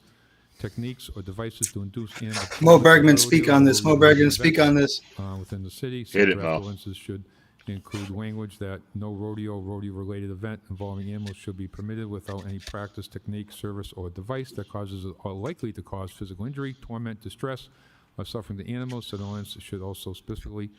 techniques or devices to induce animal. Mo Bergman, speak on this. Mo Bergman, speak on this. Within the city. Hit it, Draft Mo. ordinances should include language that no rodeo-related event involving animals should be permitted without any practice, technique, service, or device that causes or likely to cause physical injury, torment, distress, or suffering to animals. Said ordinance should also specifically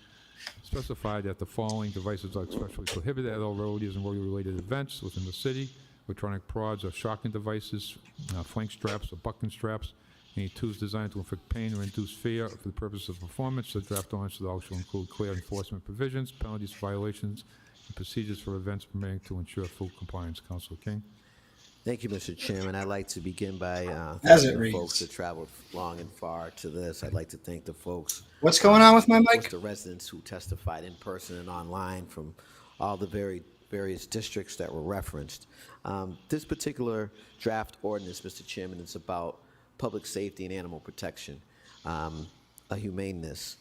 specify that the following devices are especially prohibited at all rodeos and rodeo-related events within the city: electronic prods or shocking devices, flank straps or bucking straps, any tools designed to inflict pain or induce fear for the purpose of performance. The draft ordinance should also include clear enforcement provisions, penalties for violations, and procedures for events permitting to ensure full compliance. Councilor King. Thank you, Mr. Chairman. I'd like to begin by As it thanking the reads. folks that traveled long and far to this. I'd like to thank the folks. What's going on with my mic? The residents who testified in person and online from all the various districts that were referenced. This particular draft ordinance, Mr. Chairman, is about public safety and animal protection, a humaneness.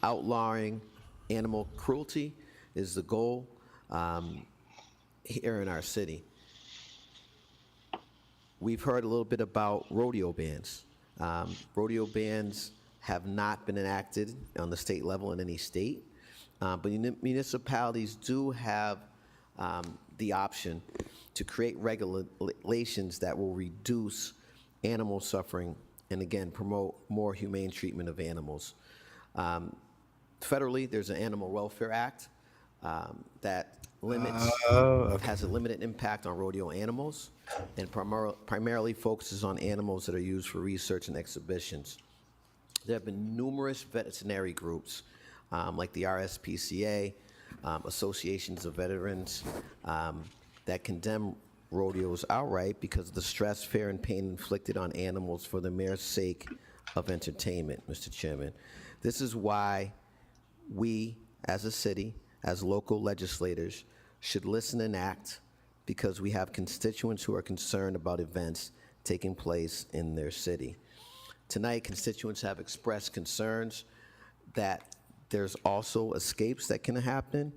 Outlawing animal cruelty is the goal here in our city. We've heard a little bit about rodeo bans. Rodeo bans have not been enacted on the state level in any state, but municipalities do have the option to create regulations that will reduce animal suffering and, again, promote more humane treatment of animals. Federally, there's an Animal Welfare Act that limits, has a limited impact on rodeo animals and primarily focuses on animals that are used for research and exhibitions. There have been numerous veterinary groups like the RSPCA, associations of veterans that condemn rodeos outright because of the stress, fear, and pain inflicted on animals for the mere sake of entertainment, Mr. Chairman. This is why we, as a city, as local legislators, should listen and act, because we have constituents who are concerned about events taking place in their city. Tonight, constituents have expressed concerns that there's also escapes that can happen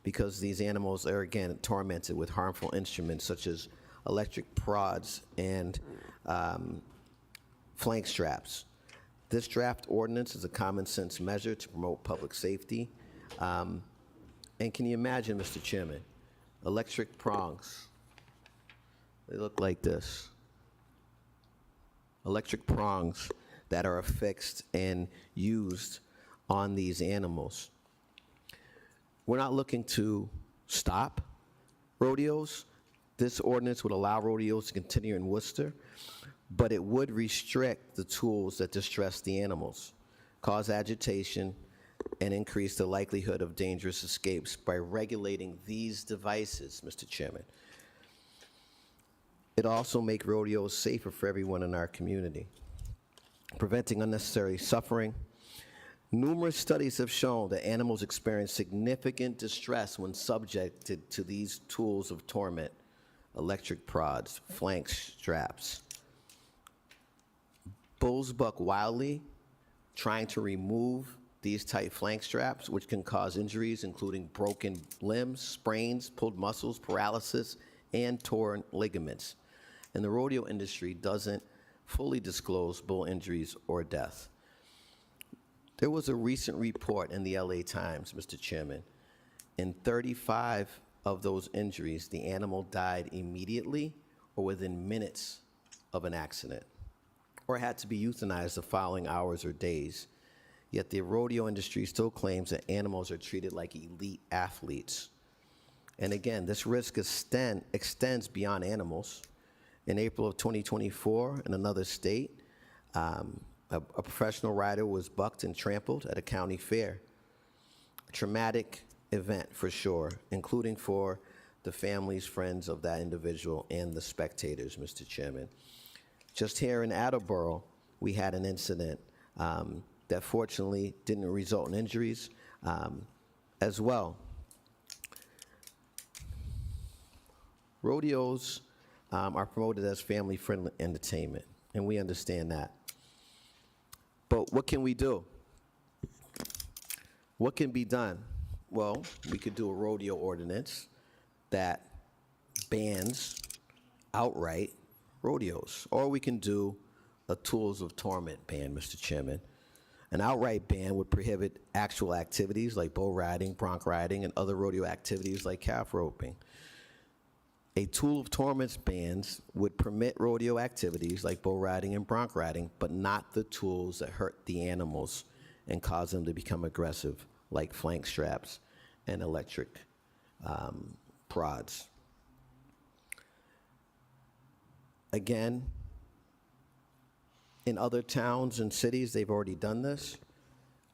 because these animals are, again, tormented with harmful instruments such as electric prods and flank straps. This draft ordinance is a common sense measure to promote public safety. And can you imagine, Mr. Chairman, electric prongs? They look like this. Electric prongs that are affixed and used on these animals. We're not looking to stop rodeos. This ordinance would allow rodeos to continue in Worcester, but it would restrict the tools that distress the animals, cause agitation, and increase the likelihood of dangerous escapes by regulating these devices, Mr. Chairman. It also make rodeos safer for everyone in our community, preventing unnecessary suffering. Numerous studies have shown that animals experience significant distress when subjected to these tools of torment: electric prods, flank straps. Bulls buck wildly, trying to remove these tight flank straps, which can cause injuries, including broken limbs, sprains, pulled muscles, paralysis, and torn ligaments. And the rodeo industry doesn't fully disclose bull injuries or death. There was a recent report in the LA Times, Mr. Chairman. In 35 of those injuries, the animal died immediately or within minutes of an accident, or had to be euthanized the following hours or days. Yet the rodeo industry still claims that animals are treated like elite athletes. And again, this risk extends beyond animals. In April of 2024, in another state, a professional rider was bucked and trampled at a county fair. A traumatic event for sure, including for the families, friends of that individual, and the spectators, Mr. Chairman. Just here in Attleboro, we had an incident that fortunately didn't result in injuries as well. Rodeos are promoted as family-friendly entertainment, and we understand that. But what can we do? What can be done? Well, we could do a rodeo ordinance that bans outright rodeos, or we can do a tools of torment ban, Mr. Chairman. An outright ban would prohibit actual activities like bull riding, bronc riding, and other rodeo activities like calf roping. A tool of torment bans would permit rodeo activities like bull riding and bronc riding, but not the tools that hurt the animals and cause them to become aggressive, like flank straps and electric prods. Again, in other towns and cities, they've already done this.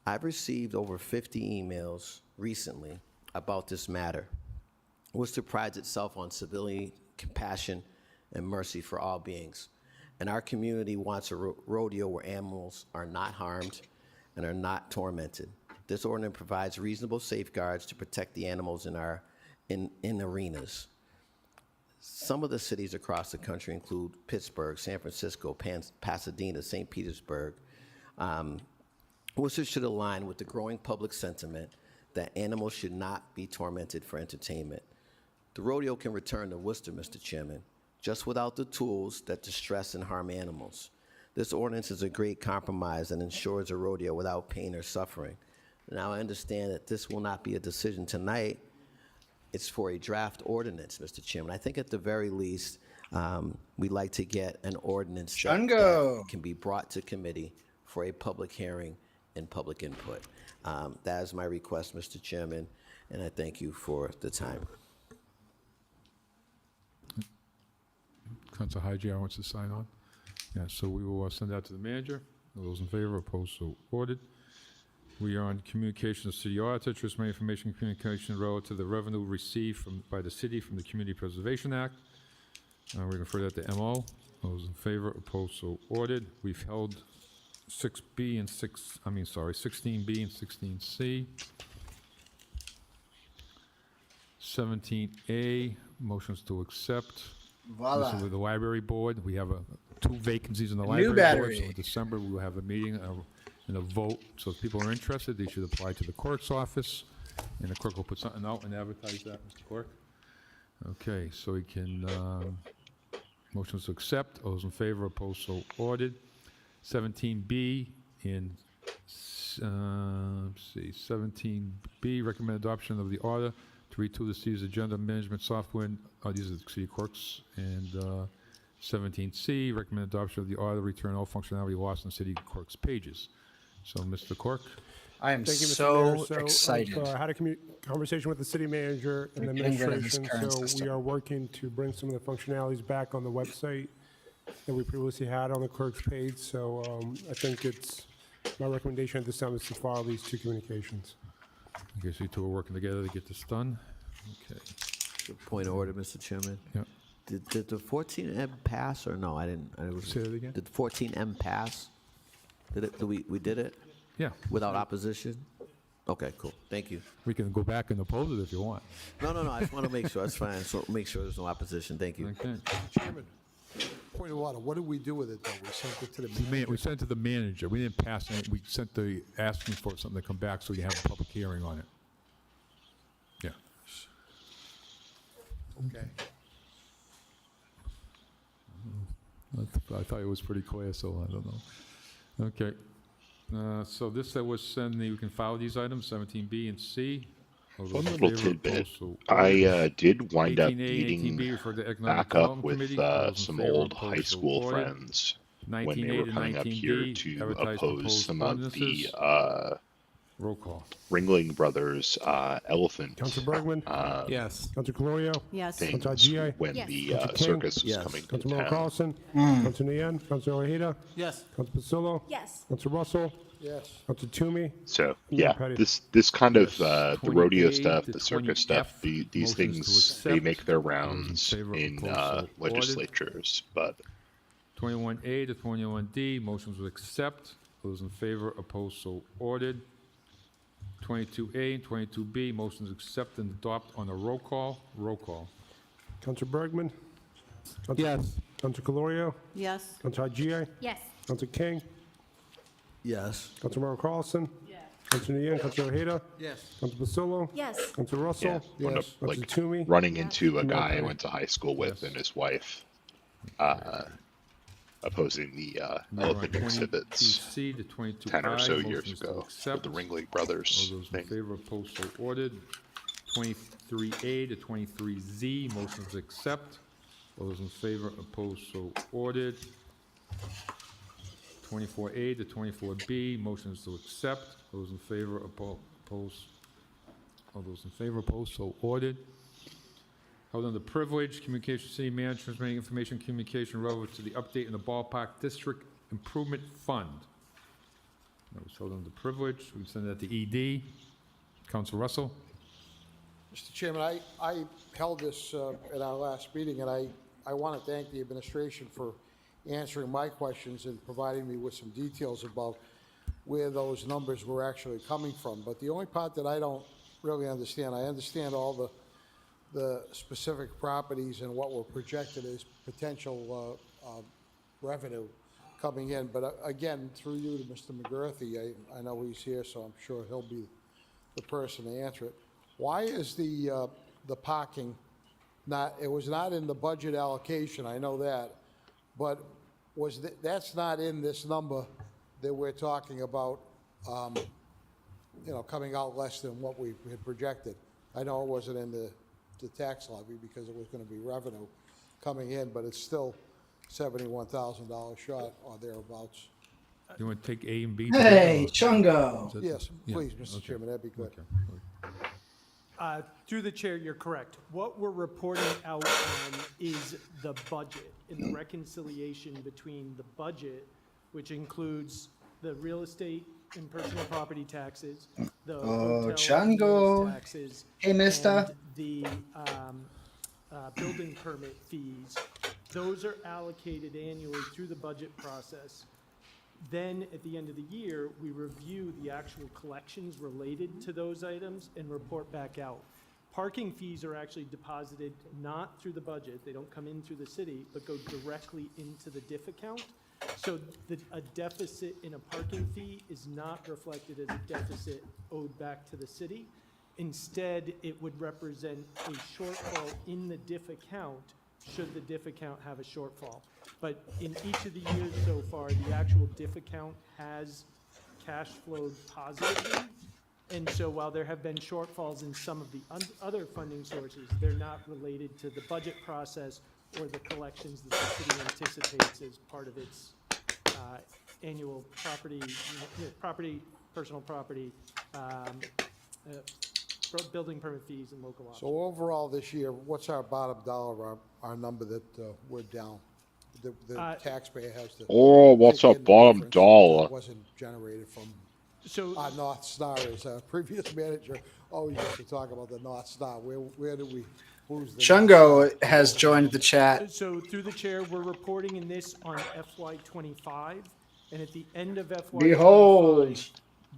I've received over 50 emails recently about this matter. Worcester prides itself on civility, compassion, and mercy for all beings. And our community wants a rodeo where animals are not harmed and are not tormented. This ordinance provides reasonable safeguards to protect the animals in arenas. Some of the cities across the country include Pittsburgh, San Francisco, Pasadena, St. Petersburg. Worcester should align with the growing public sentiment that animals should not be tormented for entertainment. The rodeo can return to Worcester, Mr. Chairman, just without the tools that distress and harm animals. This ordinance is a great compromise and ensures a rodeo without pain or suffering. Now, I understand that this will not be a decision tonight. It's for a draft ordinance, Mr. Chairman. I think at the very least, we'd like to get an ordinance that can be brought to committee for a public hearing and public input. That is my request, Mr. Chairman, and I thank you for the time. Councilor Hygier wants to sign on. Yeah, so we will send that to the manager. All those in favor, opposed, so ordered. We are on communication of city auditor, trust my information communication relative to the revenue received by the city from the Community Preservation Act. We're going to refer that to MO. Those in favor, opposed, so ordered. We've held 16B and 16C. 17A, motions to accept. Voila. This is with the library board. We have 2 vacancies in the library board. So in December, we will have a meeting and a vote. So if people are interested, they should apply to the clerk's office. And the clerk will put something out and advertise that, Mr. Clerk. Okay, so we can, motions to accept. All those in favor, opposed, so ordered. 17B in, let's see, 17B, recommend adoption of the order to retool the city's agenda management software. These are the city clerks. And 17C, recommend adoption of the order to return all functionality lost in city clerk's pages. So, Mr. Clerk. I am Thank you, Mr. so Mayor. excited. I've had a conversation with the city manager and the We're getting rid of this administration, current so system. we are working to bring some of the functionalities back on the website that we previously had on the clerk's page. So I think it's, my recommendation at this time is to follow these 2 communications. Okay, so you 2 are working together to get this done. Okay. Point of order, Mr. Chairman. Yep. Did the 14M pass or no? I didn't. Say that again? Did 14M pass? Did it? We did it? Yeah. Without opposition? Okay, cool. Thank you. We can go back and oppose it if you want. No, I just want to make sure. That's fine. So make sure there's no opposition. Thank you. Okay. Chairman, point of order, what did we do with it, though? We sent it to the manager? We sent it to the manager. We didn't pass it. We sent the asking for something to come back so you have a public hearing on it. Yeah. Okay. I thought it was pretty clear, so I don't know. Okay. So this that was sent, we can file these items, 17B and C. All those One in little favor, tidbit. opposed, so I did wind up 18A and meeting 18B for the Economic back up Development with Committee. All those in some favor, old opposed, high so school ordered. friends when 19A they were to coming up here 19D, to advertise oppose proposed some of ordinances. the Roll call. Ringling Brothers elephant Council Bergman? Yes. Council Calorio? Yes. things Council Agia? when Yes. the Council King? circus was Yes. coming to Councilmember town. Carlson? Council Nguyen? Council Ojeda? Yes. Council Pasillo? Yes. Council Russell? Yes. Council Toomey? So Yeah, yeah, Patty. this kind of the 20A rodeo to stuff, the circus 20F, stuff, these motions to things they accept. make their Those in rounds favor, in opposed, so ordered. legislatures, but 21A to 21D, motions to accept. Those in favor, opposed, so ordered. 22A and 22B, motions to accept and adopt on a roll call. Roll call. Council Bergman? Yes. Council Calorio? Yes. Council Agia? Yes. Council King? Yes. Councilmember Carlson? Council Nguyen? Council Ojeda? Yes. Council Pasillo? Yes. Council Russell? yeah, wound up Council like Toomey? running into a Yeah, guy I Patty. went to high school with and his wife opposing the elephant exhibits 22C to 22I, 10 or so years motions to ago with accept. the Ringling All Brothers those in thing. favor, opposed, so ordered. 23A to 23Z, motions to accept. All those in favor, opposed, so ordered. 24A to 24B, motions to accept. Those in favor, opposed. All those in favor, opposed, so ordered. Held under privilege, communication city manager transmitting information communication relative to the update in the ballpark district improvement fund. That was held under privilege. We send that to ED. Council Russell? Mr. Chairman, I held this at our last meeting, and I want to thank the administration for answering my questions and providing me with some details about where those numbers were actually coming from. But the only part that I don't really understand, I understand all the specific properties and what were projected as potential revenue coming in. But again, through you to Mr. McGurthy, I know he's here, so I'm sure he'll be the person to answer it. Why is the parking not, it was not in the budget allocation, I know that, but that's not in this number that we're talking about, coming out less than what we had projected. I know it wasn't in the tax levy because it was going to be revenue coming in, but it's still $71,000 short or thereabouts. You want to take A and B? Hey, together? Chungo. Is that- Yes, yeah, please, Mr. okay. Chairman, that'd be good. Through the chair, you're correct. What we're reporting out on is the budget and the reconciliation between the budget, which includes the real estate and personal property taxes, the hotel and Chungo. meals taxes. Hey, mister. And the building permit fees. Those are allocated annually through the budget process. Then, at the end of the year, we review the actual collections related to those items and report back out. Parking fees are actually deposited not through the budget, they don't come in through the city, but go directly into the diff account. So a deficit in a parking fee is not reflected as a deficit owed back to the city. Instead, it would represent a shortfall in the diff account should the diff account have a shortfall. But in each of the years so far, the actual diff account has cash flowed positively. And so while there have been shortfalls in some of the other funding sources, they're not related to the budget process or the collections that the city anticipates as part of its annual personal property, building permit fees and local options. So overall this year, what's our bottom dollar, our number that we're down? The taxpayer has to. Oh, what's take our in the bottom difference dollar? that wasn't generated from So our North Star, as our previous manager always used to talk about the North Star. Where do we, who's the? Chungo has joined the chat. So through the chair, we're reporting in this on FY '25, and at the end of FY '25, Behold.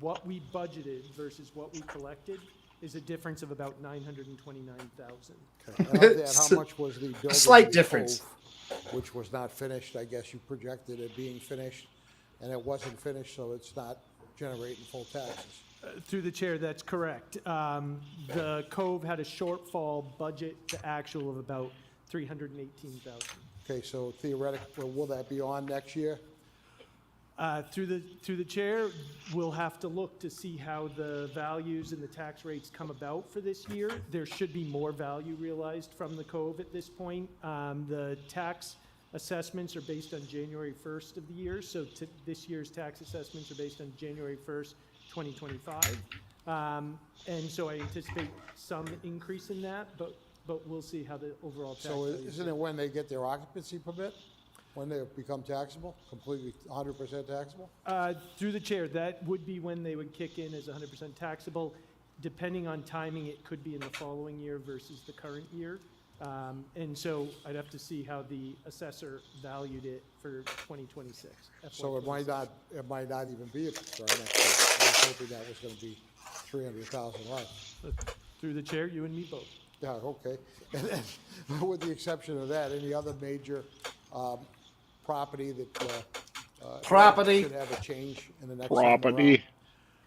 what we budgeted versus what we collected is a difference of about 929,000. And of that, how much was the building? Slight in the difference. Cove, which was not finished? I guess you projected it being finished, and it wasn't finished, so it's not generating full taxes. Through the chair, that's correct. The Cove had a shortfall budget to actual of about 318,000. Okay, so theoretically, will that be on next year? Through the chair, we'll have to look to see how the values and the tax rates come about for this year. There should be more value realized from the Cove at this point. The tax assessments are based on January 1st of the year, so this year's tax assessments are based on January 1st, 2025. And so I anticipate some increase in that, but we'll see how the overall tax. So values isn't it when they get their occupancy permit? When they become taxable, completely 100% taxable? Through the chair, that would be when they would kick in as 100% taxable. Depending on timing, it could be in the following year versus the current year. And so I'd have to see how the assessor valued it for 2026. So it might not even be a concern next year. I was hoping that was going to be 300,000 less. Through the chair, you and me both. Yeah, okay. And then, with the exception of that, any other major property that Property. should have a change in the next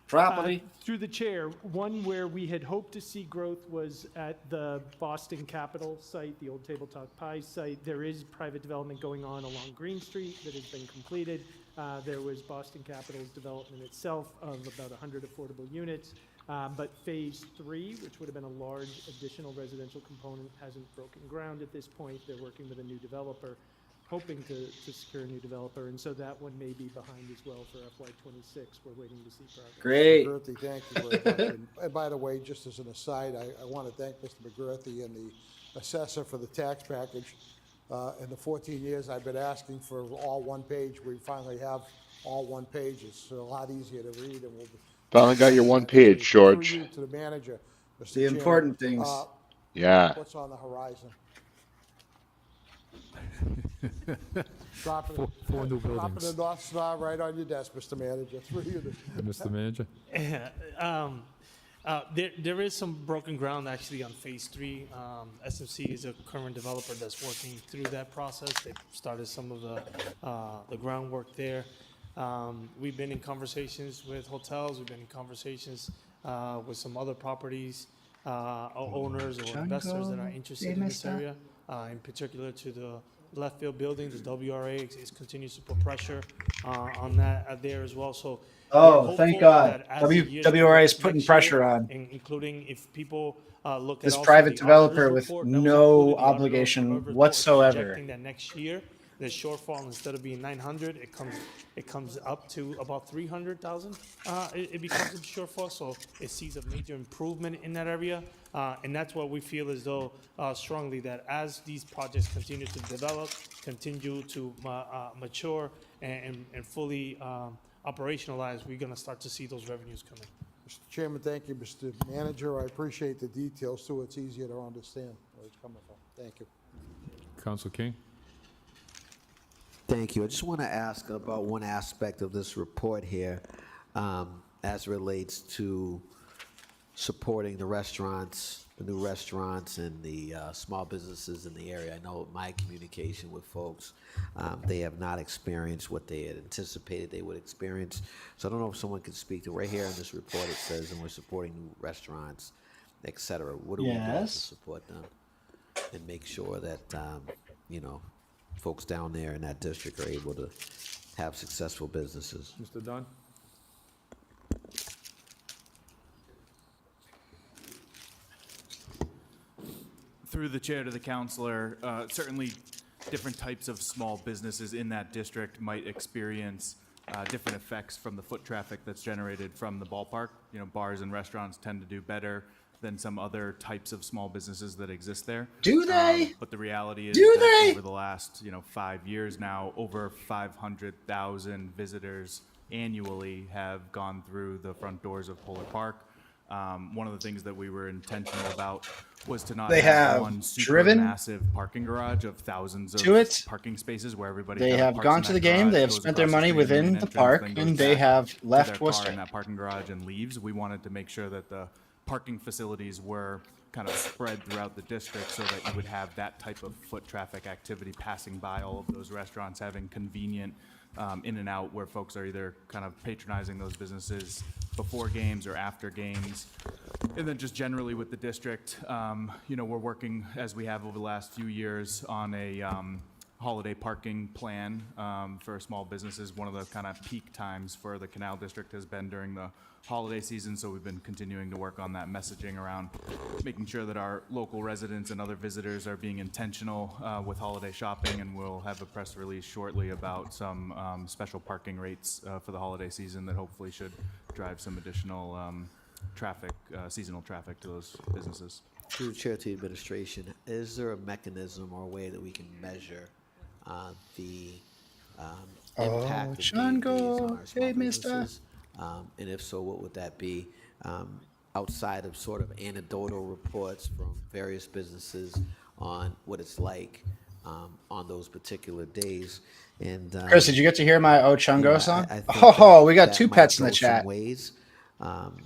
Property. Through the chair, one where we had hoped to see growth was at the Boston Capitol site, the old Tabletop Pies site. There is private development going on along Green Street that has been completed. There was Boston Capital's development itself of about 100 affordable units. But phase 3, which would have been a large additional residential component, hasn't broken ground at this point. They're working with a new developer, hoping to secure a new developer, and so that one may be behind as well for FY26. We're waiting to see progress. Great. McGurthy, thank you very much. And by the way, just as an aside, I want to thank Mr. McGurthy and the assessor for the tax package. In the 14 years I've been asking for all one page, we finally have all one page. It's a lot easier to read, and we'll Finally got your one page, George. through you to the manager, Mr. The Chairman. important things. Yeah. What's on the horizon? Dropping Four new dropping buildings. the North Star right on your desk, Mr. Manager. Through you to- Mr. Manager? There is some broken ground actually on phase 3. SMC is a current developer that's working through that process. They started some of the groundwork there. We've been in conversations with hotels. We've been in conversations with some other properties, owners or investors that are interested in this area. In particular to the left field building, the WRA continues to put pressure on that there as well. So Thank God. WRA is putting pressure on. Including if people look at This also private the developer auditor's with report that was no included in the auditor's obligation report whatsoever. projecting that next year, the shortfall, instead of being 900, it comes up to about 300,000. It becomes a shortfall, so it sees a major improvement in that area. And that's what we feel as though strongly that as these projects continue to develop, continue to mature and fully operationalize, we're going to start to see those revenues come in. Mr. Chairman, thank you. Mr. Manager, I appreciate the details, so it's easier to understand where it's coming from. Thank you. Council King? Thank you. I just want to ask about one aspect of this report here as relates to supporting the restaurants, the new restaurants and the small businesses in the area. I know my communication with folks, they have not experienced what they had anticipated they would experience. So I don't know if someone could speak to, right here in this report, it says, and we're supporting new restaurants, et cetera. What do we do to support them and make sure that, folks down there in that district are able to have successful businesses? Mr. Dunn? Through the chair to the counselor, certainly different types of small businesses in that district might experience different effects from the foot traffic that's generated from the ballpark. Bars and restaurants tend to do better than some other types of small businesses that exist there. Do they? But the reality is that over the last 5 years now, over 500,000 visitors annually have gone through the front doors of Polar Park. One of the things that we were intentional about was to not They have one super driven massive parking garage of thousands of to it. parking spaces where everybody They kind of have parks gone in to that the game. garage, They have goes spent their across the money street in the main within the entrance, park, then goes and they back have to left their car Worcester. in that parking garage and leaves. We wanted to make sure that the parking facilities were kind of spread throughout the district so that you would have that type of foot traffic activity passing by all of those restaurants, having convenient in and out where folks are either kind of patronizing those businesses before games or after games. And then just generally with the district, we're working, as we have over the last few years, on a holiday parking plan for small businesses. One of the kind of peak times for the Canal District has been during the holiday season, so we've been continuing to work on that messaging around making sure that our local residents and other visitors are being intentional with holiday shopping, and we'll have a press release shortly about some special parking rates for the holiday season that hopefully should drive some additional traffic, seasonal traffic to those businesses. Through the chair to the administration, is there a mechanism or a way that we can measure the impact of game days on our small businesses? And if so, what would that be? Outside of sort of anecdotal reports from various businesses on what it's like on those particular days. And Chris, did you get to hear my Oh Chungo song? I think Oh, we got that two might pets in the go some chat. ways,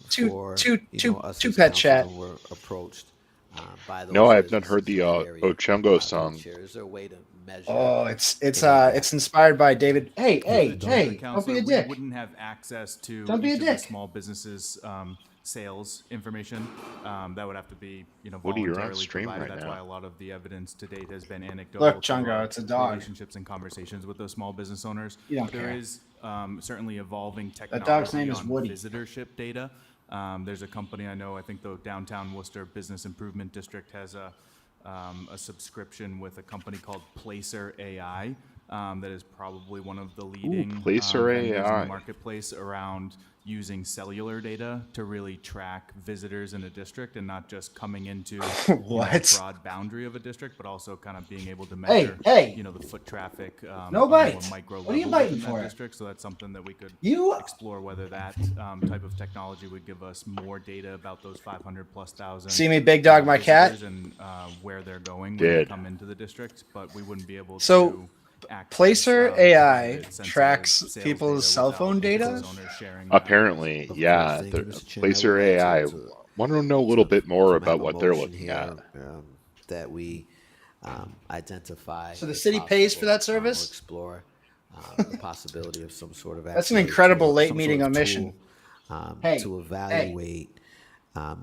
Two us pet as council chat. when we're approached by those No, I have not heard businesses the in that area. Ochungo song. Is there a way to measure? Oh, it's inspired by David. Hey, The don't counselor, be a we dick. wouldn't have access to Don't be each a of the dick. small businesses' sales information. That would have to be, Woody, you're on voluntarily stream provided. right That's now. why a lot of the evidence to date has been anecdotal. Look, through Chungo, our it's a dog. relationships and conversations with those small business owners. You don't There care. is certainly evolving That technology dog's name is on Woody. visitorship data. There's a company I know, I think the Downtown Worcester Business Improvement District has a subscription with a company called Placer AI. That is probably one of the leading Placer vendors in AI. the marketplace around using cellular data to really track visitors in a district and not just coming into What? a broad boundary of a district, but also kind of being able to measure hey. the foot traffic No on a more bites. micro What are you level biting within that for? district. So that's something that we could You- explore whether that type of technology would give us more data about those 500,000+ See me, big dog, my cat? visitors and where they're going when they Did. come into the district, but we wouldn't be able So, to access, Placer AI private sensitive tracks sales people's data cell without phone data? business owners sharing that. Apparently, yeah. Thank you, The Mr. Chairman. Placer I would like AI. to- Want to know a little bit more have about a what they're motion looking here, at. that we identify. So the if city pays for possible, that or service? explore the possibility of some sort of. That's an activity incredible tool, late some meeting sort of omission. tool, Hey, to evaluate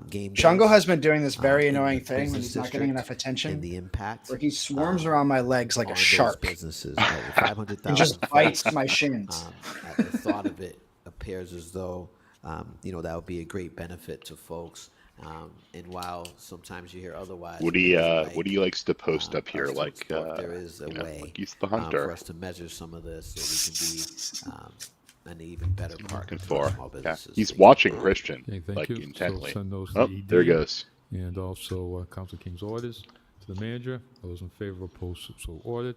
game Chungo days, has been doing this very in the annoying thing when business he's not getting district enough attention, and the impact where he swarms around my legs like a on those shark businesses. Right? 500,000 and just bites folks, my shins. the thought of it appears as though that would be a great benefit to folks. And while sometimes you hear otherwise, Woody likes to post up here us to like explore, there is a way like he's the for hunter. us to measure some of this so we can be an even better partner Looking for for. small Yeah. businesses. He's Thank you. watching Christian Okay, thank like you. So intently. send those to Oh, ED. there he goes. And also Council King's orders to the manager. All those in favor, opposed, so ordered.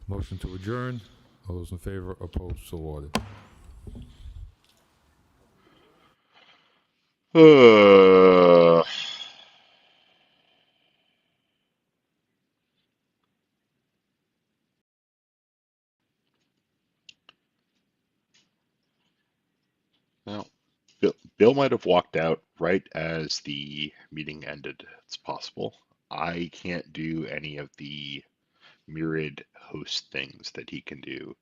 Motion to adjourn. All those in favor, opposed, so ordered. Well, Bill might have walked out right as the meeting ended. It's possible. I can't do any of the myriad host things that he can do.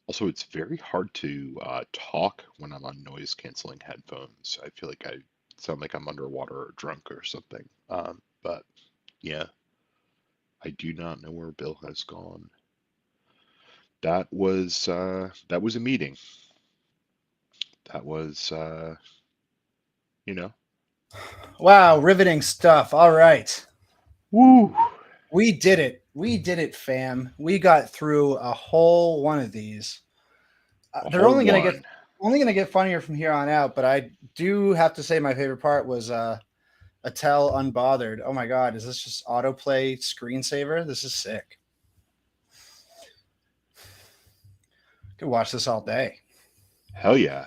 Also, it's very hard to talk when I'm on noise canceling headphones. I feel like I sound like I'm underwater or drunk or something. But yeah, I do not know where Bill has gone. That was a meeting. That was Wow, riveting stuff. All right. Woo. We did it. We did it, fam. We got through a whole one of these. They're whole only gonna one. get funnier from here on out. But I do have to say my favorite part was Attell Unbothered. Oh my God, is this just autoplay screensaver? This is sick. Could watch this all day. Hell yeah.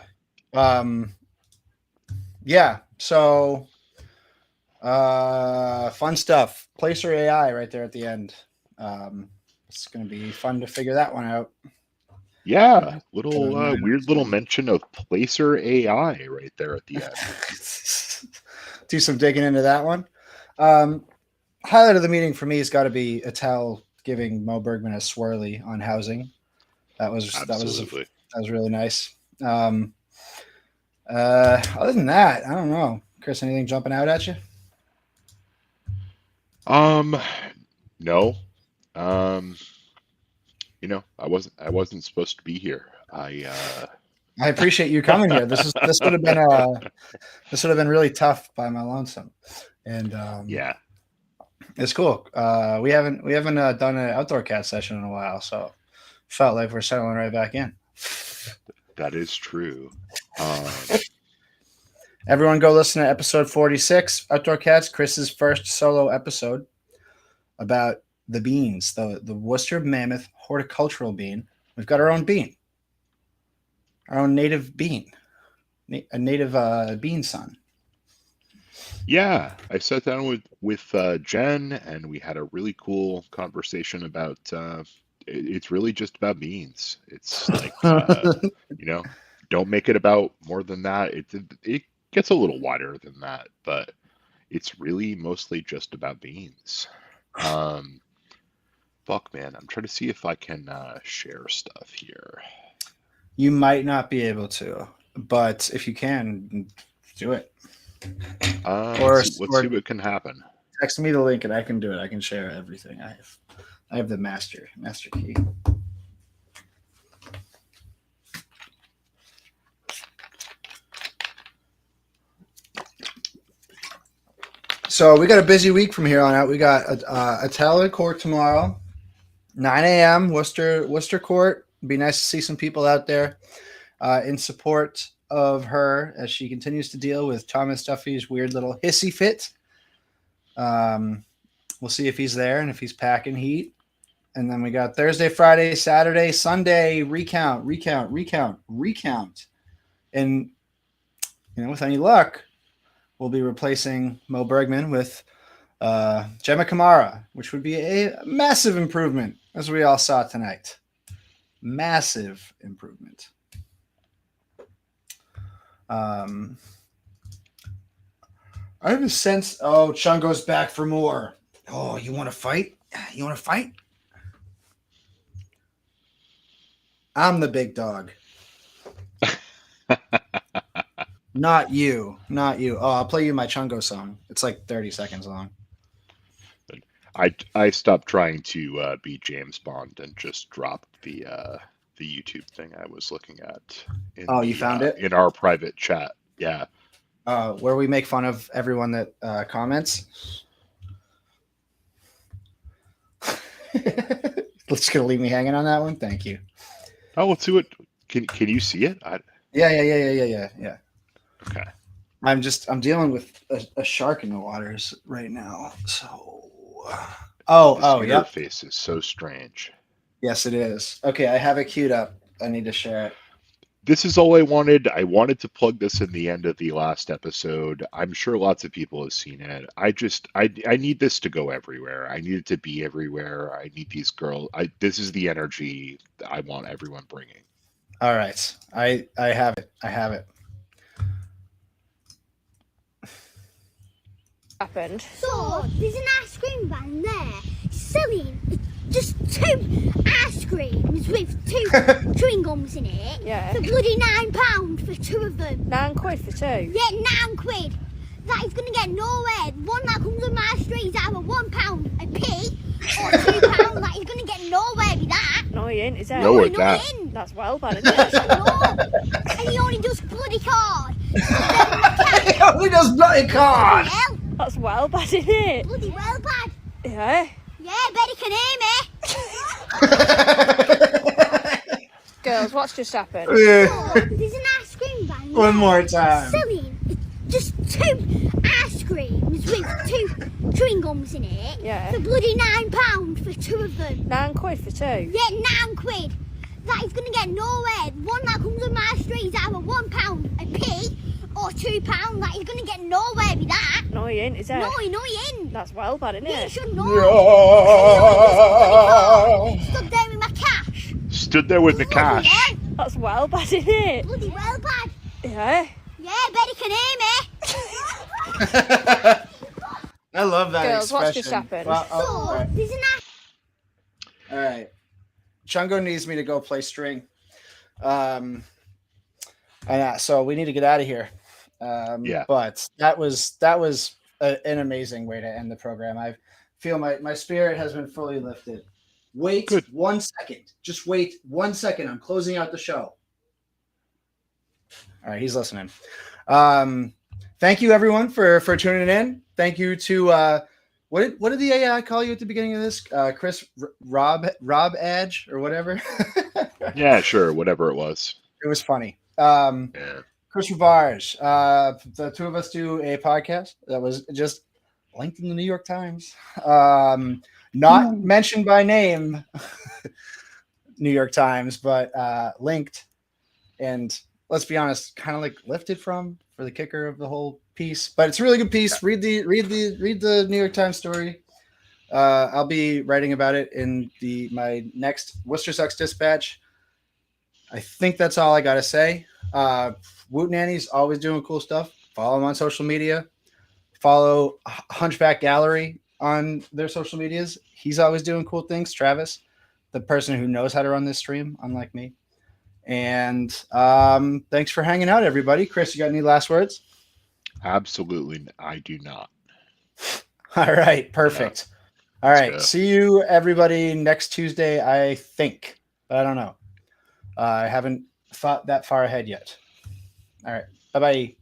Yeah. So, fun stuff. Placer AI right there at the end. It's going to be fun to figure that one out. Yeah, little weird little mention of Placer AI right there at the end. Do some digging into that one. Highlight of the meeting for me has got to be Attell giving Mo Bergman a swirly on housing. That was really nice. Other than that, I don't know. Chris, anything jumping out at you? No. I wasn't supposed to be here. I appreciate you coming here. This would have been really tough by my lonesome. And yeah, it's cool. We haven't done an outdoor cat session in a while, so felt like we're settling right back in. That is true. Everyone go listen to episode 46, Outdoor Cats, Chris's first solo episode about the beans, the Worcester Mammoth horticultural bean. We've got our own bean, our own native bean, a native bean son. Yeah, I sat down with Jen, and we had a really cool conversation about. It's really just about beans. It's like don't make it about more than that. It gets a little wider than that, but it's really mostly just about beans. Fuck, man, I'm trying to see if I can share stuff here. You might not be able to, but if you can, do it. Let's see what can happen. Text me the link and I can do it. I can share everything. I have the master key. So we got a busy week from here on out. We got a Taylor court tomorrow, 9 a.m. Worcester court. It'd be nice to see some people out there in support of her as she continues to deal with Thomas Duffy's weird little hissy fit. We'll see if he's there and if he's packing heat. And then we got Thursday, Friday, Saturday, Sunday, recount. And, with any luck, we'll be replacing Mo Bergman with Gemma Kamara, which would be a massive improvement, as we all saw tonight. Massive improvement. I have a sense. Oh, Chung goes back for more. Oh, you want to fight? You want to fight? I'm the big dog. Not you. Oh, I'll play you my Chungo song. It's like 30 seconds long. I stopped trying to be James Bond and just dropped the YouTube thing I was looking at. You found it? In our private chat. Yeah. Where we make fun of everyone that comments. Just gonna leave me hanging on that one. Thank you. Oh, let's see what. Can you see it? Yeah. Okay. I'm dealing with a shark in the waters right now. So. Yeah. Face is so strange. Yes, it is. Okay, I have it queued up. I need to share it. This is all I wanted. I wanted to plug this in the end of the last episode. I'm sure lots of people have seen it. I need this to go everywhere. I need it to be everywhere. I need these girls. This is the energy that I want everyone bringing. All right. I have it. Happened. So, there's an ice cream van there selling just 2 ice creams with 2 chewing gums in it. Yeah. For bloody £9 for 2 of them. £9 for 2? Yeah, £9. That is going to get nowhere. The one that comes on my street is either £1 a pee or £2. That is going to get nowhere with that. No, he ain't, is it? No, with that. That's well bad, isn't it? No. And he only does bloody card. He only does bloody card. That's well bad, isn't it? Bloody well bad. Yeah. Yeah, bet he can hear me. Girls, what's just happened? So, there's an ice cream van One more time. selling just 2 ice creams with 2 chewing gums in it. Yeah. For bloody £9 for 2 of them. £9 for 2? Yeah, £9. that is gonna get nowhere. One that comes on my street is either £1 a p or £2. That is gonna get nowhere with that. No, he ain't, is it? No, he ain't. That's well bad, isn't You it? should know. No. Stood there with my cash. Stood there with the cash. That's well bad, isn't it? Bloody well bad. Yeah. Yeah, I bet he can hear me. I love that Girls, expression. what's just happened? Well, all right. There's an All right. Chungo needs me to go play string. And so we need to get out of here. Yeah. But that was an amazing way to end the program. I feel my spirit has been fully lifted. Wait 1 second. Just wait 1 second. I'm closing out the show. All right, he's listening. Thank you everyone for tuning in. Thank you to what did the AI call you at the beginning of this? Chris Rob Edge or whatever. Yeah, sure, whatever it was. It was funny. Yeah. Chris Ravage. The two of us do a podcast that was just linked in the New York Times. Not mentioned by name, New York Times, but linked. And let's be honest, kind of like lifted from for the kicker of the whole piece. But it's a really good piece. Read the New York Times story. I'll be writing about it in my next Worcester Sucks Dispatch. I think that's all I gotta say. Woot Nanny's always doing cool stuff. Follow him on social media. Follow Hunchback Gallery on their social medias. He's always doing cool things. Travis, the person who knows how to run this stream, unlike me. And thanks for hanging out, everybody. Chris, you got any last words? Absolutely, I do not. All right, perfect. All Let's right, go. see you everybody next Tuesday, I think. But I don't know. I haven't thought that far ahead yet. All right, bye-bye.